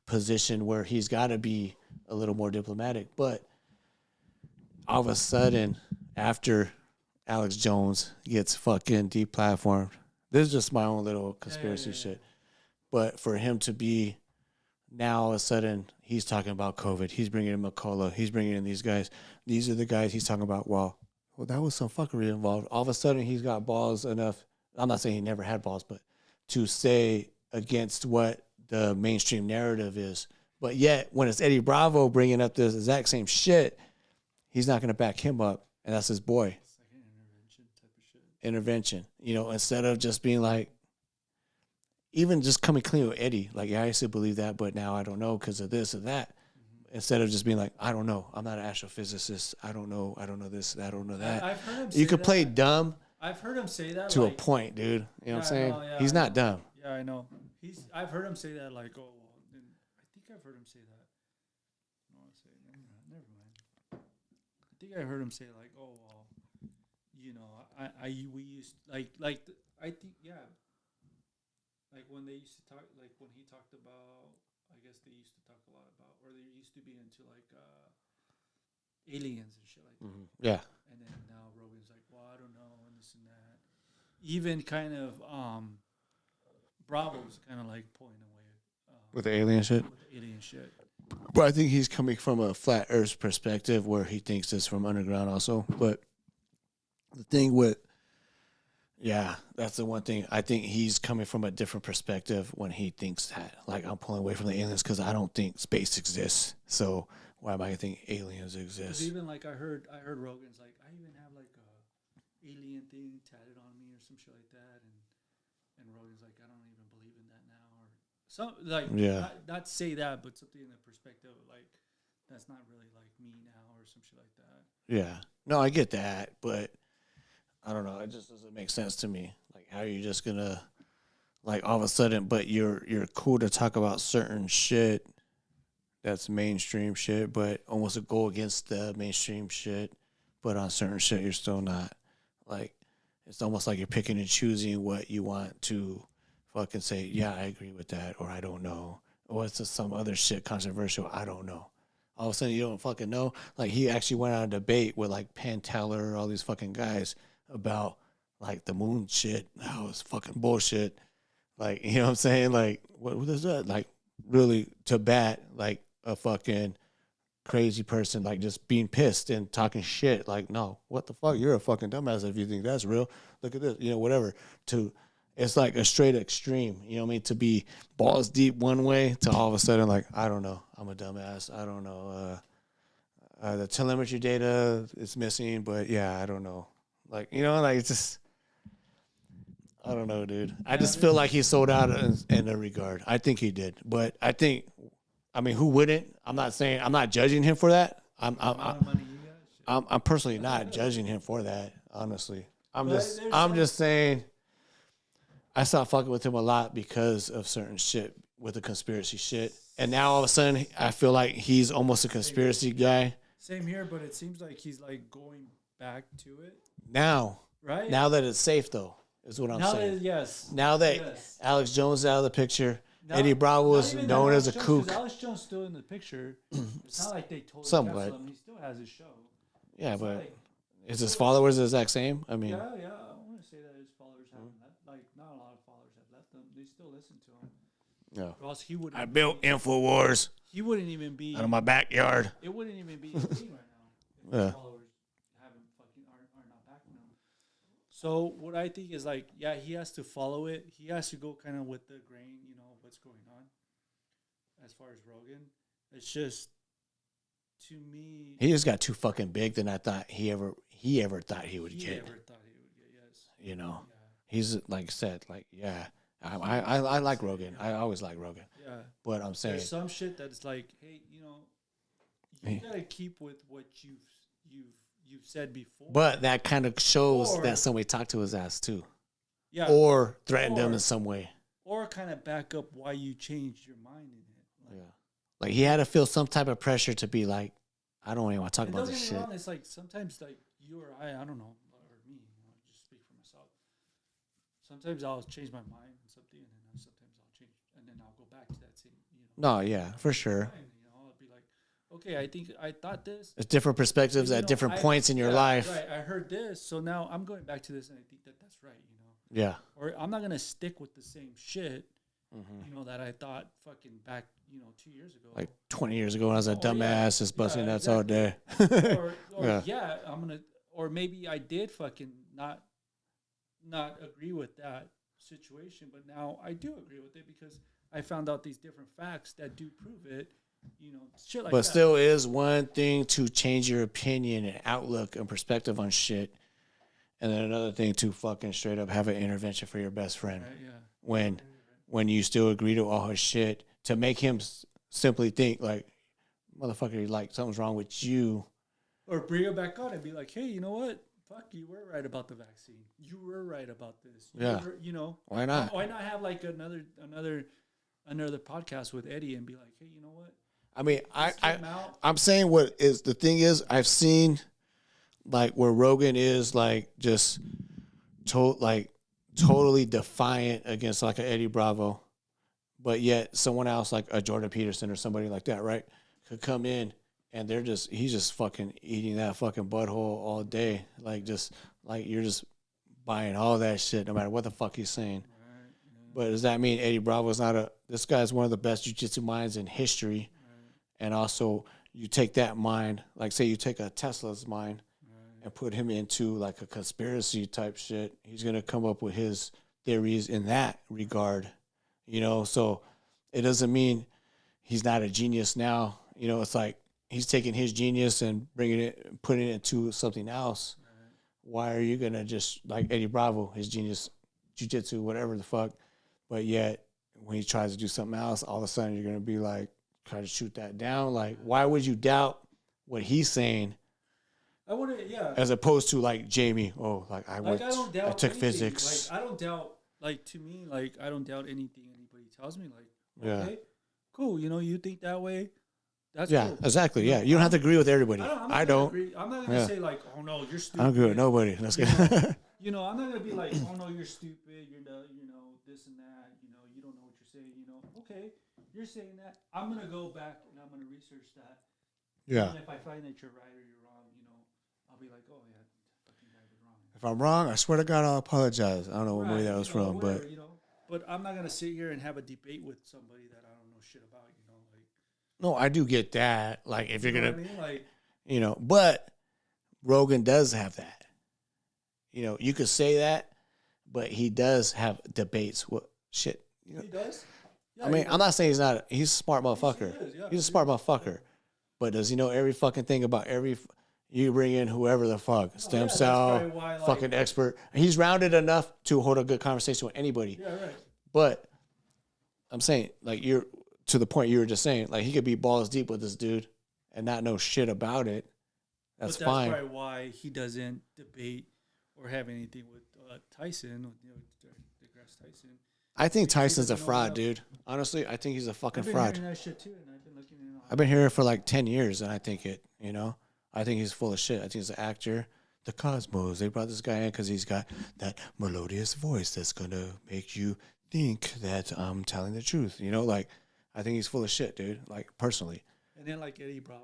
position where he's got to be a little more diplomatic, but all of a sudden, after Alex Jones gets fucking deplatformed, this is just my own little conspiracy shit. But for him to be now all of a sudden he's talking about COVID. He's bringing in McCullough. He's bringing in these guys. These are the guys he's talking about. Well, that was some fuckery involved. All of a sudden he's got balls enough. I'm not saying he never had balls, but to say against what the mainstream narrative is. But yet, when it's Eddie Bravo bringing up this exact same shit, he's not going to back him up, and that's his boy. It's like an intervention type of shit. Intervention, instead of just being like, even just coming clean with Eddie, like, yeah, I used to believe that, but now I don't know because of this or that. Mm-hmm. Instead of just being like, I don't know, I'm not an astrophysicist, I don't know this, I don't know that. I've heard him say you could that. play dumb. I've heard him say that to a point, dude. You know what I'm saying? He's not dumb. Yeah, I know. I've heard him say that, like, oh, well, I think I've heard him say that. No, I say never mind. I think I heard him say like, oh, well, we used I think like when they used to talk, like when he talked about, I guess they used to talk a lot about, or they used to be into like aliens and shit like that. Mm-hmm. Yeah. And then now Rogan's like, well, I don't know, and this and that. Even kind of Bravo's kind of like pulling away with the alien shit. With the alien shit. But I think he's coming from a flat Earth perspective where he thinks it's from underground also. But the thing with, yeah, that's the one thing. I think he's coming from a different perspective when he thinks that. Like, I'm pulling away from the aliens because I don't think space exists. So why am I going to think aliens exist? Even like I heard Rogan's like, I even have like a alien thing tatted on me or some shit like that. And Rogan's like, I don't even believe in that now. Or some, like, not say that, but something in the perspective of like, that's not really like me now or some shit like that. Yeah. No, I get that, but I don't know. It just doesn't make sense to me. Like, how are you just gonna, like, all of a sudden, but you're cool to talk about certain shit that's mainstream shit, but almost go against the mainstream shit, but on certain shit you're still not. Like, it's almost like you're picking and choosing what you want to fucking say, yeah, I agree with that, or I don't know. Or it's just some other shit controversial, I don't know. All of a sudden you don't fucking know. Like, he actually went on a debate with, like, Penn Teller, all these fucking guys about, like, the moon shit. How it's fucking bullshit. Like, you know what I'm saying? Like, what is that? Like, really to bat, like, a fucking crazy person, like, just being pissed and talking shit. Like, no, what the fuck? You're a fucking dumbass if you think that's real. Look at this, whatever. It's like a straight extreme, you know what I mean? To be balls deep one way to all of a sudden, like, I don't know, I'm a dumbass. I don't know. The telemetry data is missing, but yeah, I don't know. Like, like, it's just, I don't know, dude. I just feel like he sold out in a regard. I think he did, but I mean, who wouldn't? I'm not judging him for that. I'm personally not judging him for that. Honestly, I'm just saying. I stopped fucking with him a lot because of certain shit with the conspiracy shit, and now all of a sudden I feel like he's almost a conspiracy guy. Same here, but it seems like he's like going back to it now. Right now that it's safe, though, is what I'm saying. Now that Alex Jones is out of the picture. Eddie Bravo is known as a kook. Alex Jones still in the picture. It's not like they totally somewhat. Him. He still has his show. Yeah, but is his followers the exact same? I mean, yeah. I want to say that his followers haven't left. Like, not a lot of followers have left him. They still listen to him. Yeah. Or else he wouldn't. I built InfoWars. He wouldn't even be out of my backyard. It wouldn't even be a thing right now. If his followers are not backing him. So what I think is like, yeah, he has to follow it. He has to go kind of with the grain, what's going on. As far as Rogan, it's just, to me, he just got too fucking big than I thought he ever thought he would get. He ever thought he would get, yes. Yeah. He's like said, like, yeah. I like Rogan. I always like Rogan. Yeah. But I'm saying there's some shit that's like, hey, you gotta keep with what you've said before. But that kind of shows that somebody talked to his ass too. Yeah. Or threatened him in some way. Or kind of back up why you changed your mind in it. Like, like, he had to feel some type of pressure to be like, I don't even want to talk about this shit. Wrong, it's like sometimes like you or I don't know, or me, just speak for myself. Sometimes I'll change my mind on something, and then sometimes I'll change, and then I'll go back to that same, No, yeah, for sure. I'll be like, okay, I thought this. It's different perspectives at different points in your life. Right, I heard this, so now I'm going back to this, and I think that's right, Yeah. Or I'm not gonna stick with the same shit you know, that I thought fucking back, you know, 2 years ago. Like 20 years ago when I was a dumbass, just busting nuts all day. Or I'm gonna, or maybe I did fucking not agree with that situation, but now I do agree with it because I found out these different facts that do prove it. You know, shit like But that. still is one thing to change your opinion and outlook and perspective on shit. And then another thing to fucking straight up have an intervention for your best friend. Right, yeah. When you still agree to all his shit, to make him simply think like, motherfucker, like something's wrong with you. Or bring it back on and be like, hey, you know what? Fuck, you were right about the vaccine. You were right about this. You know. Why not? Why not have like another podcast with Eddie and be like, hey, you know what? I mean, I'm saying what is the thing is I've seen like where Rogan is like just totally defiant against like an Eddie Bravo, but yet someone else like a Jordan Peterson or somebody like that, right, could come in and he's just fucking eating that fucking butthole all day, like just like you're just buying all that shit no matter what the fuck he's saying. Right, yeah. But does that mean Eddie Bravo is this guy's one of the best jiu-jitsu minds in history? Right. And also you take that mind, like say you take a Tesla's mind and put him into like a conspiracy type shit, he's going to come up with his theories in that regard, you know? So it doesn't mean he's not a genius now. You know, it's like he's taking his genius and putting it into something else. Right. Why are you going to just like Eddie Bravo, his genius, jiu-jitsu, whatever the fuck, but yet when he tries to do something else, all of a sudden you're going to be like, try to shoot that down. Like, why would you doubt what he's saying? As opposed to like Jamie, I took anything. physics. Like I don't doubt. Like to me, like I don't doubt anything anybody tells me. Like okay, cool. You know, you think that way. That's cool. Exactly. Yeah, you don't have to agree with everybody. I don't. I'm not gonna say like, oh no, you're stupid. I don't agree with nobody. That's good. You know, I'm not gonna be like, oh no, you're stupid. You're you know this and that. You know, you don't know what you're saying. You know, okay, you're saying that. I'm gonna go back and I'm gonna research that. Yeah. And if I find that you're right or you're wrong, you know, I'll be like, oh yeah, fucking guy was wrong. If I'm wrong, I swear to God, I'll apologize. I don't know what movie that was from, but you know, but I'm not gonna sit here and have a debate with somebody that I don't know shit about. You know, like. No, I do get that. Like, if you're gonna, what I mean? Like, you know, but Rogan does have that. You know, you could say that, but he does have debates. What shit? You know? He does. Yeah, I mean, I'm not saying he's not. He's a smart motherfucker. He's a smart motherfucker. But does he know every fucking thing about every? You bring in whoever the fuck, stem cell, fucking expert. He's rounded enough to hold a good conversation with anybody. Yeah, right. But I'm saying, like, you're to the point you were just saying, like, he could be balls deep with this dude and not know shit about it. That's fine. That's probably why he doesn't debate or have anything with Tyson, you know, DeGrasse Tyson. I think Tyson's a fraud, dude. Honestly, I think he's a fucking fraud. I've been hearing that shit too, and I've been looking at it. I've been hearing it for like 10 years, and I think it, you know, I think he's full of shit. I think he's an actor. The Cosmos, they brought this guy in because he's got that melodious voice that's going to make you think that I'm telling the truth. You know, like, I think he's full of shit, dude, like, personally. And then, like, Eddie Bravo,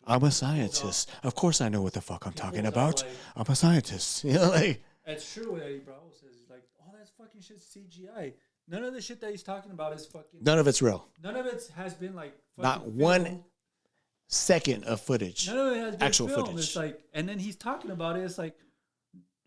I'm a scientist. Of course I know what the fuck I'm talking about. I'm a scientist. You know, like. It's true what Eddie Bravo says. He's like, oh, that's fucking shit CGI. None of the shit that he's talking about is fucking. None of it's real. None of it has been like. Not one second of footage. None of it has been actual filmed. footage. It's like, and then he's talking about it. It's like,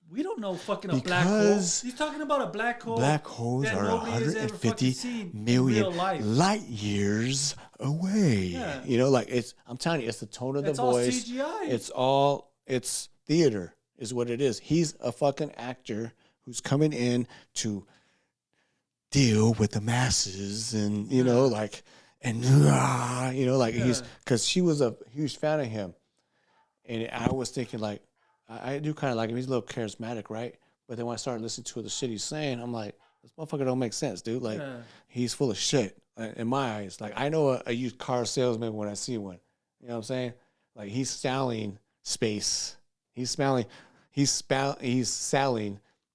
we don't know fucking a black hole. He's talking about a black hole. Black holes are 150 million light years away. Yeah. You know, like I'm telling you, it's the tone of the voice. It's all CGI. It's theater is what it is. He's a fucking actor who's coming in to deal with the masses and, you know, like, and, you know, like because she was a huge fan of him. And I was thinking, like, I do kind of like him. He's a little charismatic, right? But then when I started listening to the shit he's saying, I'm like, this motherfucker don't make sense, dude. Like, he's full of shit in my eyes. Like, I know a used car salesman when I see one. You know what I'm saying? Like, he's selling space. He's selling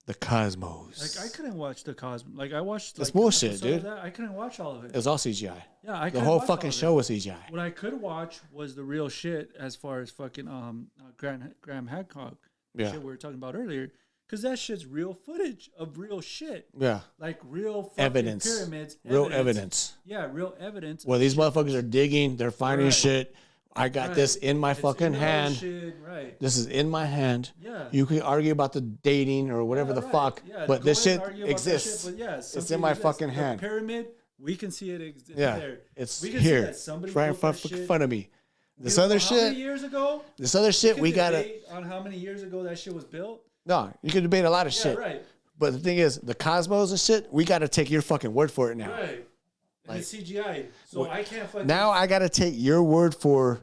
the cosmos. Like, I couldn't watch the cosmos. Like, I watched. That's bullshit, dude. I couldn't watch all of it. It was all CGI. Yeah, the whole fucking show was CGI. What I could watch was the real shit as far as fucking Graham Hancock shit we were talking about earlier. because that shit's real footage of real shit. Yeah. Like real fucking Evidence. pyramids. Real evidence. Yeah, real evidence. Well, these shit. motherfuckers are digging. They're finding Right. shit. I got this in my fucking in the hand. ocean, right. This is in my hand. Yeah. You can argue about the dating or whatever the fuck, Yeah, but go this ahead shit and argue about that exists. shit, but yeah, It's in my fucking The hand. pyramid, we can see it Yeah, there. it's we can here. See that somebody It's right in built that front, shit. front of me. We This don't other know how many shit. years ago? This other shit we gotta. Debate on how many years ago that shit was built. No, you can debate a lot of Yeah, shit. right. But the thing is, the cosmos and shit, we gotta take your fucking word for it now. Right. And Like, it's CGI, so I can't fucking. Now I gotta take your word for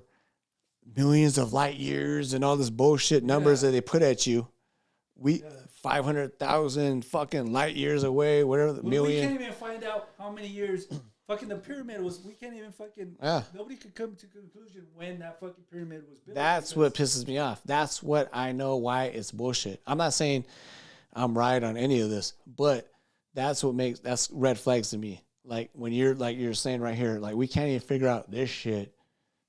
millions of light years and all this bullshit numbers that they put at you. 500,000 fucking light years away, whatever the million. We can't even find out how many years fucking the pyramid was. We can't even fucking. Yeah. Nobody could come to conclusion when that fucking pyramid was built. That's what pisses me off. That's what I know why it's bullshit. I'm not saying I'm right on any of this, but that's red flags to me. Like when you're saying right here, like we can't even figure out this shit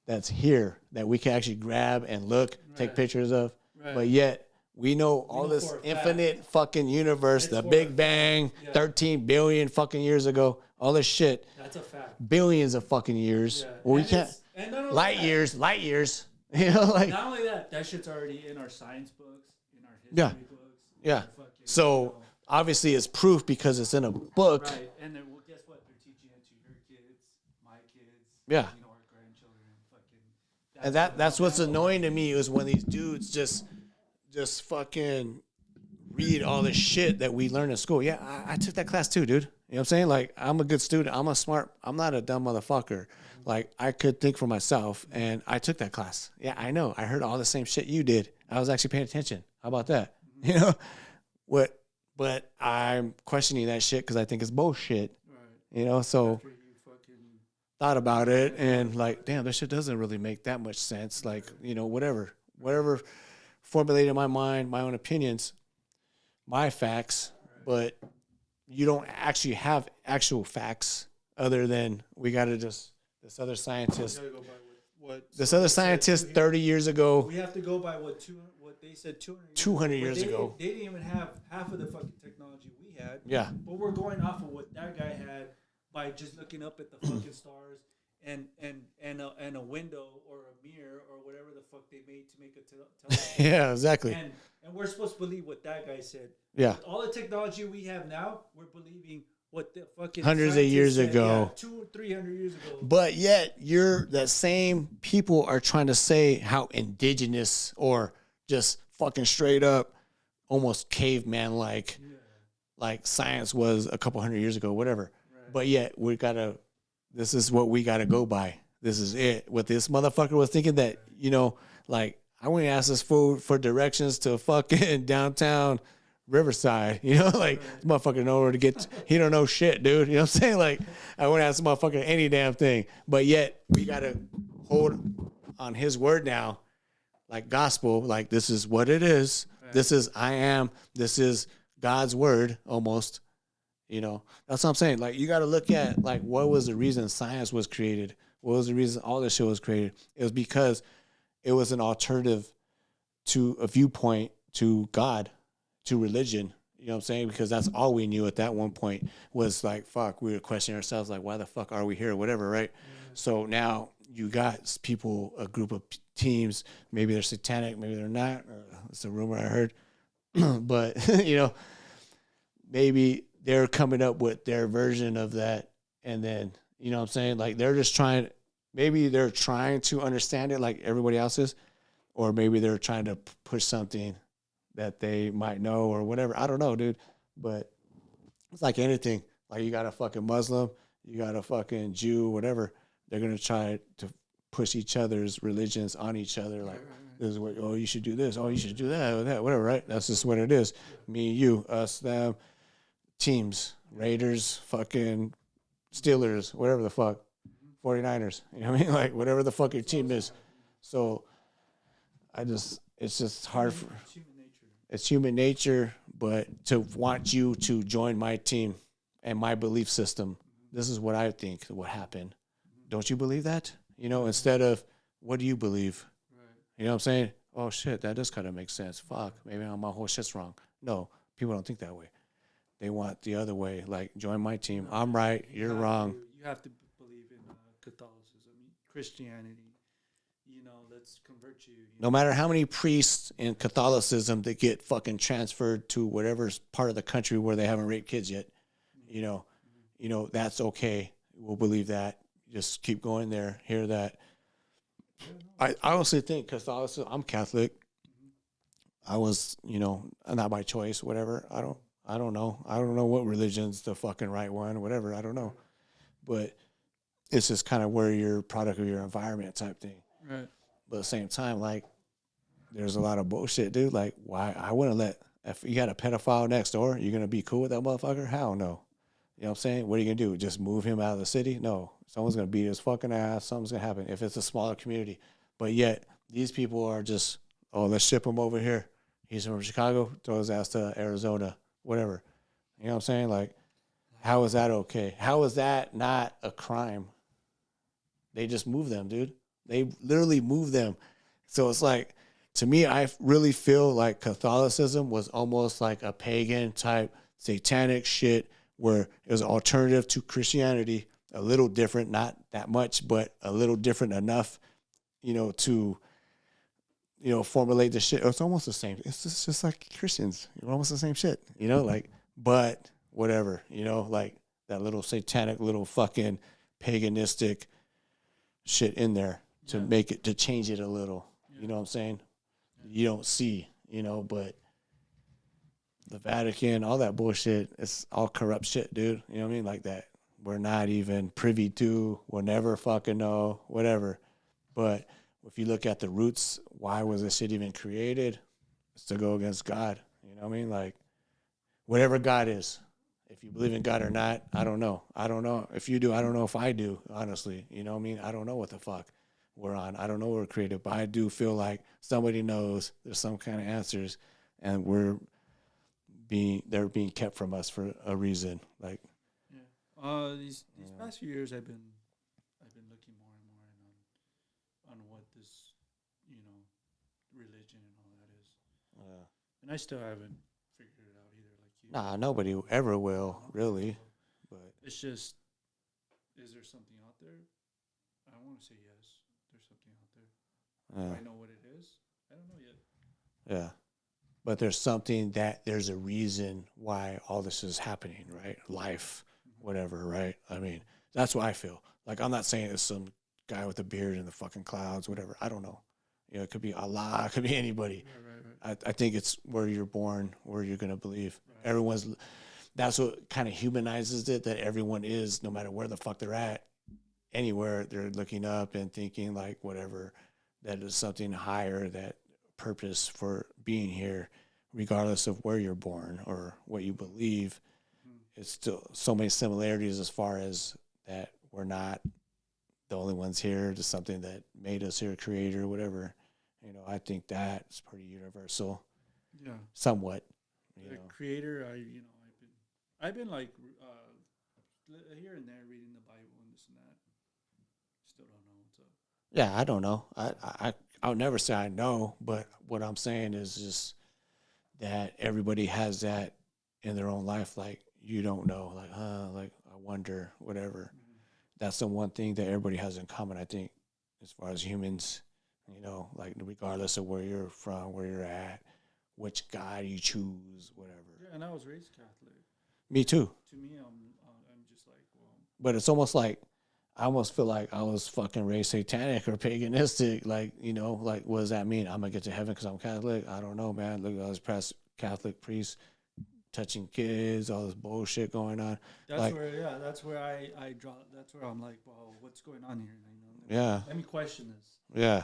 that's here that we can actually grab and look, take pictures of, but yet we know all this infinite fucking universe, the Big Bang, 13 billion fucking years ago, all this shit. That's a fact. Billions of fucking years. Yeah. Well, we can't. Light years. You know, like. Not only that shit's already in our science books, in our history books. Yeah. So obviously it's proof because it's in a book. Right. And then, well, guess what? They're teaching it to your kids, my kids. Yeah. You know, our grandchildren. Fucking. And that's what's annoying to me is when these dudes just fucking read all this shit that we learn in school. Yeah, I took that class too, dude. You know what I'm saying? Like, I'm a good student. I'm not a dumb motherfucker. Like, I could think for myself, and I took that class. Yeah, I know. I heard all the same shit you did. I was actually paying attention. How about that? You know? But I'm questioning that shit because I think it's bullshit. Right. You know, so thought about it, and like, damn, this shit doesn't really make that much sense. Like, you know, whatever formulated in my mind, my own opinions, my facts, but you don't actually have actual facts other than we got to just, this other scientist, this other scientist 30 years ago. We have to go by what they said 200 years ago. They didn't even have half of the fucking technology we had. Yeah. But we're going off of what that guy had by just looking up at the fucking stars and a window or a mirror or whatever the fuck they made to make a telescope. Yeah, exactly. And we're supposed to believe what that guy said. Yeah. With all the technology we have now, we're believing what the fucking hundreds of years said, ago, 200 or 300 years ago. But yet, that same people are trying to say how indigenous or just fucking straight up, almost caveman like science was a couple hundred years ago, whatever. Right. But yet this is what we gotta go by. This is it. What this motherfucker was thinking that, you know, like I went and asked this fool for directions to fucking downtown Riverside, you know, like this motherfucker know where to get. He don't know shit, dude. You know what I'm saying? Like I wouldn't ask this motherfucker any damn thing, but yet we gotta hold on his word now, like gospel. Like this is what it is. Right. This is I am. This is God's word, almost. You know, that's what I'm saying. Like you got to look at like what was the reason science was created? What was the reason all this shit was created? It was because it was an alternative to a viewpoint to God, to religion. You know what I'm saying? Because that's all we knew at that one point was like, fuck, we were questioning ourselves like, why the fuck are we here or whatever, right? Mm-hmm. So now you got people, a group of teams, maybe they're satanic, maybe they're not. It's a rumor I heard. But, you know, maybe they're coming up with their version of that. And then, you know what I'm saying? Like they're just maybe they're trying to understand it like everybody else is, or maybe they're trying to push something that they might know or whatever. I don't know, dude. But it's like anything. Like you got a fucking Muslim, you got a fucking Jew, whatever. They're going to try to push each other's religions on each other. Like, this is what, oh, you should do this. Oh, you should do that or that, whatever, right? That's just what it is. Me, you, us, them, teams, Raiders, fucking Steelers, whatever the fuck, 49ers. You know what I mean? Like, whatever the fuck your team is. So, it's just hard for... It's human nature, but to want you to join my team and my belief system, this is what I think what happened. Don't you believe that? You know, instead of, what do you believe? Right. You know what I'm saying? Oh, shit, that does kind of make sense. Fuck, maybe my whole shit's wrong. No, people don't think that way. They want the other way. Like, join my team. No, I'm right. You're wrong. you have to believe in Catholicism, Christianity. Let's convert you. No matter how many priests in Catholicism that get fucking transferred to whatever's part of the country where they haven't raped kids yet, you know, that's okay. We'll believe that. Just keep going there. Hear that. I honestly think Catholicism. I'm Catholic. I was, not by choice. Whatever. I don't know. I don't know what religion's the fucking right one. Whatever. I don't know. But it's just kind of where you're product of your environment type thing. Right. But at the same time, like, there's a lot of bullshit, dude. Like, why? I wouldn't let, if you got a pedophile next door, you're going to be cool with that motherfucker? Hell no. You know what I'm saying? What are you going to do? Just move him out of the city? No. Someone's going to beat his fucking ass. Something's going to happen if it's a smaller community. But yet, these people are just, oh, let's ship him over here. He's from Chicago, throw his ass to Arizona, whatever. You know what I'm saying? Like, how is that okay? How is that not a crime? They just move them, dude. They literally move them. So it's like, to me, I really feel like Catholicism was almost like a pagan type satanic shit where it was an alternative to Christianity, a little different, not that much, but a little different enough, to, formulate the shit. It's almost the same. It's just like Christians. You're almost the same shit, but whatever, like that little satanic, little fucking paganistic shit in there to make it, to change it a little. You know what I'm saying? You don't see, but the Vatican, all that bullshit, it's all corrupt shit, dude. You know what I mean? Like that. We're not even privy to, we'll never fucking know, whatever. But if you look at the roots, why was this shit even created? It's to go against God. You know what I mean? Like, whatever God is. If you believe in God or not, I don't know. I don't know. If you do, I don't know if I do, honestly. You know what I mean? I don't know what the fuck we're on. I don't know what we're created, but I do feel like somebody knows there's some kind of answers, and they're being kept from us for a reason. Like, these past few years, I've been looking more and more on what this religion and all that is, and I still haven't figured it out either. Like you, nah, nobody ever will, really. But it's just, is there something out there? I want to say yes. There's something out there. Do I know what it is? I don't know yet. Yeah. But there's something that there's a reason why all this is happening, right? Life, whatever, right? I mean, that's what I feel. Like, I'm not saying it's some guy with a beard in the fucking clouds, whatever. I don't know. It could be Allah, it could be anybody. Right. I think it's where you're born, where you're going to believe. Right. That's what kind of humanizes it, that everyone is, no matter where the fuck they're at, anywhere, they're looking up and thinking, like, whatever, that is something higher, that purpose for being here, regardless of where you're born or what you believe. It's still so many similarities as far as that we're not the only ones here. Just something that made us here, creator, whatever. I think that's pretty universal. Yeah, somewhat. The creator, I've been like here and there reading the Bible and this and that. Still don't know what's up. Yeah, I don't know. I'll never say I know, but what I'm saying is just that everybody has that in their own life. Like, you don't know, like, like, I wonder, whatever. That's the one thing that everybody has in common, I think, as far as humans, like, regardless of where you're from, where you're at, which God you choose, whatever. Yeah, and I was raised Catholic. Me too. To me, I'm just like, well. But it's almost like, I almost feel like I was fucking raised satanic or paganistic. Like, like, what does that mean? I'm going to get to heaven because I'm Catholic? I don't know, man. Look at all these Catholic priests touching kids, all this bullshit going on. That's where I draw. That's where I'm like, well, what's going on here? Yeah. Let me question this. Yeah.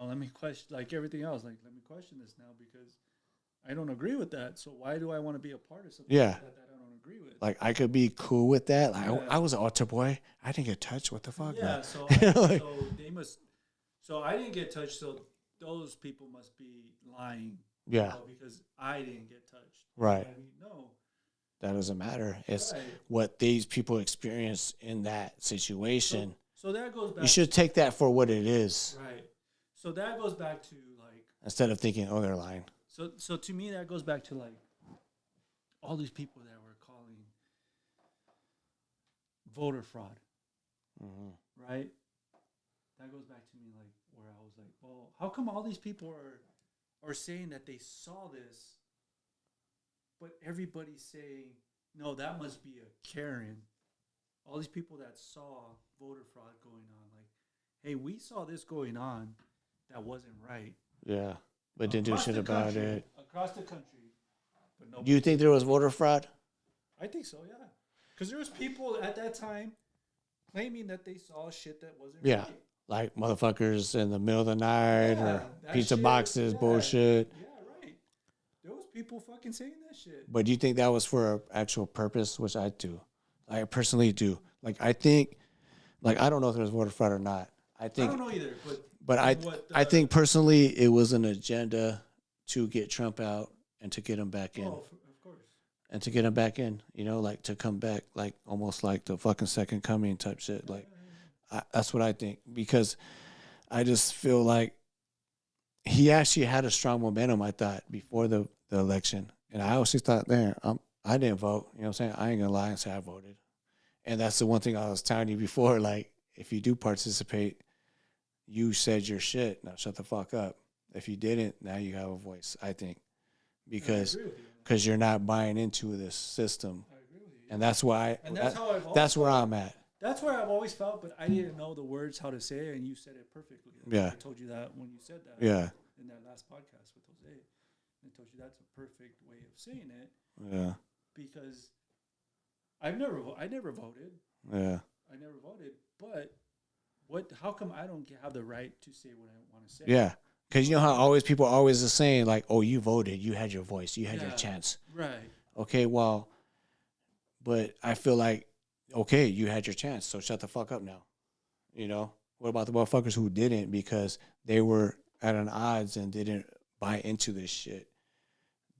Let me question, like everything else. Like, let me question this now because I don't agree with that. So why do I want to be a part of something that I don't agree with? Like, I could be cool with that. Like, I was an altar boy. I didn't get touched. What the fuck? Yeah. Man? So they must. So I didn't get touched. So those people must be lying. Yeah. Because I didn't get touched. Right. No. That doesn't matter. It's what these people experience in that situation. So that goes back. You should take that for what it is. Right. So that goes back to, like, instead of thinking, oh, they're lying. So to me, that goes back to, like, all these people that were calling voter fraud, right? That goes back to me like where I was like, well, how come all these people are saying that they saw this, but everybody's saying no, that must be a Karen. All these people that saw voter fraud going on, like, hey, we saw this going on, that wasn't right. Yeah, but didn't do shit about it. Across the country. But Do you think there was voter fraud? I think so, yeah. Because there was people at that time claiming that they saw shit that wasn't right. Like motherfuckers in the middle of the night or pizza boxes, bullshit. Yeah, right. There was people fucking saying that shit. But do you think that was for an actual purpose? Which I do. I personally do. Like, I think, like, I don't know if there was voter fraud or not. I don't know either. But I think personally it was an agenda to get Trump out and to get him back in. Oh, of course. And to get him back in, you know, like to come back, like almost like the fucking second coming type shit. Like, that's what I think. Because I just feel like he actually had a strong momentum, I thought, before the election. And I also thought, man, I didn't vote. You know what I'm saying? I ain't going to lie and say I voted. And that's the one thing I was telling you before. Like, if you do participate, you said your shit. Now shut the fuck up. If you didn't, now you have a voice, I think. Because you're not buying into this system. I agree with you. And that's why that's where I'm at. That's where I've always felt, but I didn't know the words how to say it, and you said it perfectly. Yeah. I told you that when you said that. Yeah. In that last podcast with Jose. I told you that's a perfect way of saying it. Yeah. Because I never voted. Yeah. I never voted, but how come I don't have the right to say what I want to say? Yeah. Because you know how people always are saying, like, oh, you voted, you had your voice, you had your chance. Right. Okay, well, but I feel like, okay, you had your chance, so shut the fuck up now. You know? What about the motherfuckers who didn't because they were at an odds and didn't buy into this shit?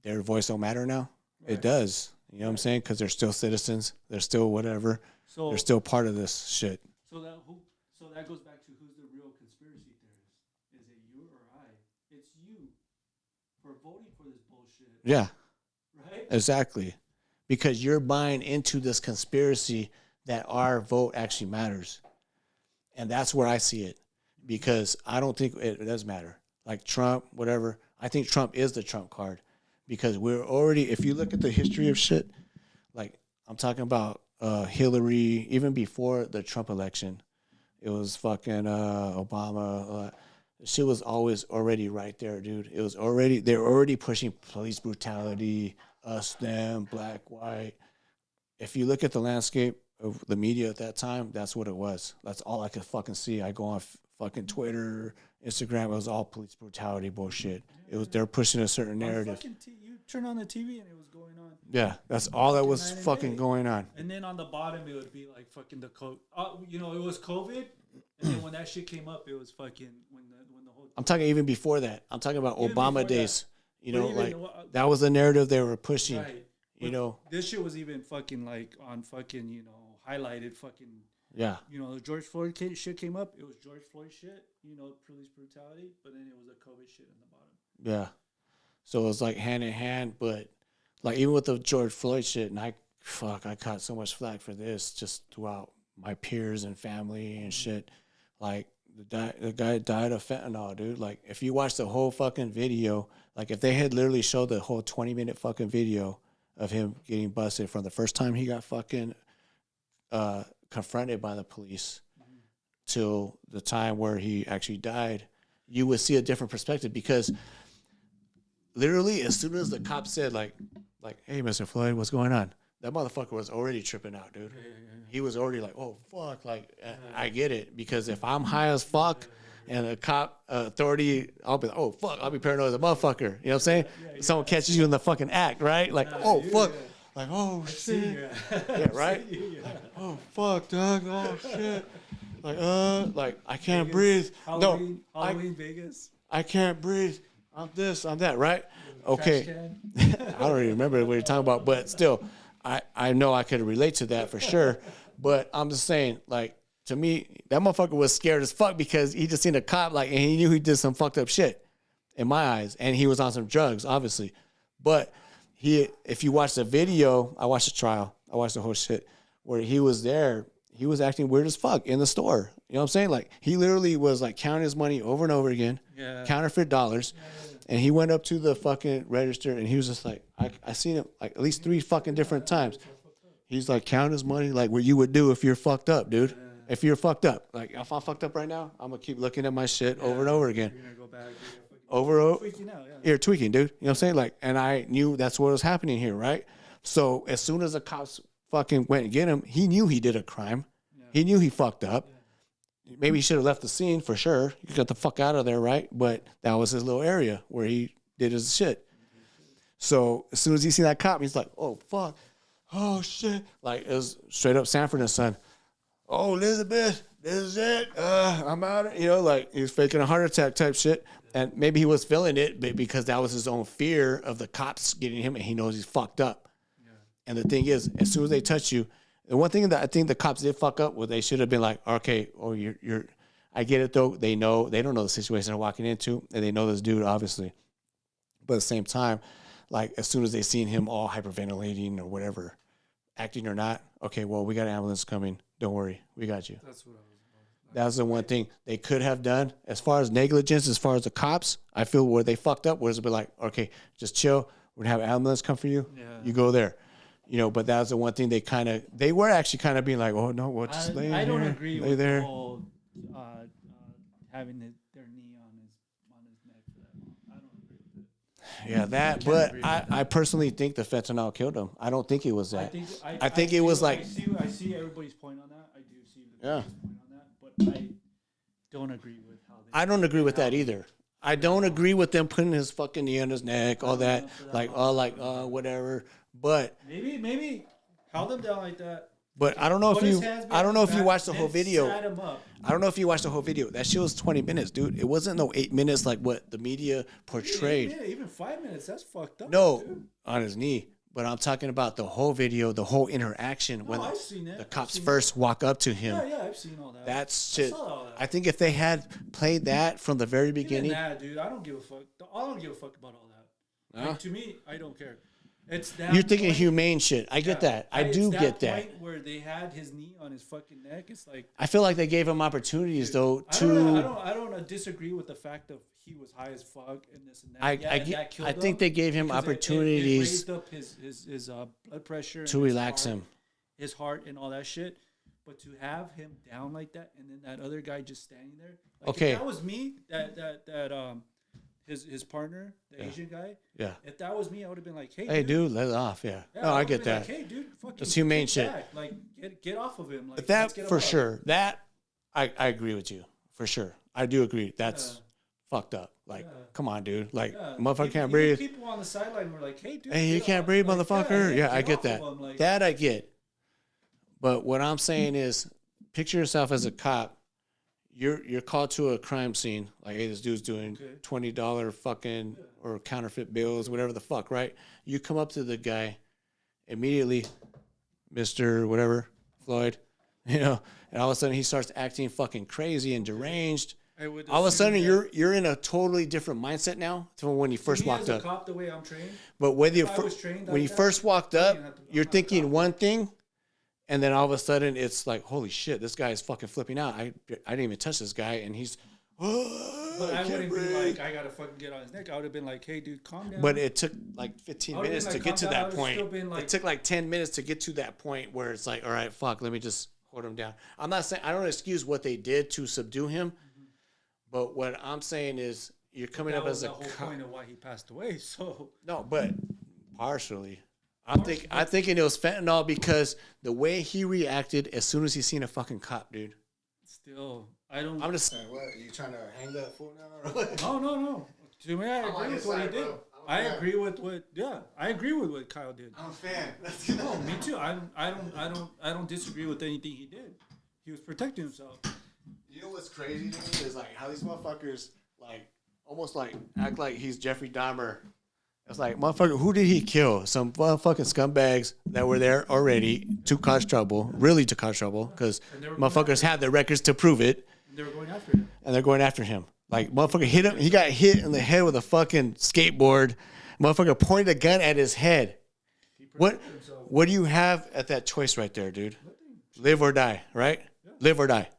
Their voice don't matter now? Right. It does. You know what I'm saying? Because they're still citizens. They're still whatever. So they're still part of this shit. So that goes back to who's the real conspiracy theorist. Is it you or I? It's you for voting for this bullshit. Yeah. Right? Exactly. Because you're buying into this conspiracy that our vote actually matters. And that's where I see it. Because I don't think it does matter. Like Trump, whatever. I think Trump is the Trump card. Because we're already, if you look at the history of shit, like I'm talking about Hillary, even before the Trump election, it was fucking Obama. Shit was always already right there, dude. It was already, they were already pushing police brutality, us, them, black, white. If you look at the landscape of the media at that time, that's what it was. That's all I could fucking see. I go on fucking Twitter, Instagram, it was all police brutality bullshit. It was, they're pushing a certain narrative. You turn on the TV and it was going on. Yeah, that's all that was fucking going on. And then on the bottom, it would be like fucking the COVID. You know, it was COVID. And then when that shit came up, it was fucking when the whole. I'm talking even before that. I'm talking about Obama days. That. You know, like that was the narrative they were pushing. Right. You know, this shit was even fucking like on fucking, you know, highlighted fucking. Yeah. You know, the George Floyd shit came up. It was George Floyd shit, you know, police brutality, but then it was the COVID shit in the bottom. Yeah. So it was like hand in hand, but like even with the George Floyd shit, and I caught so much flack for this just throughout my peers and family and shit. Like the guy died of fentanyl, dude. Like if you watch the whole fucking video, like if they had literally showed the whole 20-minute fucking video of him getting busted from the first time he got fucking confronted by the police till the time where he actually died, you would see a different perspective because literally as soon as the cop said like, hey, Mr. Floyd, what's going on? That motherfucker was already tripping out, dude. Yeah. He was already like, oh, fuck. Like, I get it. Because if I'm high as fuck and a cop authority, I'll be like, oh, fuck. I'll be paranoid as a motherfucker. You know what I'm saying? Someone catches you in the fucking act, right? Like, oh, fuck. Like, oh, shit. Yeah, right? Like, oh, fuck, dog. Oh, shit. Like I can't breathe. Halloween, Vegas. I can't breathe. I'm this, I'm that, right? Okay. I don't even remember what you're talking about, but still, I know I could relate to that for sure. But I'm just saying, like, to me, that motherfucker was scared as fuck because he just seen a cop, like, and he knew he did some fucked up shit in my eyes. And he was on some drugs, obviously. But if you watch the video, I watched the trial, I watched the whole shit where he was there. He was acting weird as fuck in the store. You know what I'm saying? Like he literally was like counting his money over and over again, counterfeit dollars. And he went up to the fucking register and he was just like, I seen him like at least 3 fucking different times. He's like counting his money like what you would do if you're fucked up, dude. If you're fucked up. Like if I'm fucked up right now, I'm gonna keep looking at my shit over and over again. You're gonna go back. Tweaking out, You're tweaking, dude. You know what I'm saying? Like, and I knew that's what was happening here, right? So as soon as the cops fucking went and get him, he knew he did a crime. He knew he fucked up. Maybe he should have left the scene for sure. You got the fuck out of there, right? But that was his little area where he did his shit. So as soon as he seen that cop, he's like, oh, fuck. Oh, shit. Like, it was straight up Sanford and Son. Oh, Elizabeth, this is it. I'm out. You know, like he was faking a heart attack type shit. And maybe he was feeling it because that was his own fear of the cops getting him and he knows he's fucked up. Yeah. And the thing is, as soon as they touch you, the one thing that I think the cops did fuck up was they should have been like, okay, oh, you're, I get it though. They don't know the situation they're walking into and they know this dude, obviously. But at the same time, like as soon as they seen him all hyperventilating or whatever, acting or not, okay, well, we got an ambulance coming. Don't worry. We got you. That's what I was. That's the one thing they could have done. As far as negligence, as far as the cops, I feel where they fucked up was to be like, okay, just chill. We're going to have an ambulance come for you. Yeah. You go there. You know, but that was the one thing they were actually kind of being like, oh, no, well, just lay I don't here, agree lay with there. the whole having their knee on his neck for that. I don't agree with it. Yeah, that, but I personally think the fentanyl killed him. I don't think it was that. I think it was like. I see everybody's point on that. I do see everybody's point on that, but I don't agree with how they. I don't agree with that either. I don't agree with them putting his fucking knee on his neck, all that, whatever. But maybe held him down like that. But I don't know if you watched the whole video. I don't know if you watched the whole video. That shit was 20 minutes, dude. It wasn't no 8 minutes like what the media portrayed. Even 5 minutes, that's fucked up. No, dude. On his knee. But I'm talking about the whole video, the whole interaction when the cops first walk up to him. Yeah, I've seen all that. That's shit. I think if they had played that from the very beginning. Dude, I don't give a fuck. I don't give a fuck about all that. Like, to me, I don't care. It's that you're thinking humane shit. I get that. I do get that. Point where they had his knee on his fucking neck. It's like I feel like they gave him opportunities though I don't disagree with the fact of he was high as fuck and this and that. I think they gave him opportunities. It raised up his blood pressure to relax him, his heart and all that shit. But to have him down like that and then that other guy just standing there. Like, okay, if that was me. His partner, the Asian guy. Yeah. If that was me, I would have been like, "Hey, dude, let it off." Yeah. No, I get that. Like, hey, dude, fucking. It's humane shit. Back. Like, get off of him. Like, that for sure. That I agree with you for sure. I do agree. That's fucked up. Like, come on, dude. Like, motherfucker can't breathe. People on the sideline were like, "Hey, dude, hey, you can't breathe, motherfucker." Yeah, I get that. That I get. But what I'm saying is, picture yourself as a cop. You're called to a crime scene, like, hey, this dude's doing $20 fucking or counterfeit bills, whatever the fuck, right? You come up to the guy immediately, Mr. whatever, Floyd, you know, and all of a sudden he starts acting fucking crazy and deranged. All of a sudden you're in a totally different mindset now from when you first walked up. As a cop, the way I'm trained. But when you first walked up, you're thinking one thing. And then all of a sudden, it's like, holy shit, this guy is fucking flipping out. I didn't even touch this guy, and he's. But I wouldn't be like, I gotta fucking get on his neck. I would have been like, hey, dude, calm down. But it took like 15 minutes to get to that point. It took like 10 minutes to get to that point where it's like, all right, fuck, let me just hold him down. I'm not saying, I don't excuse what they did to subdue him, but what I'm saying is you're coming up as a cop. That was the whole point of why he passed away, so. No, but partially. I'm thinking it was fentanyl because the way he reacted as soon as he seen a fucking cop, dude. Still, I don't. I'm just. What? Are you trying to hang that fool now? Or what? No. To me, I agree with what he did. I agree with what. Yeah, I agree with what Kyle did. I'm a fan. No, me too. I don't disagree with anything he did. He was protecting himself. You know what's crazy to me is like how these motherfuckers like almost like act like he's Jeffrey Dahmer. It's like, motherfucker, who did he kill? Some motherfucking scumbags that were there already to cause trouble, really to cause trouble, because motherfuckers had their records to prove it. And they were going after him. Like, motherfucker hit him. He got hit in the head with a fucking skateboard Motherfucker pointed a gun at his head. What do you have at that choice right there, dude? Live or die, right? Yeah. Live or die.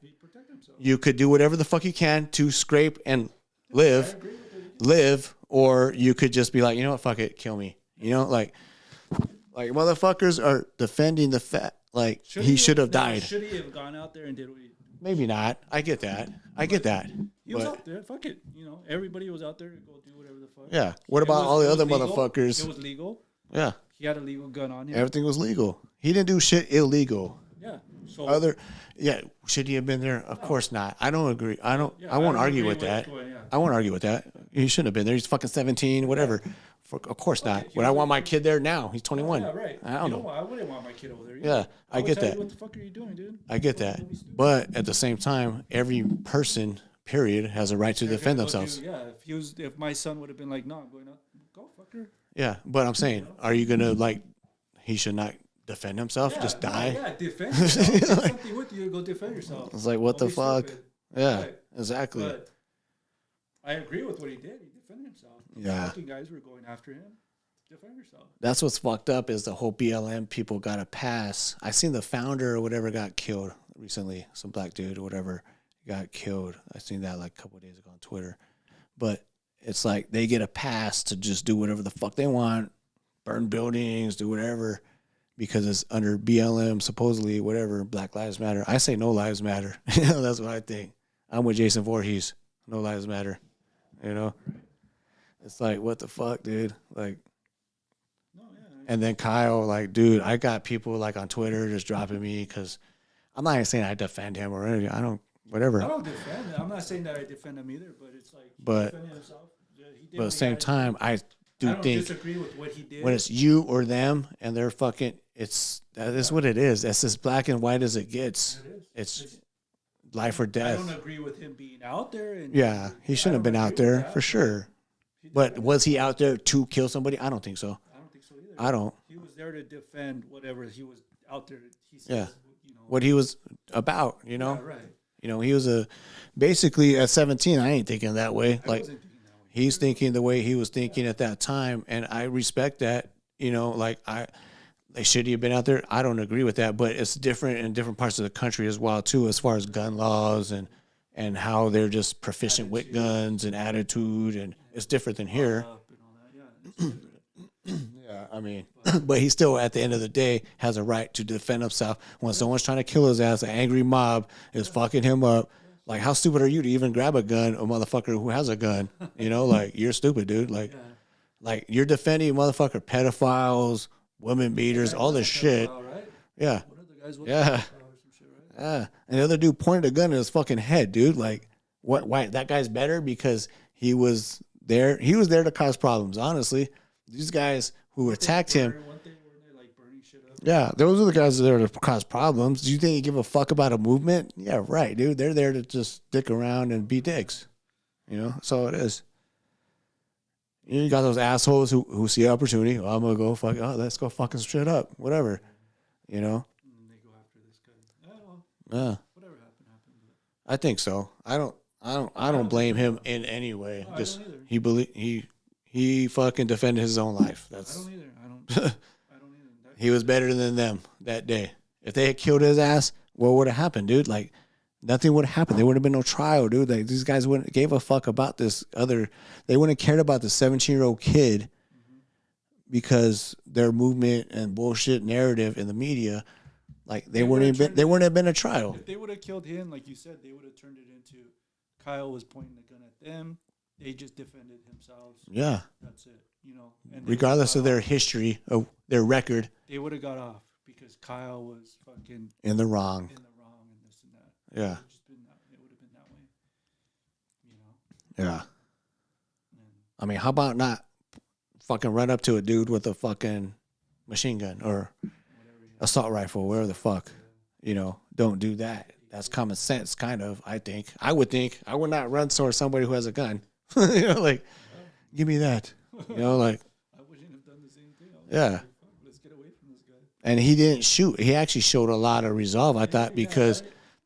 You could do whatever the fuck you can to scrape and live, or you could just be like, you know what, fuck it, kill me. You know, like motherfuckers are defending the fact, like he should have died. Should he have gone out there and did what he? Maybe not. I get that. He was out there. Fuck it. You know, everybody was out there to go do whatever the fuck. Yeah. What about all the other motherfuckers? It was legal. Yeah. He had a legal gun on him. Everything was legal. He didn't do shit illegal. Yeah. So should he have been there? Of course not. I don't agree. I won't argue with that. I won't argue with that. He shouldn't have been there. He's fucking 17, whatever. Of course not. Would I want my kid there now? He's 21. Yeah, right. I don't know. I wouldn't want my kid over there. Yeah, I get that. What the fuck are you doing, dude? I get that. But at the same time, every person, period, has a right to defend themselves. If my son would have been like, no, I'm going out, go fucker. Yeah, but I'm saying, are you gonna like? He should not defend himself. Just die. Yeah, defend yourself. Take something with you. Go defend yourself. It's like, what the fuck? Stupid. Yeah, right. Exactly. But I agree with what he did. He defended himself. Yeah. Fucking guys were going after him. Defend yourself. That's what's fucked up is the whole BLM people got a pass. I seen the founder or whatever got killed recently. Some black dude or whatever got killed. I seen that like a couple of days ago on Twitter. But it's like they get a pass to just do whatever the fuck they want, burn buildings, do whatever, because it's under BLM, supposedly, whatever, Black Lives Matter. I say no lives matter. That's what I think. I'm with Jason Voorhees. No lives matter. You know? It's like, what the fuck, dude? Like, and then Kyle, like, dude, I got people like on Twitter just dropping me because I'm not even saying I defend him or anything. I don't, whatever. I don't defend him. I'm not saying that I defend him either, but it's like defending himself. But at the same time, I don't disagree with what he did. When it's you or them and they're fucking, that is what it is. That's as black and white as it gets. It's life or death. I don't agree with him being out there. He shouldn't have been out there for sure. But was he out there to kill somebody? I don't think so. I don't think so either. I don't. He was there to defend whatever he was out there. He says, you know, what he was about, you know? Yeah, right. You know, he was basically at 17, I ain't thinking that way. Like, he's thinking the way he was thinking at that time, and I respect that. You know, like should he have been out there? I don't agree with that, but it's different in different parts of the country as well too, as far as gun laws and how they're just proficient with guns and attitude, and it's different than here. Yeah, I mean, but he still, at the end of the day, has a right to defend himself. When someone's trying to kill his ass, an angry mob is fucking him up. Like, how stupid are you to even grab a gun, a motherfucker who has a gun? You know, like, you're stupid, dude. Like you're defending motherfucker pedophiles, women beaters, all this shit. Right? Yeah. Yeah. Yeah. And the other dude pointed a gun at his fucking head, dude. Like, what? Why? That guy's better because he was there. He was there to cause problems, honestly. These guys who attacked him. Yeah, those are the guys that are there to cause problems. Do you think you give a fuck about a movement? Yeah, right, dude. They're there to just stick around and be dicks. You know, that's all it is. You got those assholes who see opportunity. Oh, I'm gonna go fuck. Oh, let's go fucking straight up. Whatever. You know. And they go after this guy. Yeah. Whatever happened. I think so. I don't blame him in any way. No, Just I don't either. he fucking defended his own life. That's. I don't either. I don't either. He was better than them that day. If they had killed his ass, what would have happened, dude? Like, nothing would have happened. There would have been no trial, dude. Like, these guys wouldn't gave a fuck about this other. They wouldn't have cared about the 17-year-old kid because their movement and bullshit narrative in the media. Like, they wouldn't have been a trial. If they would have killed him, like you said, they would have turned it into Kyle was pointing the gun at them. They just defended themselves. Yeah. That's it. You know, and regardless of their history, of their record, they would have got off because Kyle was fucking in the wrong. And this and that. Yeah. It would have been that way. You know. Yeah. I mean, how about not fucking run up to a dude with a fucking machine gun or assault rifle, whatever the fuck. You know, don't do that. That's common sense, kind of. I think. I would not run towards somebody who has a gun. You know, like, give me that. You know, like. I wouldn't have done the same thing. Yeah. Let's get away from this guy. And he didn't shoot. He actually showed a lot of resolve, I thought, because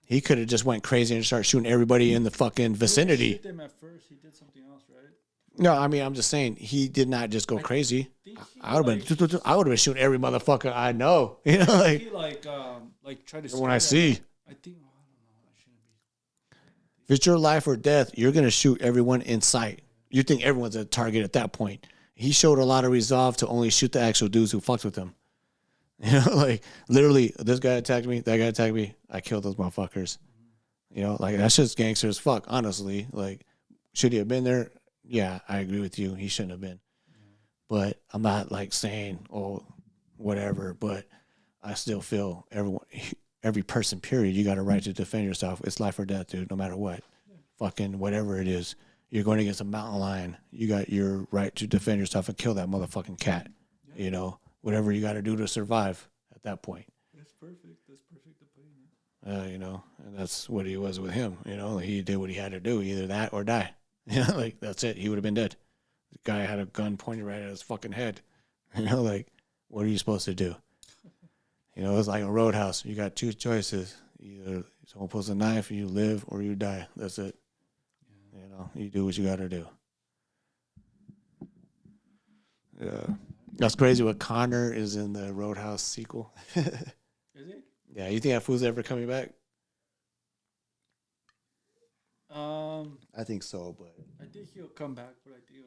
he could have just went crazy and started shooting everybody in the fucking vicinity. He didn't shoot them at first. He did something else, right? No, I mean, I'm just saying he did not just go crazy. Think he, I would have been, I would have been shooting every motherfucker I know. You know, he like tried to when I scare see. them. I think I don't know. I shouldn't be. If it's your life or death, you're gonna shoot everyone in sight. You think everyone's a target at that point. He showed a lot of resolve to only shoot the actual dudes who fucked with him. You know, like literally, this guy attacked me, that guy attacked me. I killed those motherfuckers. You know, like that's just gangster as fuck. Honestly, like, should he have been there? Yeah, I agree with you. He shouldn't have been. But I'm not like saying, oh, whatever. But I still feel every person, period, you got a right to defend yourself. It's life or death, dude. No matter what, fucking whatever it is, you're going against a mountain lion. You got your right to defend yourself and kill that motherfucking cat. You know, whatever you got to do to survive at that point. That's perfect. That's perfect to put in it. You know, and that's what he was with him. You know, he did what he had to do, either that or die. You know, like that's it. He would have been dead. The guy had a gun pointed right at his fucking head. You know, like what are you supposed to do? You know, it's like a roadhouse. You got two choices: either someone pulls a knife, you live, or you die. That's it. You know, you do what you got to do. Yeah, that's crazy. What Connor is in the Roadhouse sequel. Is it? Yeah, you think that fool's ever coming back? I think so, but I think he'll come back, but I think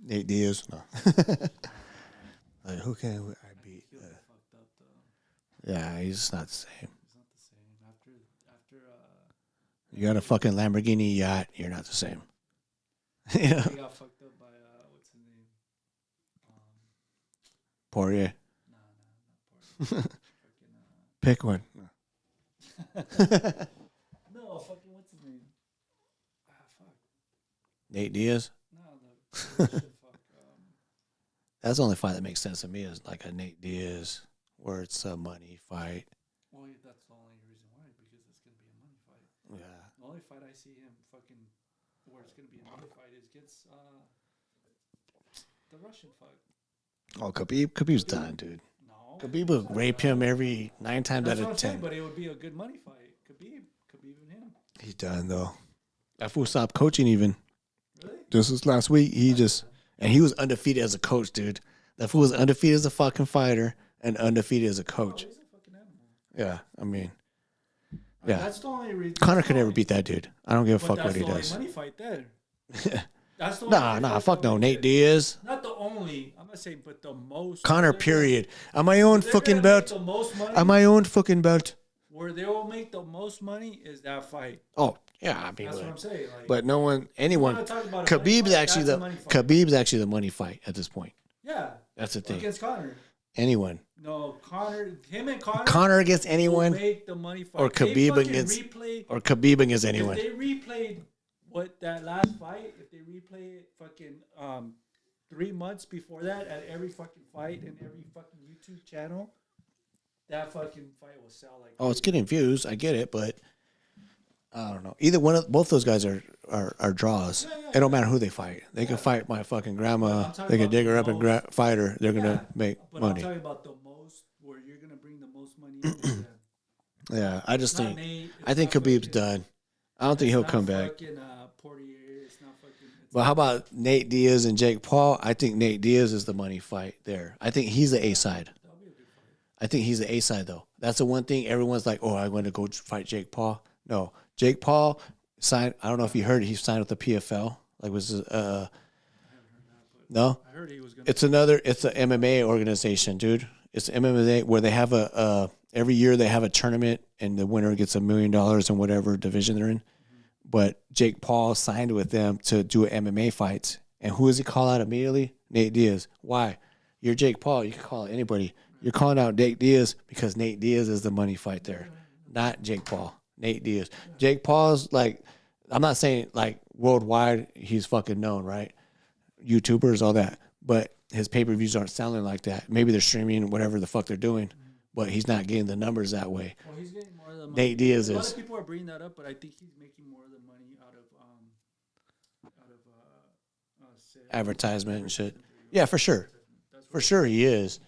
Nate Diaz, no. Like who can I beat? he'll get fucked up though. Yeah, he's just not the same. It's not the same after You got a fucking Lamborghini yacht, you're not the same. You know, he got fucked up by what's his name? Poirier. Nah, not Poirier. Pick one. No, fucking what's his name? Fuck. Nate Diaz. No, the Russian fuck. That's the only fight that makes sense to me is like a Nate Diaz, where it's a money fight. Well, that's the only reason why, because it's gonna be a money fight. Yeah. The only fight I see him fucking where it's gonna be a money fight is against the Russian fuck. Oh, Khabib's done, dude. No. Khabib would rape him every 9 times That's out what of I'm saying, 10. but it would be a good money fight. Khabib and him. He's done though. That fool stopped coaching even. Really? Just this last week, and he was undefeated as a coach, dude. That fool was undefeated as a fucking fighter and undefeated as a coach. Oh, he's a fucking animal. Yeah, I mean, yeah. That's the only reason. Connor could never beat that dude. I don't give a But fuck what he that's does. the only money fight there. That's the Nah, fuck no. Nate Diaz. Not the only. I'm not saying, but the most. Connor, period. On my own They're fucking gonna belt. make the most money. On my own fucking belt. Where they will make the most money is that fight. Oh, yeah, I mean, That's what I'm saying. Like, but no one, anyone. wanna talk about a money Khabib's fight, actually that's a the money fight. Khabib's actually the money fight at this point. yeah, That's the thing. against Connor. Anyone. No, him and Connor. Connor against will anyone, make the money fight. or They Khabib fucking against, replay. or Khabib against anyone. If they replayed what that last fight, if they replay it fucking 3 months before that at every fucking fight and every fucking YouTube channel, that fucking fight will sell like. Oh, it's getting views. I get it, but I don't know. Either one of both those guys are draws. It don't matter who they fight. They can fight my fucking grandma. They can dig her up and fight her. They're gonna make But money. I'm talking about the most where you're gonna bring the most money. In Yeah, I just It's not think Nate, I think it's not Khabib's fucking- done. I don't think it's he'll not come back. Fucking, Poirier, it's not fucking. It's But how about Nate Diaz and Jake Paul? I think Nate Diaz is the money fight there. I think he's the A side. that'll be a good fight. I think he's the A side though. That's the one thing everyone's like, oh, I want to go fight Jake Paul. No, Jake Paul signed. I don't know if you heard it. He signed with the PFL. Like was no. I heard he was gonna. It's an MMA organization, dude. It's MMA where they have every year they have a tournament and the winner gets $1 million in whatever division they're in. But Jake Paul signed with them to do MMA fights. And who does he call out immediately? Nate Diaz. Why? You're Jake Paul. You can call out anybody. You're calling out Nate Diaz because Nate Diaz is the money fight there, not Jake Paul. Nate Diaz. Jake Paul's like, I'm not saying like worldwide he's fucking known, right? YouTubers, all that. But his pay-per-views aren't sounding like that. Maybe they're streaming whatever the fuck they're doing, but he's not getting the numbers that way. Well, he's getting more of the money. Nate Diaz A lot is. of people are bringing that up, but I think he's making more of the money out of sales. Advertisement and shit. Yeah, for sure. For sure he is.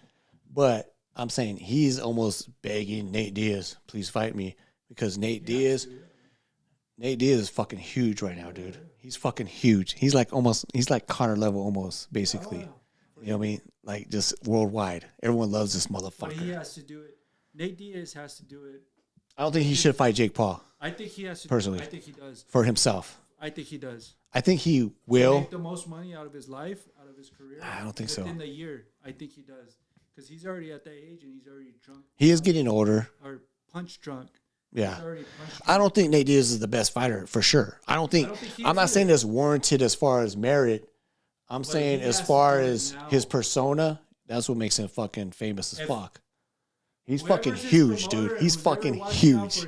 But I'm saying he's almost begging Nate Diaz, please fight me. Because Nate Diaz Nate Diaz is fucking huge right now, dude. He's fucking huge. He's like Connor level almost, basically. You know what I mean? Like just worldwide. Everyone loves this But motherfucker. he has to do it. Nate Diaz has to do it. I don't think he should fight Jake Paul. I think he has to. Personally, I think he does. For himself. I think he does. I think he To will. make the most money out of his life, out of his career. I don't think so. Within the year, I think he does. Because he's already at that age and he's already drunk. He is getting older. Or punch drunk. Yeah. He's already punch drunk. I don't think Nate Diaz is the best fighter for sure. I don't think I'm not saying it's warranted as far as merit. I'm saying as far as his persona, that's what makes him fucking famous as fuck. He's fucking huge, dude. He's fucking huge.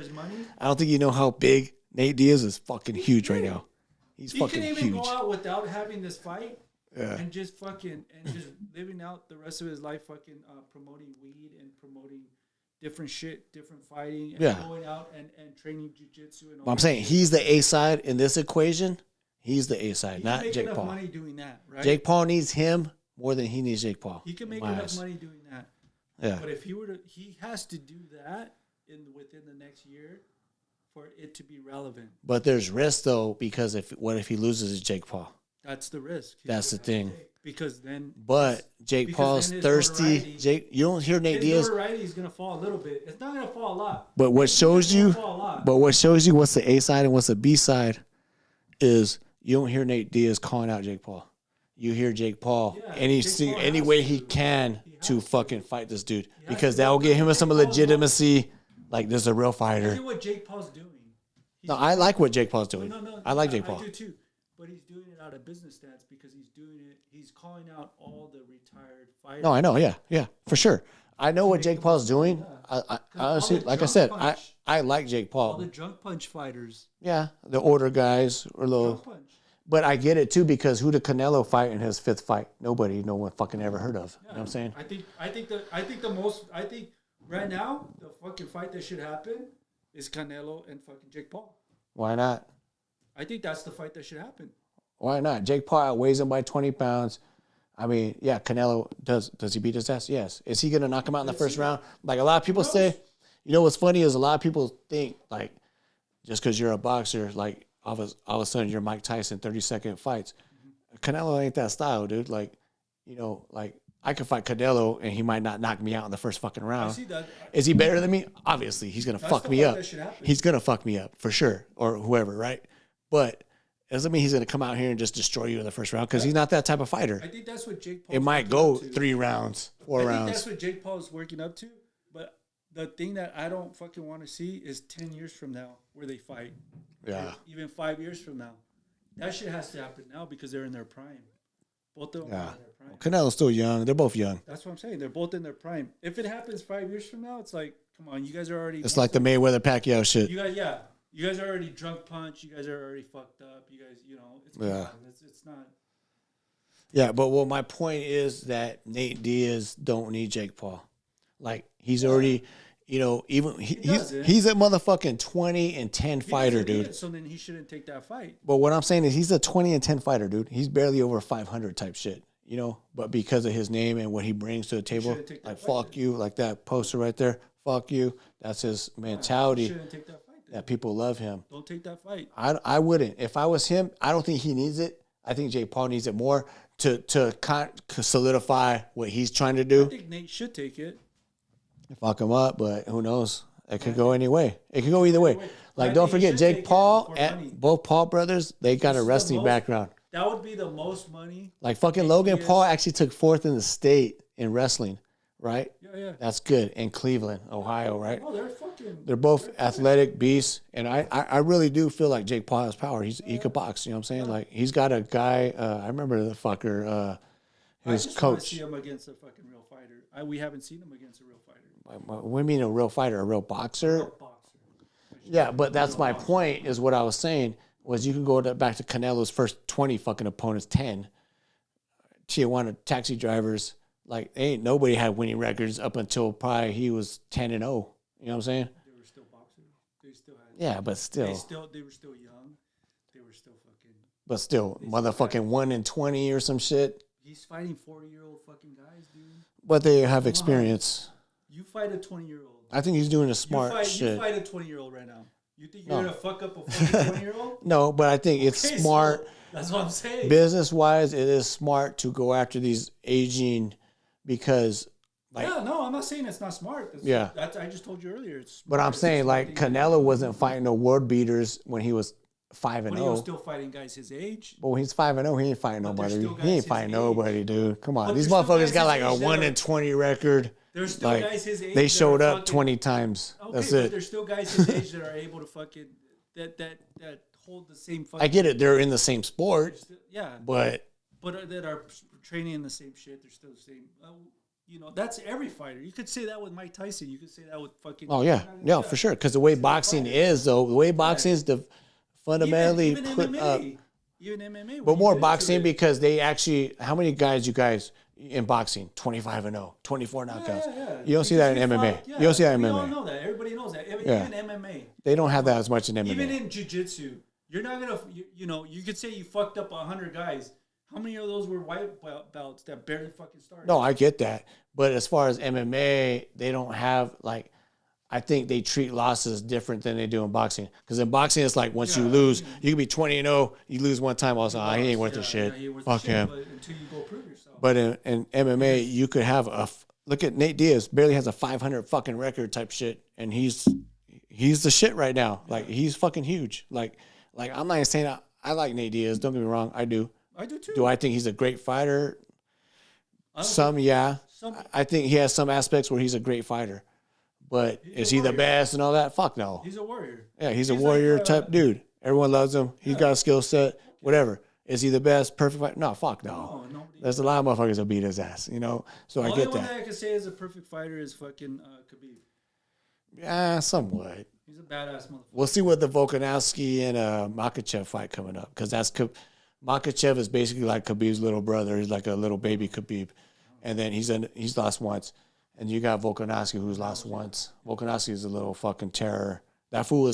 I don't think you know how big Nate Diaz is fucking huge right now. He's fucking huge. He can even go out without having this fight and just fucking and just living out the rest of his life fucking promoting weed and promoting different shit, different fighting, and going out and training jiu-jitsu and all. I'm saying he's the A side in this equation. He's the A side, not Jake Paul. Money doing that, right? Jake Paul needs him more than he needs Jake Paul. He can make enough money doing that. Yeah. But if he were to, he has to do that within the next year for it to be relevant. But there's risk though, because what if he loses to Jake Paul? That's the risk. That's the thing. Because then. But Jake Paul's thirsty. You don't hear Nate Diaz. His notoriety is gonna fall a little bit. It's not gonna fall a lot. But what shows you? What's the A side and what's the B side is you don't hear Nate Diaz calling out Jake Paul. You hear Jake Paul any way he can to fucking fight this dude because that will get him some legitimacy. Like there's a real fighter. I know what Jake Paul's doing. No, I like what Jake Paul's doing. I like Jake Paul. I do too. But he's doing it out of business stance because he's doing it. He's calling out all the retired fighters. No, I know. Yeah, for sure. I know what Jake Paul's doing. I honestly, like I said, I like Jake Paul. All the drunk punch fighters. Yeah, the older guys or little. But I get it too because who did Canelo fight in his 5th fight? Nobody, no one fucking ever heard of. You know what I'm saying? I think right now the fucking fight that should happen is Canelo and fucking Jake Paul. Why not? I think that's the fight that should happen. Why not? Jake Paul outweighs him by 20 pounds. I mean, yeah, Canelo does he beat his ass? Yes. Is he gonna knock him out in the first round? Like a lot of people say. You know what's funny is a lot of people think like just because you're a boxer, like all of a sudden you're Mike Tyson, 30-second fights. Canelo ain't that style, dude. Like, you know, like I could fight Canelo and he might not knock me out in the first fucking round. I see that. Is he better than me? Obviously, he's gonna fuck me up. He's gonna fuck me up for sure, or whoever, right? But it doesn't mean he's gonna come out here and just destroy you in the first round because he's not that type of fighter. I think that's what Jake Paul. It might go 3 rounds, 4 rounds. I think that's what Jake Paul is working up to. But the thing that I don't fucking want to see is 10 years from now where they fight. Yeah. Even 5 years from now. That shit has to happen now because they're in their prime. Both of them are in their prime. Canelo's still young. They're both young. That's what I'm saying. They're both in their prime. If it happens 5 years from now, it's like, come on, you guys are already. It's like the Mayweather-Pacquiao shit. You guys are already drunk punch. You guys are already fucked up. You guys, it's it's not. Yeah, but well, my point is that Nate Diaz don't need Jake Paul. Like he's already, even he's a motherfucking 20-10 fighter, dude. So then he shouldn't take that fight. But what I'm saying is he's a 20-10 fighter, dude. He's barely over 500 type shit, But because of his name and what he brings to the table, like fuck you, like that poster right there, fuck you. That's his mentality. Shouldn't take that fight. That people love him. Don't take that fight. I wouldn't. If I was him, I don't think he needs it. I think Jake Paul needs it more to solidify what he's trying to do. I think Nate should take it. Fuck him up, but who knows? It could go any way. It could go either way. Like, don't forget, Jake Paul and both Paul brothers, they got a wrestling background. That would be the most money. Like, fucking Logan Paul actually took 4th in the state in wrestling, right? Yeah. That's good. In Cleveland, Ohio, right? Oh, they're both athletic beasts, and I really do feel like Jake Paul has power. He could box, you know what I'm saying? Like, he's got a guy, I remember the fucker, his coach. I just see him against a fucking real fighter. We haven't seen him against a real fighter. What do you mean a real fighter? A real boxer? Yeah, but that's my point is what I was saying was you can go back to Canelo's first 20 fucking opponents, 10. Tijuana taxi drivers, like ain't nobody had winning records up until probably he was 10-0. You know what I'm saying? They were still boxers. They still had. Yeah, but still. They were still young. They were still fucking. But still, motherfucking 1-20 or some shit. He's fighting 40-year-old fucking guys, dude. But they have experience. You fight a 20-year-old. I think he's doing a smart shit. You fight a 20-year-old right now. You think you're No. gonna fuck up a fucking 20-year-old? No, but I think it's Okay, smart. so that's what I'm saying. Business wise, it is smart to go after these aging because, like, Yeah, no, I'm not saying it's not smart. Yeah. I just told you earlier. It's but smart. I'm It's a saying smart like thing to do. Canelo wasn't fighting no world beaters when he was 5 and But he was 0. still fighting guys his age. But when he's 5 and 0, he ain't fighting But there's nobody. still He guys ain't his fighting age. nobody, dude. Come on, But these there's still motherfuckers guys got his like a age that 1 are- and 20 record. There's still Like, guys his age. they that showed are up fucking, 20 times. Okay, That's but it. there's still guys his age that are able to fucking that hold the same fucking. I get it. They're in the same sport, Yeah, but that are training in the same shit. They're still the same. You know, that's every fighter. You could say that with Mike Tyson. You could say that with fucking. oh yeah, yeah, for sure. Because the way boxing is, though, the way boxing is fundamentally even put MMA, up. even MMA. But more boxing because they actually, how many guys you guys in boxing? 25 and 0, 24 knockouts. Yeah. You don't see that in MMA. You don't see that in We all MMA. know that. Everybody knows that. Even Yeah. MMA. They don't have that as much in MMA. Even in jiu-jitsu, you're not gonna. You know, you could say you fucked up 100 guys. How many of those were white belts that barely fucking started? No, I get that. But as far as MMA, they don't have like. I think they treat losses different than they do in boxing. Because in boxing, it's like once you lose, you can be 20 and 0, you lose one time, also, he ain't worth the shit. Fuck him. But until you go prove yourself. But in MMA, you could have look at Nate Diaz, barely has a 500 fucking record type shit, and he's the shit right now. Like he's fucking huge. Like I'm not even saying I like Nate Diaz. Don't get me wrong, I do. I do too. Do I think he's a great fighter? Some, yeah. I think he has some aspects where he's a great fighter. But is he the best and all that? Fuck no. He's a warrior. Yeah, he's a warrior type dude. Everyone loves him. He's got a skill set, whatever. Is he the best, perfect fighter? No, fuck no. There's a lot of motherfuckers that beat his ass, you know? So I get The only that. one that I can say is a perfect fighter is fucking Khabib. Yeah, somewhat. He's a badass motherfucker. We'll see what the Volkanovski and Makachev fight coming up because Makachev is basically like Khabib's little brother. He's like a little baby Khabib, and then he's lost once, and you got Volkanovski who's lost once. Volkanovski is a little fucking terror. That fool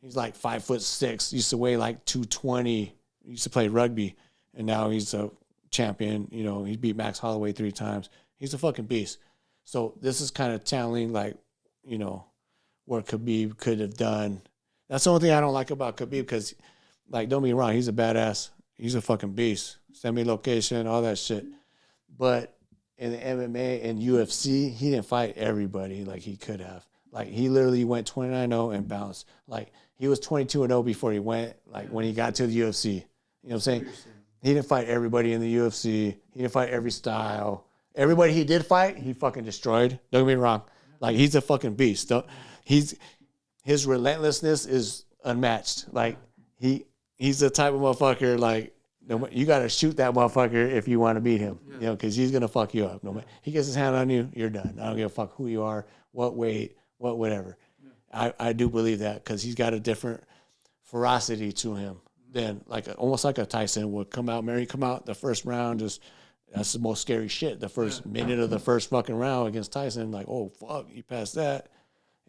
he's like 5'6", used to weigh like 220. Used to play rugby, and now he's a champion. You know, he beat Max Holloway 3 times. He's a fucking beast. So this is kind of channeling like, you know, what Khabib could have done. That's the only thing I don't like about Khabib because, like, don't be wrong, he's a badass. He's a fucking beast. Send me location, all that shit. But in the MMA and UFC, he didn't fight everybody like he could have. Like, he literally went 29-0 and bounced. Like, he was 22-0 before he went, like, when he got to the UFC. You know what I'm saying? He didn't fight everybody in the UFC. He didn't fight every style. Everybody he did fight, he fucking destroyed. Don't get me wrong. Like, he's a fucking beast. His relentlessness is unmatched. Like, he's the type of motherfucker, like, you got to shoot that motherfucker if you want to beat him, you know, because he's going to fuck you up. No matter, he gets his hand on you, you're done. I don't give a fuck who you are, what weight, what whatever. I do believe that because he's got a different ferocity to him than almost like a Tyson would come out the first round. That's the most scary shit. The first minute of the first fucking round against Tyson, like, oh, fuck, you passed that.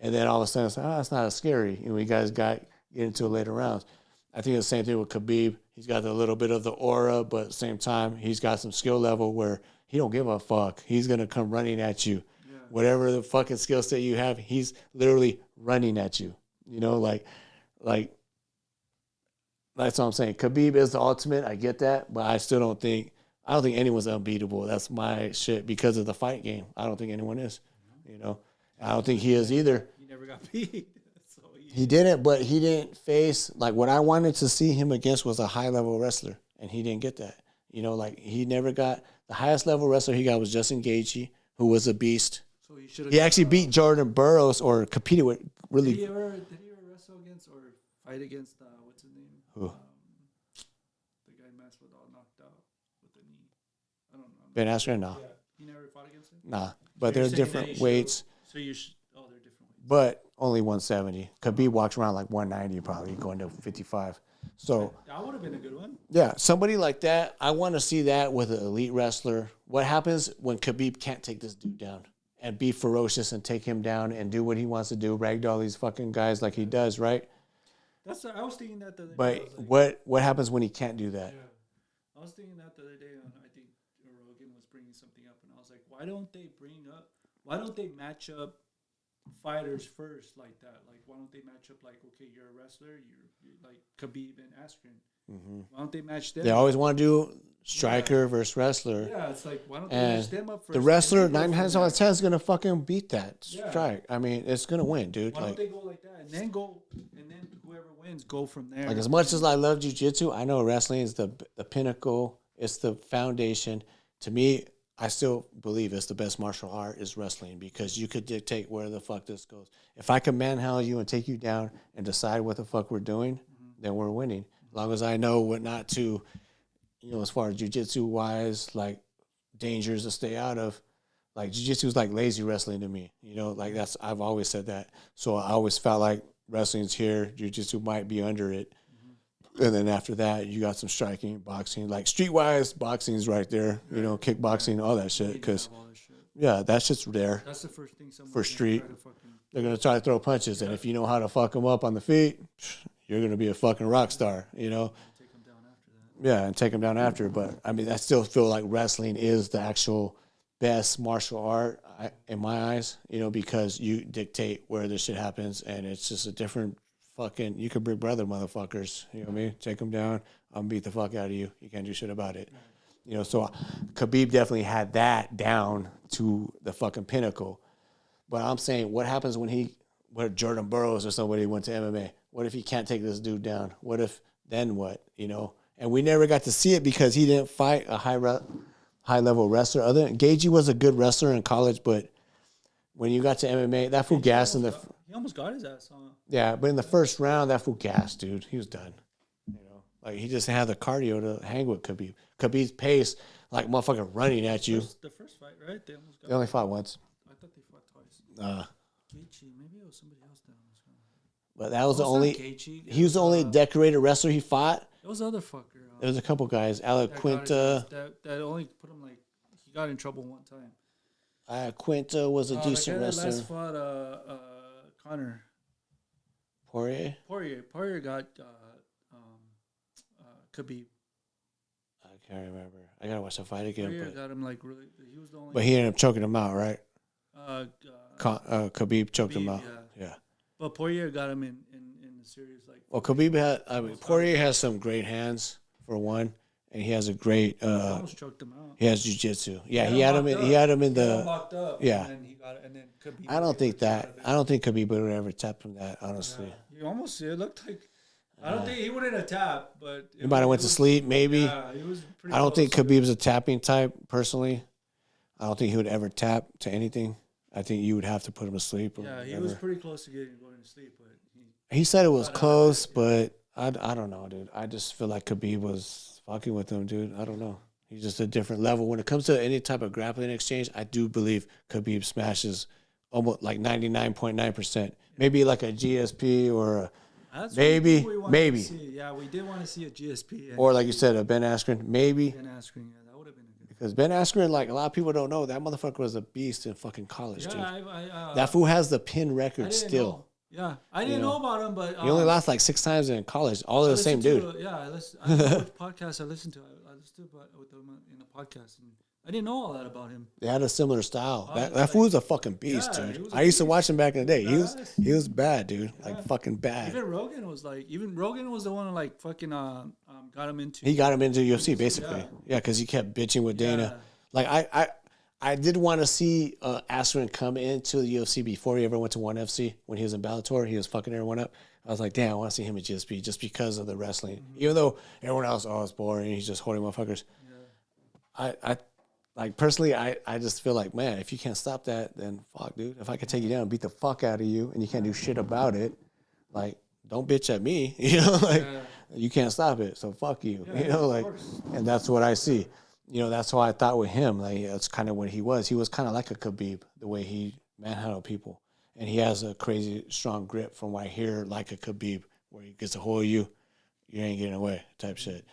And then all of a sudden, it's like, oh, it's not as scary. You know, you guys get into later rounds. I think it's the same thing with Khabib. He's got a little bit of the aura, but at the same time, he's got some skill level where he don't give a fuck. He's going to come running at you. Yeah. Whatever the fucking skill set you have, he's literally running at you. You know, like that's what I'm saying. Khabib is the ultimate. I get that, but I don't think anyone's unbeatable. That's my shit because of the fight game. I don't think anyone is. You know, I don't think he is either. He never got beat. He didn't, but he didn't face, like, what I wanted to see him against was a high-level wrestler, and he didn't get that. You know, like, he never got, the highest-level wrestler he got was Justin Gaethje, who was a beast. So he actually beat Jordan Burroughs or competed with really. Did he ever wrestle against or fight against, what's his name? Who? The guy Masvidal knocked out with the knee. I don't know. Ben Askren? No. Yeah. He never fought against him? Nah, but they're different weights. So you should, they're different weights. But only 170. Khabib walks around like 190 probably, going to 55. So that would have been a good one. Yeah, somebody like that. I want to see that with an elite wrestler. What happens when Khabib can't take this dude down and be ferocious and take him down and do what he wants to do, ragdoll these fucking guys like he does, right? I was thinking that the other day. But like, what happens when he can't do that? Yeah. I was thinking that the other day, and I think Rogan was bringing something up, and I was like, why don't they match up fighters first like that? Like, why don't they match up? Like, okay, you're a wrestler. You're like Khabib and Askren. Mm-hmm. Why don't they match them? They always want to do striker versus wrestler. Yeah, it's like, why don't they And match them up first? the wrestler, and then 9 go times from out of there? 10 is gonna fucking beat that Yeah. strike. I mean, it's gonna win, dude. Why Like, don't they go like that and then go and then whoever wins go from there? like as much as I love jiu-jitsu, I know wrestling is the pinnacle. It's the foundation. To me, I still believe it's the best martial art is wrestling because you could dictate where the fuck this goes. If I can manhandle you and take you down and decide what the fuck we're doing, then we're winning. As long as I know what not to, you know, as far as jiu-jitsu wise, like dangers to stay out of. Like jiu-jitsu is like lazy wrestling to me. You know, like I've always said that. So I always felt like wrestling's here, jiu-jitsu might be under it. And then after that, you got some striking, boxing, like streetwise, boxing's right there. You know, kickboxing, all that shit. Because yeah, that's just there. That's the first thing for street. They're gonna try to throw punches, and if you know how to fuck them up on the feet, you're gonna be a fucking rock star. You know. Take them down after that. Yeah, and take them down after. But I mean, I still feel like wrestling is the actual best martial art in my eyes. You know, because you dictate where this shit happens, and it's just a different. Fucking, you could bring brother motherfuckers. You know what I mean? Take them down. I'm gonna beat the fuck out of you. You can't do shit about it. You know, so Khabib definitely had that down to the fucking pinnacle. But I'm saying, what happens when what if Jordan Burroughs or somebody went to MMA? What if he can't take this dude down? What if, then what? You know? And we never got to see it because he didn't fight a high level wrestler. Other than Gaethje was a good wrestler in college, but when you got to MMA, that fool gassed in the. He almost got his ass on. Yeah, but in the first round, that fool gassed, dude. He was done. You know, like he just had the cardio to hang with Khabib. Khabib's pace, like motherfucker running at you. The first fight, right? They almost got. They only fought once. I thought they fought twice. Gaethje, maybe it was somebody else down. But that was the Not only. Gaethje. He was the only decorated wrestler he fought. It was the other fucker. There was a couple guys. Alec Quinta. That only put him like he got in trouble one time. Quinta was a decent wrestler. Last fought Connor. Poirier got Khabib. I can't remember. I gotta watch the fight again. Poirier got him like really. He was the only. But he ended up choking him out, right? Khabib choked him out. Yeah. But Poirier got him in the series like. Well, Khabib had. I mean, Poirier has some great hands for one, and he has a great. Almost choked him out. He has jiu-jitsu. Yeah, he had him in. He had him in the. Locked up. Yeah. And then he got it, and then Khabib. I don't think Khabib would have ever tapped him that. Honestly. Yeah. He almost. It looked like. I don't think he wouldn't have tapped, but he might have went to sleep. Maybe. Yeah, he was pretty. I don't think close. Khabib's a tapping type personally. I don't think he would ever tap to anything. I think you would have to put him to sleep. Or yeah, he whatever. was pretty close to going to sleep, but he said it was close, but I don't know, dude. I just feel like Khabib was fucking with him, dude. I don't know. He's just a different level. When it comes to any type of grappling exchange, I do believe Khabib smashes almost like 99.9%. Maybe like a GSP or a maybe. Yeah, we did want to see a GSP. Or like you said, a Ben Askren, maybe. Ben Askren, yeah, that would have been a good. Because Ben Askren, like a lot of people don't know, that motherfucker was a beast in fucking college, dude. I that fool has the pin record still. Know. Yeah, I didn't know about him, but he only lost like 6 times in college. All of the same dude. I don't know which podcast I listened to. I listened to with him in the podcast, and I didn't know all that about him. They had a similar style. That fool was a fucking beast, dude. I used to watch him back in the day. He was bad, dude. Yeah. Like fucking bad. Even Rogan was the one who like fucking got him into. He got him into UFC basically. Yeah, because he kept bitching with Dana. Like I did want to see Askren come into the UFC before he ever went to ONE FC. When he was in Bellator, he was fucking everyone up. I was like, damn, I want to see him at GSP just because of the wrestling. Mm-hmm. Even though everyone else, it's boring. He's just holding motherfuckers. Yeah. I like personally, I just feel like, man, if you can't stop that, then fuck, dude. If I could take you down and beat the fuck out of you, and you can't do shit about it, like, don't bitch at me. You know, like you can't stop it, so fuck you. Yeah, you know, like, and that's what I see. You know, that's why I thought with him, like, that's kind of what he was. He was kind of like a Khabib, the way he manhandled people. And he has a crazy strong grip from what I hear, like a Khabib, where he gets a hold of you, you ain't getting away type shit.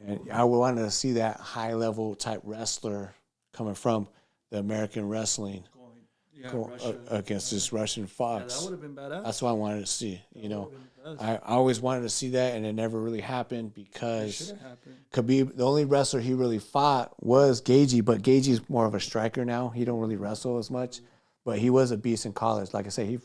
And I wanted to see that high-level type wrestler coming from the American wrestling against this Russian fox. Yeah, that would have been badass. That's what I wanted to see, you know. I always wanted to see that, and it never really happened because Khabib, the only wrestler he really fought was Gaethje, but Gaethje's more of a striker now. He don't really wrestle as much. But he was a beast in college. Like I said, he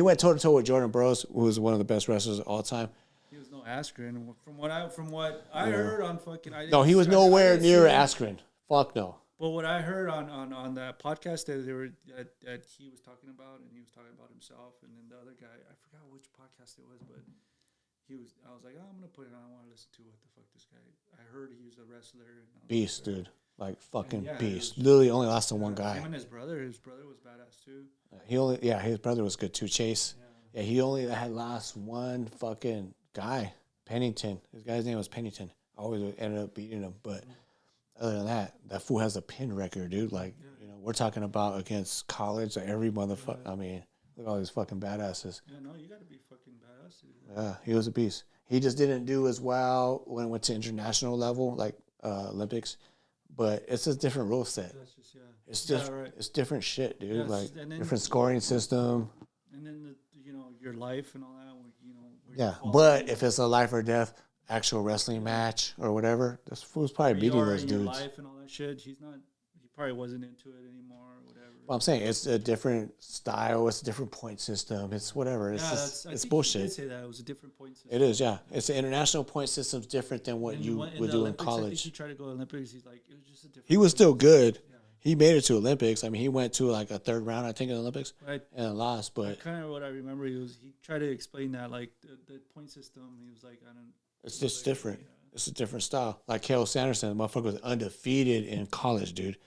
went toe to toe with Jordan Burroughs, who was one of the best wrestlers of all time. He was no Askren. From what I heard on fucking, No, he was nowhere near Askren. Fuck no. But what I heard on that podcast that they were that he was talking about, and he was talking about himself, and then the other guy, I forgot which podcast it was, but I was like, oh, I'm gonna put it on. I want to listen to what the fuck this guy. I heard he was a wrestler. And beast, dude. Like fucking beast. Was, literally only lost to one guy. Him and his brother. His brother was badass too. His brother was good too. Chase. Yeah, he only had lost one fucking guy. Pennington. His guy's name was Pennington. I always ended up beating him, but other than that, that fool has a pin record, dude. Like, we're talking about against college, like every motherfucker. I mean, look at all these fucking badasses. Yeah, no, you gotta be fucking badass, dude. Yeah, he was a beast. He just didn't do as well when it went to international level, like Olympics. But it's a different rule set. It's just it's different shit, dude. Yes, like different scoring system. And then your life and all that. Yeah, but if it's a life or death actual wrestling match or whatever, this fool's probably beating those dudes. Life and all that shit. He probably wasn't into it anymore or whatever. Well, I'm saying it's a different style. It's a different point system. It's whatever. It's it's bullshit. You did say that it was a different point system. It is, yeah. It's an international point system's different than what you would do in college. I think he tried to go to Olympics. He's like, it was just a different. He was still good. Yeah. He made it to Olympics. I mean, he went to like a third round, I think, in the Olympics, and lost. But kind of what I remember, he tried to explain that like the point system. He was like, I don't. It's just different. Yeah. It's a different style. Like Cael Sanderson, the motherfucker was undefeated in college, dude.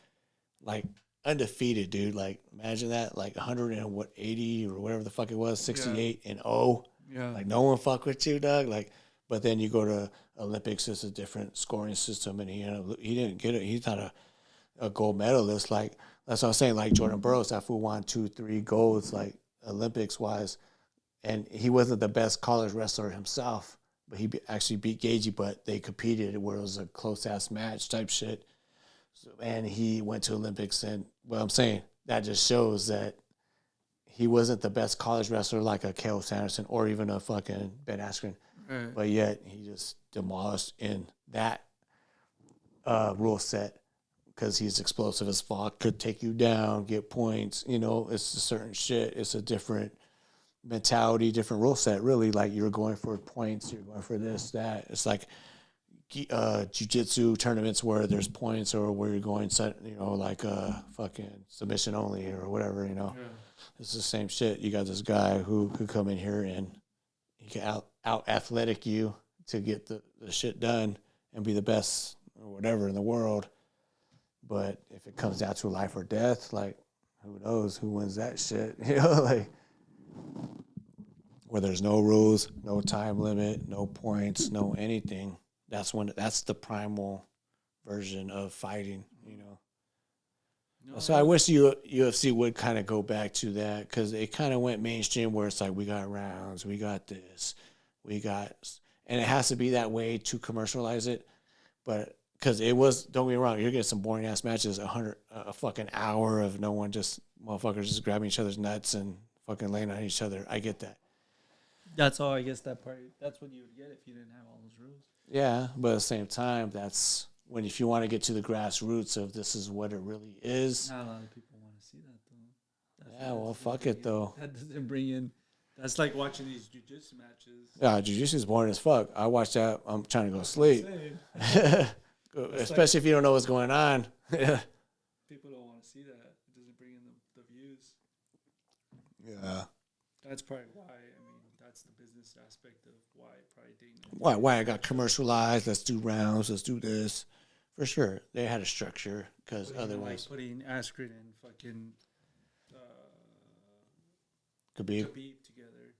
Like undefeated, dude. Like imagine that, like 180 or whatever the fuck it was, 68 and 0. Yeah. Like no one fuck with you, dog. Like, but then you go to Olympics, it's a different scoring system, and he didn't get it. He's not a gold medalist. Like that's what I'm saying. Like Jordan Burroughs, that fool won 2-3 golds, like Olympics wise, and he wasn't the best college wrestler himself. But he actually beat Gagey, but they competed where it was a close-ass match type shit. So, and he went to Olympics, and what I'm saying, that just shows that he wasn't the best college wrestler like a Cael Sanderson or even a fucking Ben Askren. Right. But yet he just demolished in that rule set because he's explosive as fuck, could take you down, get points. It's a certain shit. It's a different mentality, different rule set, really. Like you're going for points, you're going for this, that. It's like jiu-jitsu tournaments where there's points or where you're going, like fucking submission only or whatever, Yeah. It's the same shit. You got this guy who could come in here and he can out athletic you to get the shit done and be the best or whatever in the world. But if it comes down to life or death, like who knows who wins that shit, like where there's no rules, no time limit, no points, no anything. That's the primal version of fighting, No, so I wish UFC would kind of go back to that because it kind of went mainstream where it's like we got rounds, we got this, and it has to be that way to commercialize it. But because it was, don't get me wrong, you're getting some boring ass matches, a fucking hour of no one just motherfuckers just grabbing each other's nuts and fucking laying on each other. I get that. That's all. I guess that's what you would get if you didn't have all those rules. Yeah, but at the same time, that's when if you want to get to the grassroots of this is what it really is. Not a lot of people want to see that though. Yeah, well, fuck it though. That doesn't bring in. That's like watching these jiu-jitsu matches. Yeah, jiu-jitsu is boring as fuck. I watch that. I'm trying to go to sleep. Especially if you don't know what's going on. Yeah. People don't want to see that. It doesn't bring in the views. Yeah. That's probably why. That's the business aspect of why it probably didn't. Why I got commercialized? Let's do rounds. Let's do this. For sure, they had a structure because otherwise, putting Askren and fucking Khabib together.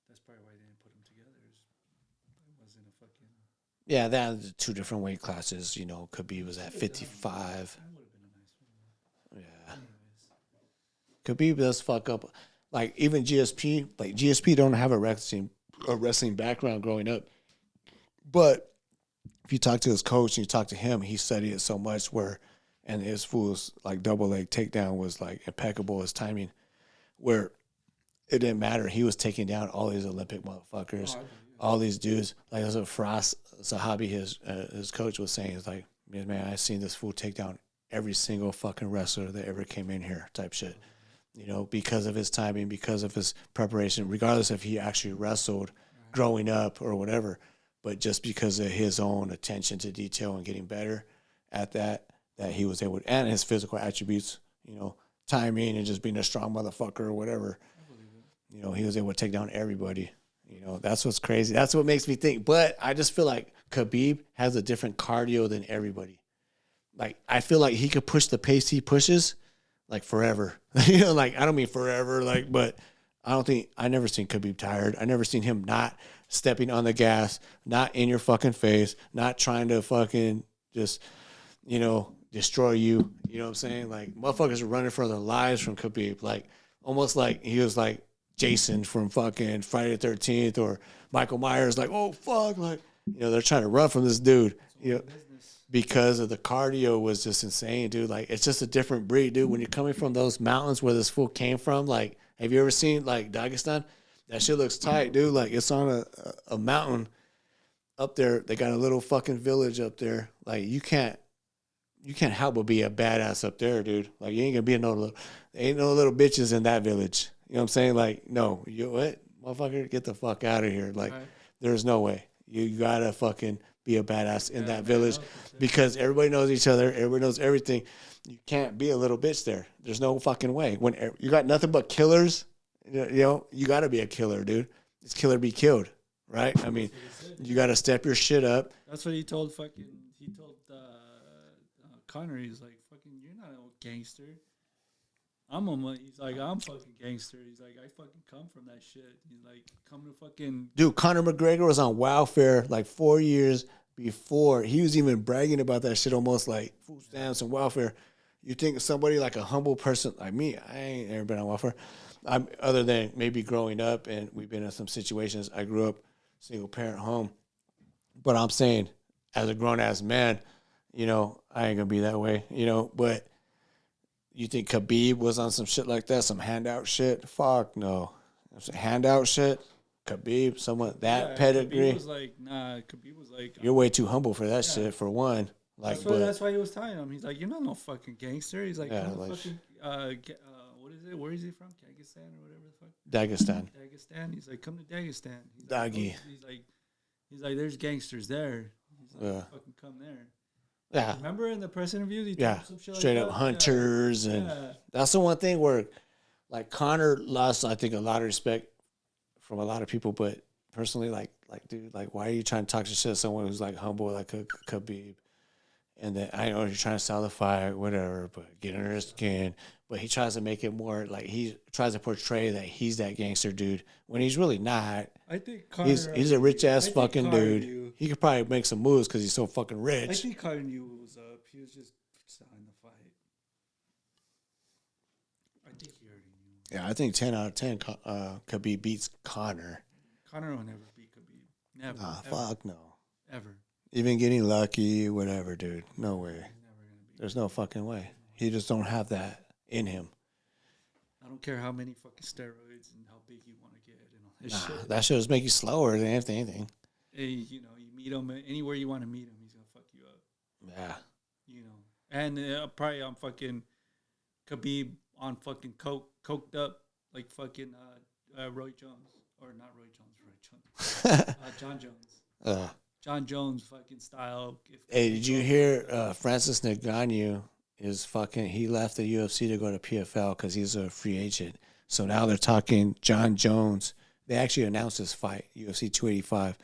That's probably why they didn't put them together. It wasn't a fucking. Yeah, that was 2 different weight classes. Khabib was at 55. That would have been a nice one. Yeah. Anyways. Khabib does fuck up. Like even GSP, GSP don't have a wrestling background growing up. But if you talk to his coach and you talk to him, he studied it so much and his fool's like double leg takedown was like impeccable, his timing, where it didn't matter. He was taking down all these Olympic motherfuckers, all these dudes. Like that's what Firas Zahabi, his coach, was saying. It's like, man, I've seen this fool take down every single fucking wrestler that ever came in here type shit. you know, because of his timing, because of his preparation, regardless if he actually wrestled Right. growing up or whatever, but just because of his own attention to detail and getting better at that, that he was able, and his physical attributes, you know, timing and just being a strong motherfucker or whatever, I believe it. you know, he was able to take down everybody. You know, that's what's crazy. That's what makes me think. But I just feel like Khabib has a different cardio than everybody. Like I feel like he could push the pace he pushes like forever. You know, like I don't mean forever, like, but I don't think I never seen Khabib tired. I never seen him not stepping on the gas, not in your fucking face, not trying to fucking just, you know, destroy you. You know what I'm saying? Like motherfuckers are running for their lives from Khabib. Like almost like he was like Jason from fucking Friday the 13th or Michael Myers, like, oh fuck, like, you know, they're trying to run from this dude. It's You all know, business. because of the cardio was just insane, dude. Like it's just a different breed, dude. When you're coming from those mountains where this fool came from, like, have you ever seen like Dagestan? That shit looks tight, dude. Like it's on a mountain up there. They got a little fucking village up there. Like you can't help but be a badass up there, dude. Like you ain't gonna be no little, ain't no little bitches in that village. You know what I'm saying? Like no, you what, motherfucker, get the fuck out of here. Like Right. there's no way. You gotta fucking be a badass in Yeah, that man, village no, for sure. because everybody knows each other. Everybody knows everything. You can't be a little bitch there. There's no fucking way. When you got nothing but killers, you know, you gotta be a killer, dude. It's killer be killed, right? I mean, That's what he said. you gotta step your shit up. That's what he told fucking. He told Connor. He's like, fucking, you're not a gangster. He's like, I'm fucking gangster. He's like, I fucking come from that shit. He's like, come to fucking. Dude, Conor McGregor was on welfare like 4 years before. He was even bragging about that shit, almost like food stamps and welfare. You think somebody like a humble person like me, I ain't ever been on welfare. I'm other than maybe growing up and we've been in some situations. I grew up single parent home. But I'm saying, as a grown ass man, you know, I ain't gonna be that way, you know, but you think Khabib was on some shit like that, some handout shit? Fuck no. Some handout shit? Khabib, someone that Yeah, pedigree? Khabib was like, nah. Khabib was like, You're way too humble for that yeah. shit, for one. Like, That's why. but That's why he was telling him. He's like, you're not no fucking gangster. He's like, yeah, come to like fucking. What is it? Where is he from? Kazakhstan or whatever the fuck. Dagestan. Dagestan. He's like, come to Dagestan. He's like, Doggy. he's like, there's gangsters there. He's like, Yeah. fucking come there. Yeah. Remember in the press interviews, he told Yeah. him some shit Straight like up that? hunters. And Yeah. that's the one thing where, like, Connor lost, I think, a lot of respect from a lot of people. But personally, like, dude, like, why are you trying to talk shit to someone who's, like, humble, like a Khabib? And then I know you're trying to sell the fight, whatever, but get under his skin. But he tries to make it more like he tries to portray that he's that gangster dude when he's really not. I think Connor. He's a rich ass I think fucking Connor dude. knew. He could probably make some moves because he's so fucking I rich. think Connor knew what was up. He was just selling the fight. I think he already knew. Yeah, I think 10 out of 10 Khabib beats Connor. Connor will never beat Khabib. Never. Nah, ever, fuck no. Ever. Even getting lucky, whatever, dude. No way. He's never gonna beat. There's no fucking way. He just don't have that in him. I don't care how many fucking steroids and how big you want to get and all this Nah, shit. that should just make you slower than anything. Hey, you know, you meet him anywhere you want to meet him, he's gonna fuck you up. Yeah. You know, and probably on fucking Khabib on fucking coked up like fucking Roy Jones or not Roy Jones, John Jones. John Jones fucking style. Hey, did you hear Francis Ngannou is fucking, he left the UFC to go to PFL because he's a free agent. So now they're talking John Jones. They actually announced this fight, UFC 285.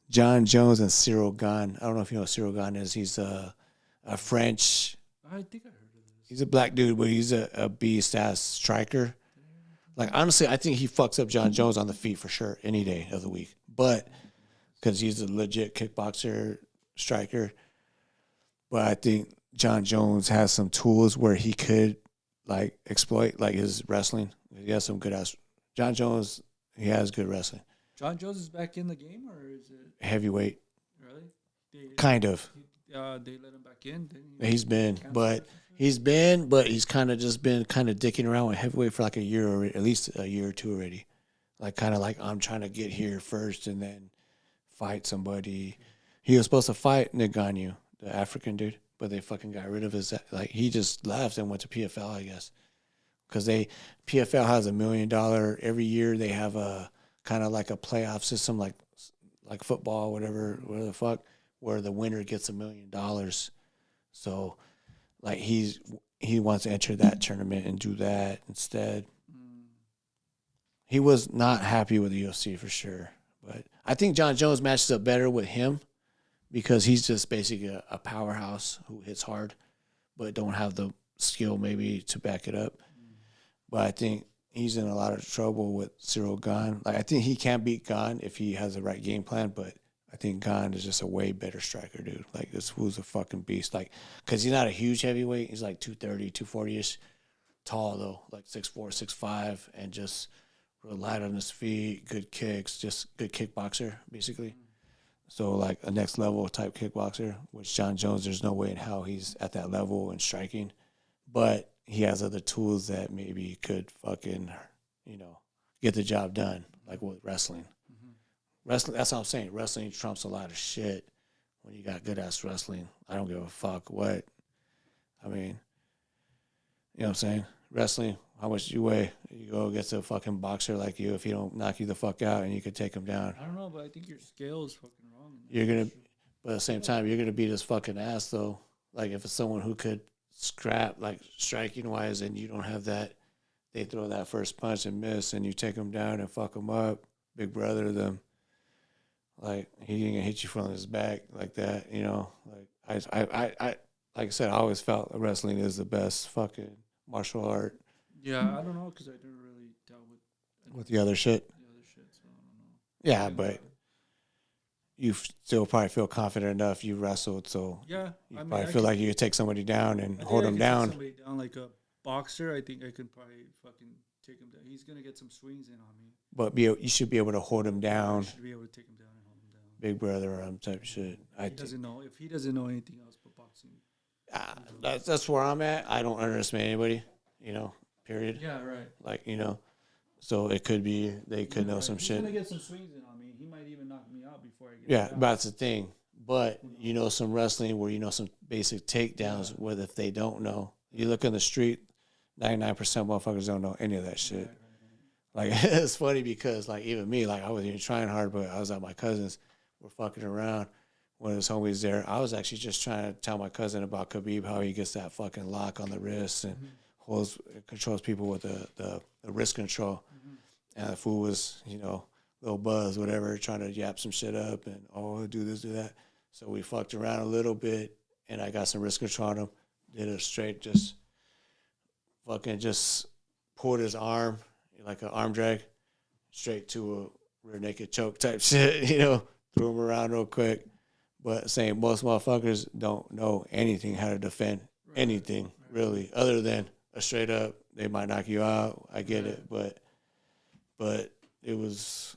John Jones and Cyril Gane. I don't know if you know what Cyril Gane is. He's a French, I think I heard of this. he's a black dude, but he's a beast-ass striker. Like, honestly, I think he fucks up John Jones on the feet for sure any day of the week. But because he's a legit kickboxer, striker. But I think John Jones has some tools where he could, like, exploit, like, his wrestling. He has some good ass. John Jones, he has good wrestling. John Jones is back in the game, or is it Heavyweight, really? kind of. They let him back in. He's been, but he's kind of just been kind of dicking around with heavyweight for like a year, or at least a year or two already. Like, kind of like, I'm trying to get here first and then fight somebody. He was supposed to fight Ngannou, the African dude, but they fucking got rid of his, like, he just left and went to PFL, I guess. because PFL has $1 million every year. They have a kind of like a playoff system, like football, whatever the fuck, where the winner gets $1 million. So like he wants to enter that tournament and do that instead. He was not happy with the UFC for sure, but I think John Jones matches up better with him because he's just basically a powerhouse who hits hard, but don't have the skill maybe to back it up. But I think he's in a lot of trouble with Cyril Gane. Like I think he can beat Gane if he has the right game plan, but I think Gane is just a way better striker, dude. Like this fool's a fucking beast. Like, cause he's not a huge heavyweight. He's like 230, 240-ish. Tall though, like 6'4", 6'5", and just real light on his feet, good kicks, just good kickboxer, basically. So like a next level type kickboxer, which John Jones, there's no way in how he's at that level in striking. But he has other tools that maybe could fucking, get the job done, like with wrestling. Wrestling, that's what I'm saying. Wrestling trumps a lot of shit when you got good ass wrestling. I don't give a fuck what. I mean, you know what I'm saying? Wrestling, how much you weigh? You go against a fucking boxer like you, if he don't knock you the fuck out and you could take him down. I don't know, but I think your scale is fucking wrong. But at the same time, you're gonna beat his fucking ass though. Like if it's someone who could scrap, like striking wise, and you don't have that, they throw that first punch and miss, and you take them down and fuck them up. Big brother them. Like he ain't gonna hit you from his back like that, Like I like I said, I always felt wrestling is the best fucking martial art. Yeah, I don't know because I never really dealt with the other shit. So I don't know. Yeah, but you still probably feel confident enough. You wrestled, so yeah, you probably feel like you could take somebody down and hold them down. Somebody down like a boxer, I think I could probably fucking take him down. He's gonna get some swings in on me. But you should be able to hold him down. I should be able to take him down and hold him down. Big brother type shit. If he doesn't know anything else but boxing. That's where I'm at. I don't underestimate anybody. Period. Yeah, right. Like so it could be they could know some shit. He's gonna get some swings in on me. He might even knock me out before I get. Yeah, but that's the thing. But some wrestling where some basic takedowns. Where if they don't know, you look in the street, 99% motherfuckers don't know any of that shit. Like it's funny because like even me, like I wasn't even trying hard, but I was at my cousin's. We're fucking around. One of his homies there. I was actually just trying to tell my cousin about Khabib, how he gets that fucking lock on the wrist and controls people with the wrist control. And the fool was, little buzz, whatever, trying to yap some shit up and do this, do that. So we fucked around a little bit, and I got some wrist control on him. Did a straight, just pulled his arm like an arm drag straight to a rear naked choke type shit. Threw him around real quick. But saying most motherfuckers don't know anything how to defend anything really, other than a straight up. They might knock you out. I get it, but it was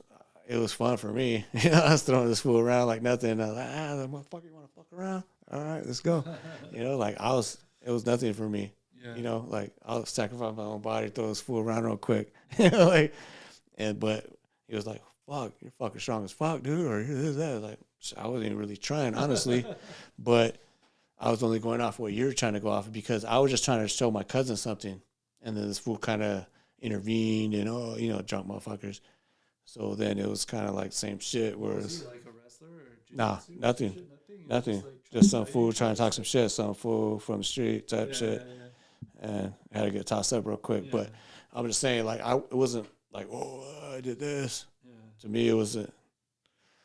fun for me. I was throwing this fool around like nothing. I was like, the motherfucker, you want to fuck around? All right, let's go. It was nothing for me. Yeah. Like I'll sacrifice my own body, throw this fool around real quick. But he was like, fuck, you're fucking strong as fuck, dude, or this, that. Like, I wasn't even really trying, honestly. But I was only going off what you're trying to go off of because I was just trying to show my cousin something. And then this fool kind of intervened and, drunk motherfuckers. So then it was kind of like same shit. Whereas, was he like a wrestler? Or nah, nothing. Nothing. Just some fool trying to talk some shit, some fool from the street type shit. Yeah. And I had to get tossed up real quick. Yeah. But I'm just saying, like, it wasn't like, I did this. Yeah. To me, it was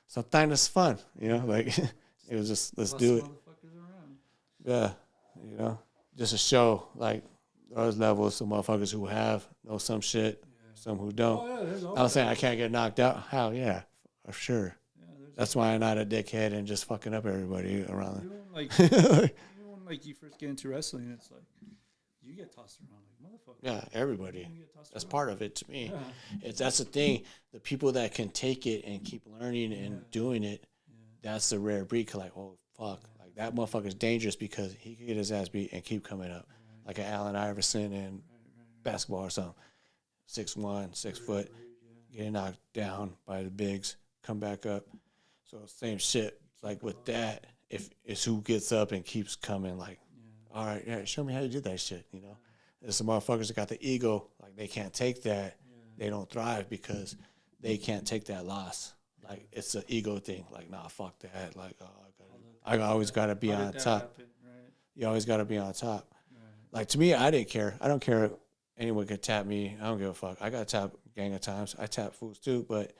something that's fun, like it was just, let's do it. Yeah, just a show, like there's levels, some motherfuckers who know some shit, some who don't. I'm saying I can't get knocked out. How? Yeah, for sure. Yeah, that's why I'm not a dickhead and just fucking up everybody around. Like you first get into wrestling, it's like you get tossed around like motherfucker. Yeah, everybody. That's part of it to me. Yeah. That's the thing. The people that can take it and keep learning and doing it, that's the rare breed. Like, oh fuck, like that motherfucker's dangerous because he can get his ass beat and keep coming up, like an Allen Iverson in basketball or something. 6'1", 6 foot, getting knocked down by the bigs, come back up. So same shit. Like with that, if it's who gets up and keeps coming, like, all right, show me how you did that shit, There's some motherfuckers that got the ego, like they can't take that. They don't thrive because they can't take that loss. Like it's an ego thing. Like nah, fuck that. Like I always gotta be on top. Happen, right? You always gotta be on top. Right. Like to me, I didn't care. I don't care if anyone could tap me. I don't give a fuck. I got tapped gang of times. I tap fools too, but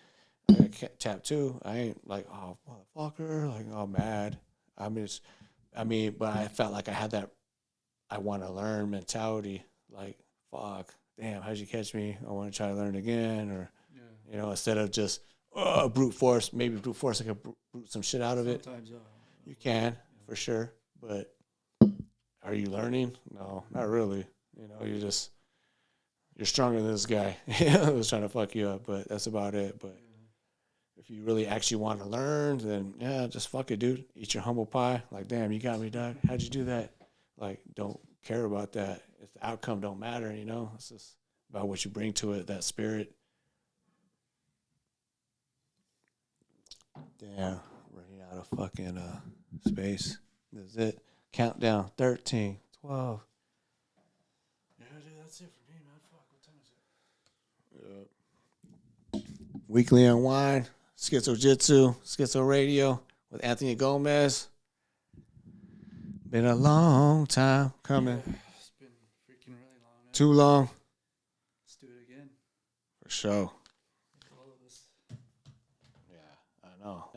I got tapped too. I ain't like oh motherfucker, like all mad. But I felt like I had that I want to learn mentality. Like fuck, damn, how'd you catch me? I want to try to learn again, or instead of just brute force. Maybe brute force, I could brute some shit out of it. Sometimes, You can for sure, but are you learning? No, not really. You're stronger than this guy. Who's trying to fuck you up, but that's about it. But if you really actually want to learn, then yeah, just fuck it, dude. Eat your humble pie. Like, damn, you got me, dog. How'd you do that? Like, don't care about that. If the outcome don't matter, it's just about what you bring to it, that spirit. Damn, running out of fucking space. That's it. Countdown. 13, 12. Yeah, dude, that's it for me, man. Fuck, what time is it? Weekly Unwind, Schizo Jitsu, Schizo Radio with Anthony Gomez. Been a long time coming. Yeah, it's been freaking really long, man. Too long. Let's do it again. For sure. All of us. Yeah, I know.